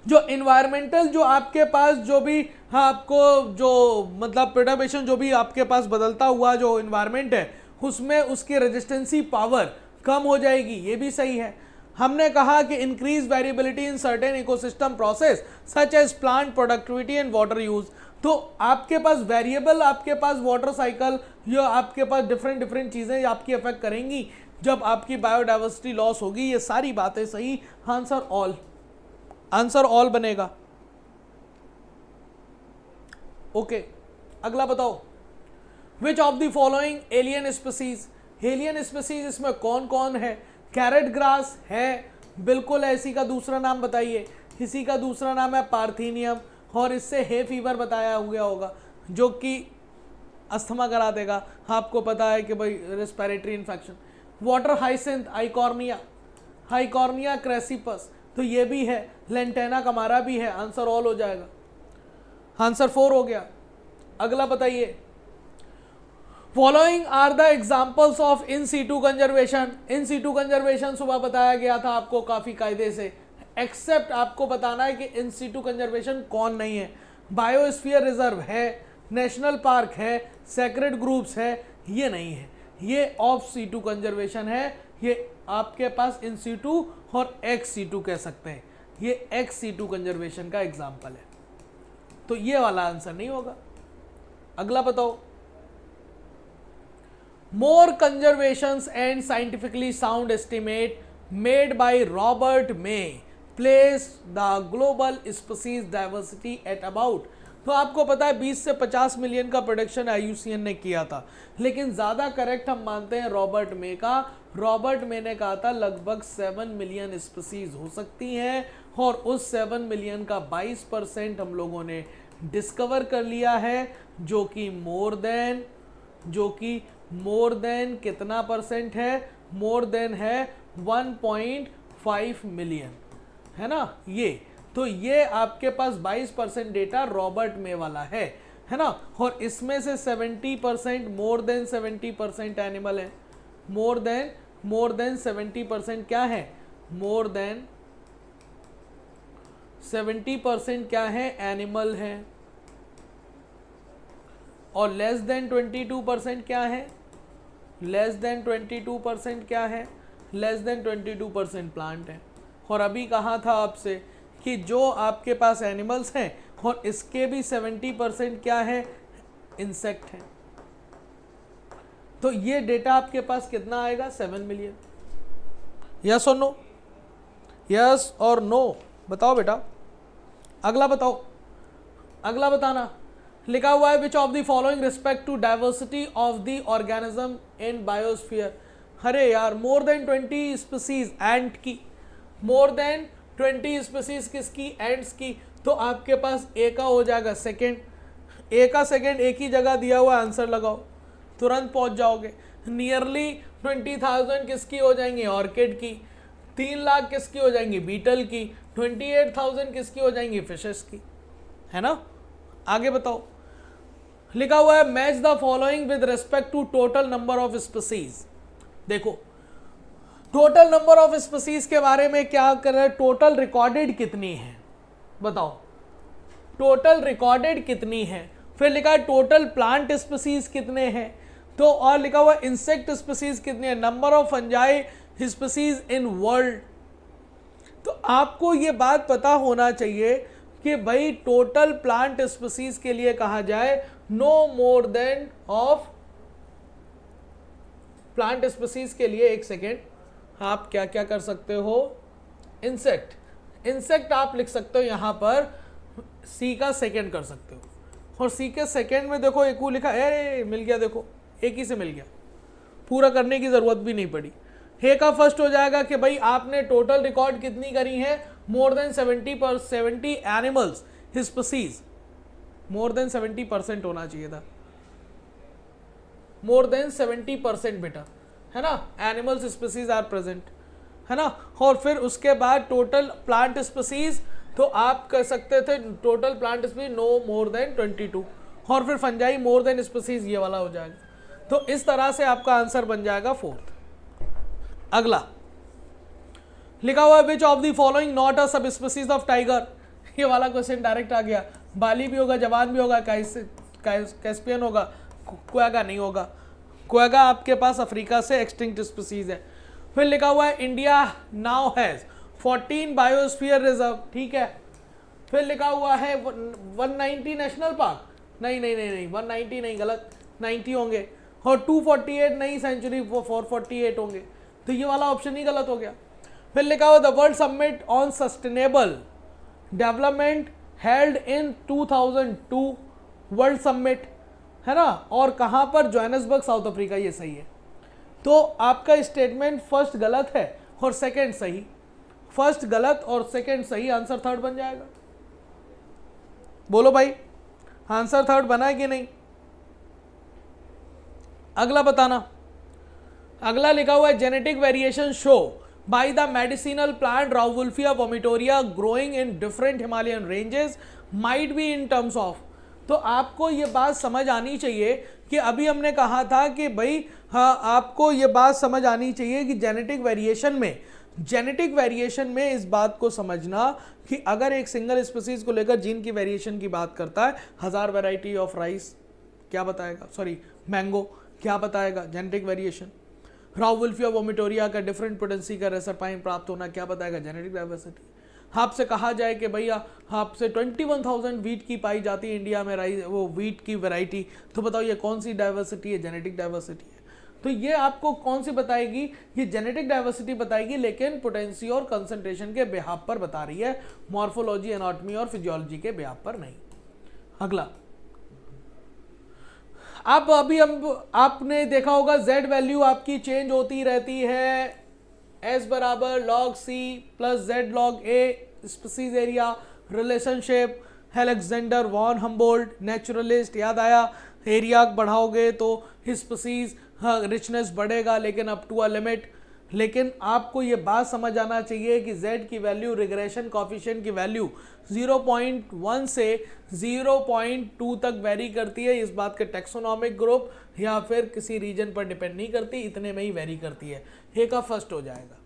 जो इन्वायरमेंटल जो आपके पास जो भी आपको जो मतलब प्रिजर्वेशन जो भी आपके पास बदलता हुआ जो इन्वायरमेंट है उसमें उसकी रेजिस्टेंसी पावर कम हो जाएगी, ये भी सही है। हमने कहा कि increase variability in certain ecosystem process such as plant productivity and water use. तो आपके पास वेरिएबल, आपके पास वाटर साइकिल, या आपके पास डिफरेंट चीजें आपकी अफेक्ट करेंगी जब आपकी बायोडाइवर्सिटी लॉस होगी। ये सारी बातें सही, आंसर ऑल बनेगा। ओके, अगला बताओ, विच of the following alien species, alien species इसमें कौन कौन है? कैरेट ग्रास है, बिल्कुल है। इसी का दूसरा नाम बताइए। इसी का दूसरा नाम है पार्थेनियम, और इससे हे फीवर बताया हुआ होगा जो कि अस्थमा करा देगा। आपको पता है कि भाई respiratory infection. Water hyacinth, Eichhornia, Eichhornia crassipes, तो ये भी है। लेंटेना कमारा भी है। आंसर ऑल हो जाएगा, आंसर 4 हो गया। अगला बताइए, following are the examples of in situ conservation. In situ conservation सुबह बताया गया था आपको काफी कायदे से, एक्सेप्ट आपको बताना है कि इन सीटू कंजर्वेशन कौन नहीं है। बायोस्फीयर रिजर्व है, नेशनल पार्क है, सेक्रेड ग्रुप्स है, ये नहीं है। ये ऑफ सीटू कंजर्वेशन है। ये आपके पास इन सीटू और एक्स सीटू कह सकते हैं। ये एक्स सीटू कंजर्वेशन का एग्जाम्पल है, तो ये वाला आंसर नहीं होगा। अगला बताओ, more conservations and scientifically sound estimate made by Robert May place the global species diversity at about। तो आपको पता है 20 से 50 मिलियन का प्रोडक्शन IUCN ने किया था, लेकिन ज़्यादा करेक्ट हम मानते हैं रॉबर्ट मे का। रॉबर्ट मे ने कहा था लगभग 7 मिलियन स्पीसीज हो सकती हैं, और उस 7 मिलियन का 22% हम लोगों ने डिस्कवर कर लिया है, जो कि मोर देन कितना परसेंट है? मोर देन है 1.5 मिलियन, है ना ये। तो ये आपके पास 22% डेटा रॉबर्ट मे वाला है ना। और इसमें से 70%, मोर देन 70% एनिमल है। मोर देन 70% क्या है? मोर देन 70% क्या है? एनिमल है। और लेस देन 22% क्या है? लेस देन 22% क्या है? लेस देन 22% प्लांट है। और अभी कहा था आपसे कि जो आपके पास एनिमल्स हैं और इसके भी 70% क्या है? इंसेक्ट है। तो ये डेटा आपके पास कितना आएगा? 7 मिलियन। यस और नो? यस और नो बताओ बेटा। अगला बताओ, अगला बताना। लिखा हुआ है which of the following respect to diversity of the organism in biosphere. अरे यार, मोर देन 20 स्पीसीज एंट की, मोर देन 20 स्पीसीज किसकी? एंट्स की। तो आपके पास ए का हो जाएगा सेकेंड। ए का सेकेंड एक ही जगह दिया हुआ, आंसर लगाओ, तुरंत पहुंच जाओगे। नियरली 20,000 किसकी हो जाएंगी? ऑर्किड की। 3 लाख किसकी हो जाएंगी? बीटल की। 28,000 किसकी हो जाएंगी? फिशेस की, है ना। आगे बताओ। लिखा हुआ है match the following with respect to total number of species. देखो, टोटल नंबर ऑफ स्पीसीज के बारे में क्या कर रहे हैं? टोटल रिकॉर्डेड कितनी है बताओ, टोटल रिकॉर्डेड कितनी है। फिर लिखा है टोटल प्लांट स्पीसीज कितने हैं, तो और लिखा हुआ इंसेक्ट स्पीसीज कितने हैं, number of fungi species in world. तो आपको ये बात पता होना चाहिए कि भाई टोटल प्लांट स्पीसीज के लिए कहा जाए no more than of plant species के लिए, एक सेकेंड, आप क्या क्या कर सकते हो? इंसेक्ट आप लिख सकते हो यहां पर, सी का सेकेंड कर सकते हो। और सी के सेकेंड में देखो एक लिखा है, मिल गया, देखो एक ही से मिल गया, पूरा करने की जरूरत भी नहीं पड़ी। हे का फर्स्ट हो जाएगा कि भाई आपने टोटल रिकॉर्ड कितनी करी है? मोर देन 70 एनिमल्स स्पीसीज, मोर देन 70% होना चाहिए था, मोर देन 70% बेटा, है ना, एनिमल्स स्पीसीज आर प्रेजेंट, है ना। और फिर उसके बाद टोटल प्लांट स्पीसीज, तो आप कर सकते थे total plant species no more than 22, और फिर फंजाई मोर देन स्पीसीज, ये वाला हो जाएगा। तो इस तरह से आपका आंसर बन जाएगा 4th। अगला लिखा हुआ है which of the following not a sub species of tiger. ये वाला क्वेश्चन डायरेक्ट आ गया, बाली भी होगा, जवान भी होगा, कैस्पियन होगा, क्वागा नहीं होगा। क्वेगा आपके पास अफ्रीका से एक्सटिंक्ट स्पीसीज है। फिर लिखा हुआ है India now has 14 biosphere reserve, ठीक है। फिर लिखा हुआ है 190 नेशनल पार्क, नहीं 190 नहीं, गलत, 90 होंगे। और 248 नहीं सेंचुरी, वो 448 होंगे, तो ये वाला ऑप्शन ही गलत हो गया। फिर लिखा हुआ the world summit on sustainable development held in 2002 world summit, है ना, और कहाँ पर, जोहान्सबर्ग साउथ अफ्रीका, ये सही है। तो आपका स्टेटमेंट फर्स्ट गलत है और सेकंड सही, फर्स्ट गलत और सेकंड सही, आंसर थर्ड बन जाएगा। बोलो भाई, आंसर थर्ड बना है कि नहीं? अगला बताना। अगला लिखा हुआ है genetic variation show by the medicinal plant Rauwolfia vomitoria growing in different Himalayan ranges might be in terms of. तो आपको ये बात समझ आनी चाहिए कि अभी हमने कहा था कि भाई हाँ, आपको ये बात समझ आनी चाहिए कि जेनेटिक वेरिएशन में इस बात को समझना कि अगर एक सिंगल स्पीसीज को लेकर जीन की वेरिएशन की बात करता है, 1000 वैरायटी ऑफ राइस क्या बताएगा, सॉरी मैंगो क्या बताएगा, जेनेटिक वेरिएशन। राउवुल्फिया वोमिटोरिया का डिफरेंट पोटेंसी का रेसरपाइन प्राप्त होना क्या बताएगा, जेनेटिक डाइवर्सिटी। आपसे कहा जाए कि भैया आपसे 21,000 वीट की पाई जाती है इंडिया में राइस, वो वीट की वैरायटी, तो बताओ ये कौन सी डाइवर्सिटी है, जेनेटिक डाइवर्सिटी है। तो ये आपको कौन सी बताएगी, ये जेनेटिक डाइवर्सिटी बताएगी, लेकिन पोटेंसी और कंसंट्रेशन के बिहाफ पर बता रही है, मॉर्फोलॉजी, एनाटॉमी और फिजियोलॉजी के बिहाफ पर नहीं। अगला, अब अभी हम आपने देखा होगा Z वैल्यू आपकी चेंज होती रहती है, S बराबर log C plus Z log A, species area, relationship, Alexander von Humboldt, naturalist, याद आया, एरिया बढ़ाओगे तो स्पीसीज रिचनेस बढ़ेगा, लेकिन अप टू अ लिमिट। लेकिन आपको ये बात समझ आना चाहिए कि Z की वैल्यू, रिग्रेशन कॉफिशिएंट की वैल्यू 0.1 से 0.2 तक वेरी करती है। इस बात के टैक्सोनॉमिक ग्रुप या फिर किसी रीजन पर डिपेंड नहीं करती, इतने में ही वेरी करती है। ए का फर्स्ट हो जाएगा।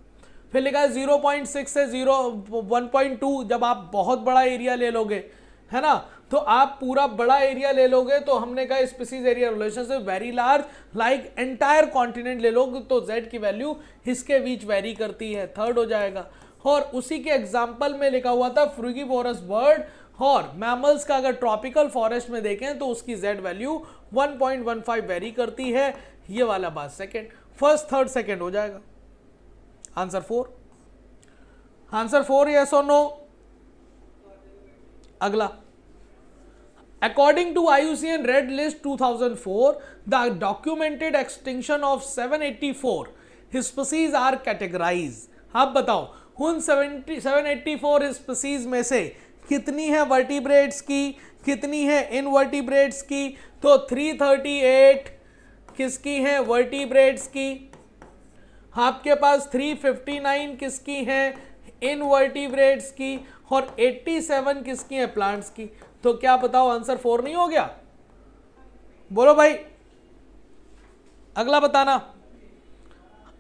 फिर लिखा है 0.6 से 1.2, जब आप बहुत बड़ा एरिया ले लोगे, है ना, तो आप पूरा बड़ा एरिया ले लोगे तो हमने कहा species area relationship very large, like entire continent ले लोगे तो Z की वैल्यू इसके बीच वेरी करती है, थर्ड हो जाएगा। और उसी के एग्जाम्पल में लिखा हुआ था फ्रूगिवोरस बर्ड और मैमल्स का, अगर ट्रॉपिकल फॉरेस्ट में देखें तो उसकी Z वैल्यू 1.15 वेरी करती है। ये वाला बात सेकेंड, फर्स्ट थर्ड सेकेंड हो जाएगा। आंसर 4, आंसर 4, यस और नो। अगला, according to IUCN Red List 2004, the documented extinction of 784 species are categorized। आप बताओ उन 784 स्पीसीज में से कितनी है वर्टिब्रेट्स की, कितनी है इनवर्टिब्रेट्स की? तो 338 किसकी है, वर्टिब्रेट्स की। आपके पास 359 किसकी है, इनवर्टिब्रेट्स की, और 87 किसकी है, प्लांट्स की। तो क्या बताओ आंसर 4 नहीं हो गया? बोलो भाई, अगला बताना,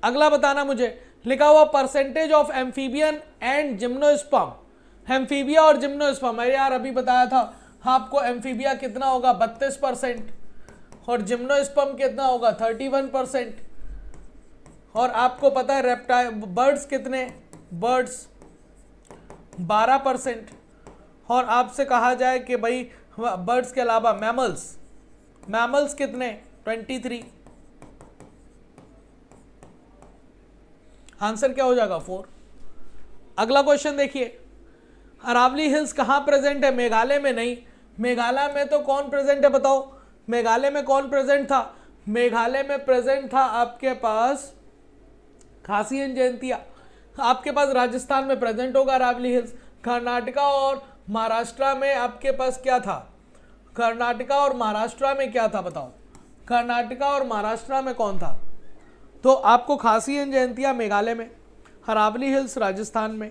अगला बताना मुझे। लिखा हुआ percentage of amphibian and gymnosperm, amphibia और जिम्नोस्पर्म। अरे यार अभी बताया था आपको, एम्फीबिया कितना होगा 32% और जिम्नोस्पर्म कितना होगा 31%। और आपको पता है रेप्टाइल बर्ड्स कितने, बर्ड्स 12%। और आपसे कहा जाए कि भाई बर्ड्स के अलावा मैमल्स, मैमल्स कितने 23। आंसर क्या हो जाएगा 4। अगला क्वेश्चन देखिए, अरावली हिल्स कहाँ प्रेजेंट है? मेघालय में नहीं। मेघालय में तो कौन प्रेजेंट है बताओ? मेघालय में कौन प्रेजेंट था? मेघालय में प्रेजेंट था आपके पास खासी एंड जयंतिया। आपके पास राजस्थान में प्रेजेंट होगा अरावली हिल्स। कर्नाटका और महाराष्ट्र में आपके पास क्या था? कर्नाटका और महाराष्ट्र में क्या था बताओ? कर्नाटका और महाराष्ट्र में कौन था? तो आपको खासी एंड जयंतिया मेघालय में, अरावली हिल्स राजस्थान में,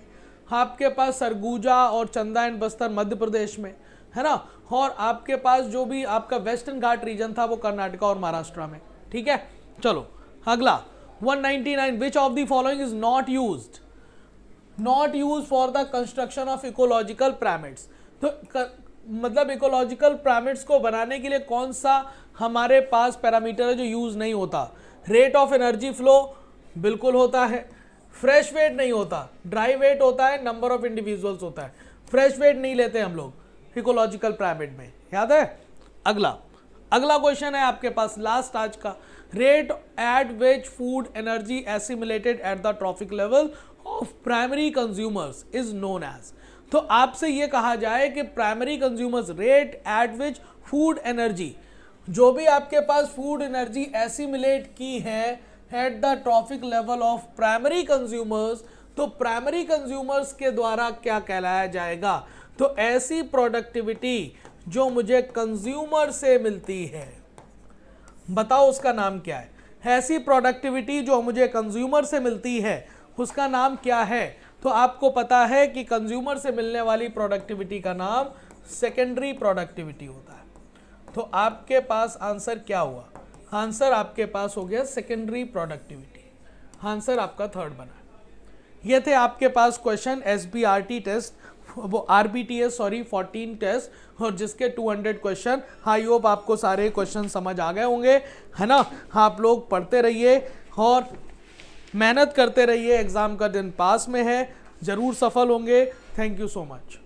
आपके पास सरगुजा और चंदा एंड बस्तर मध्य प्रदेश में, है ना, और आपके पास जो भी आपका वेस्टर्न घाट रीजन था वो कर्नाटका और महाराष्ट्र में। ठीक है, चलो अगला 199, विच of the following is not used for the construction of ecological pyramids. तो मतलब इकोलॉजिकल पिरामिड्स को बनाने के लिए कौन सा हमारे पास पैरामीटर है जो यूज नहीं होता? रेट ऑफ एनर्जी फ्लो बिल्कुल होता है, फ्रेश वेट नहीं होता, ड्राई वेट होता है, नंबर ऑफ इंडिविजुअल्स होता है, फ्रेश वेट नहीं लेते हम लोग इकोलॉजिकल पिरामिड में, याद है? अगला क्वेश्चन है आपके पास लास्ट आज का, rate at which food energy assimilated at the trophic level of primary consumers is known as. तो आपसे ये कहा जाए कि primary consumers rate at which food energy, जो भी आपके पास फूड एनर्जी एसिमिलेट की है at the trophic level of primary consumers, तो प्राइमरी कंज्यूमर्स के द्वारा क्या कहलाया जाएगा? तो ऐसी प्रोडक्टिविटी जो मुझे कंज्यूमर से मिलती है, बताओ उसका नाम क्या है? ऐसी प्रोडक्टिविटी जो मुझे कंज्यूमर से मिलती है उसका नाम क्या है? तो आपको पता है कि कंज्यूमर से मिलने वाली प्रोडक्टिविटी का नाम सेकेंडरी प्रोडक्टिविटी होता है। तो आपके पास आंसर क्या हुआ? आंसर आपके पास हो गया सेकेंडरी प्रोडक्टिविटी, आंसर आपका थर्ड बना। ये थे आपके पास क्वेश्चन SBRT टेस्ट, वो RBTS 14 टेस्ट, और जिसके 200 क्वेश्चन। आई होप आपको सारे क्वेश्चन समझ आ गए होंगे, है ना? आप लोग पढ़ते रहिए और मेहनत करते रहिए, एग्जाम का दिन पास में है, जरूर सफल होंगे। Thank you so much.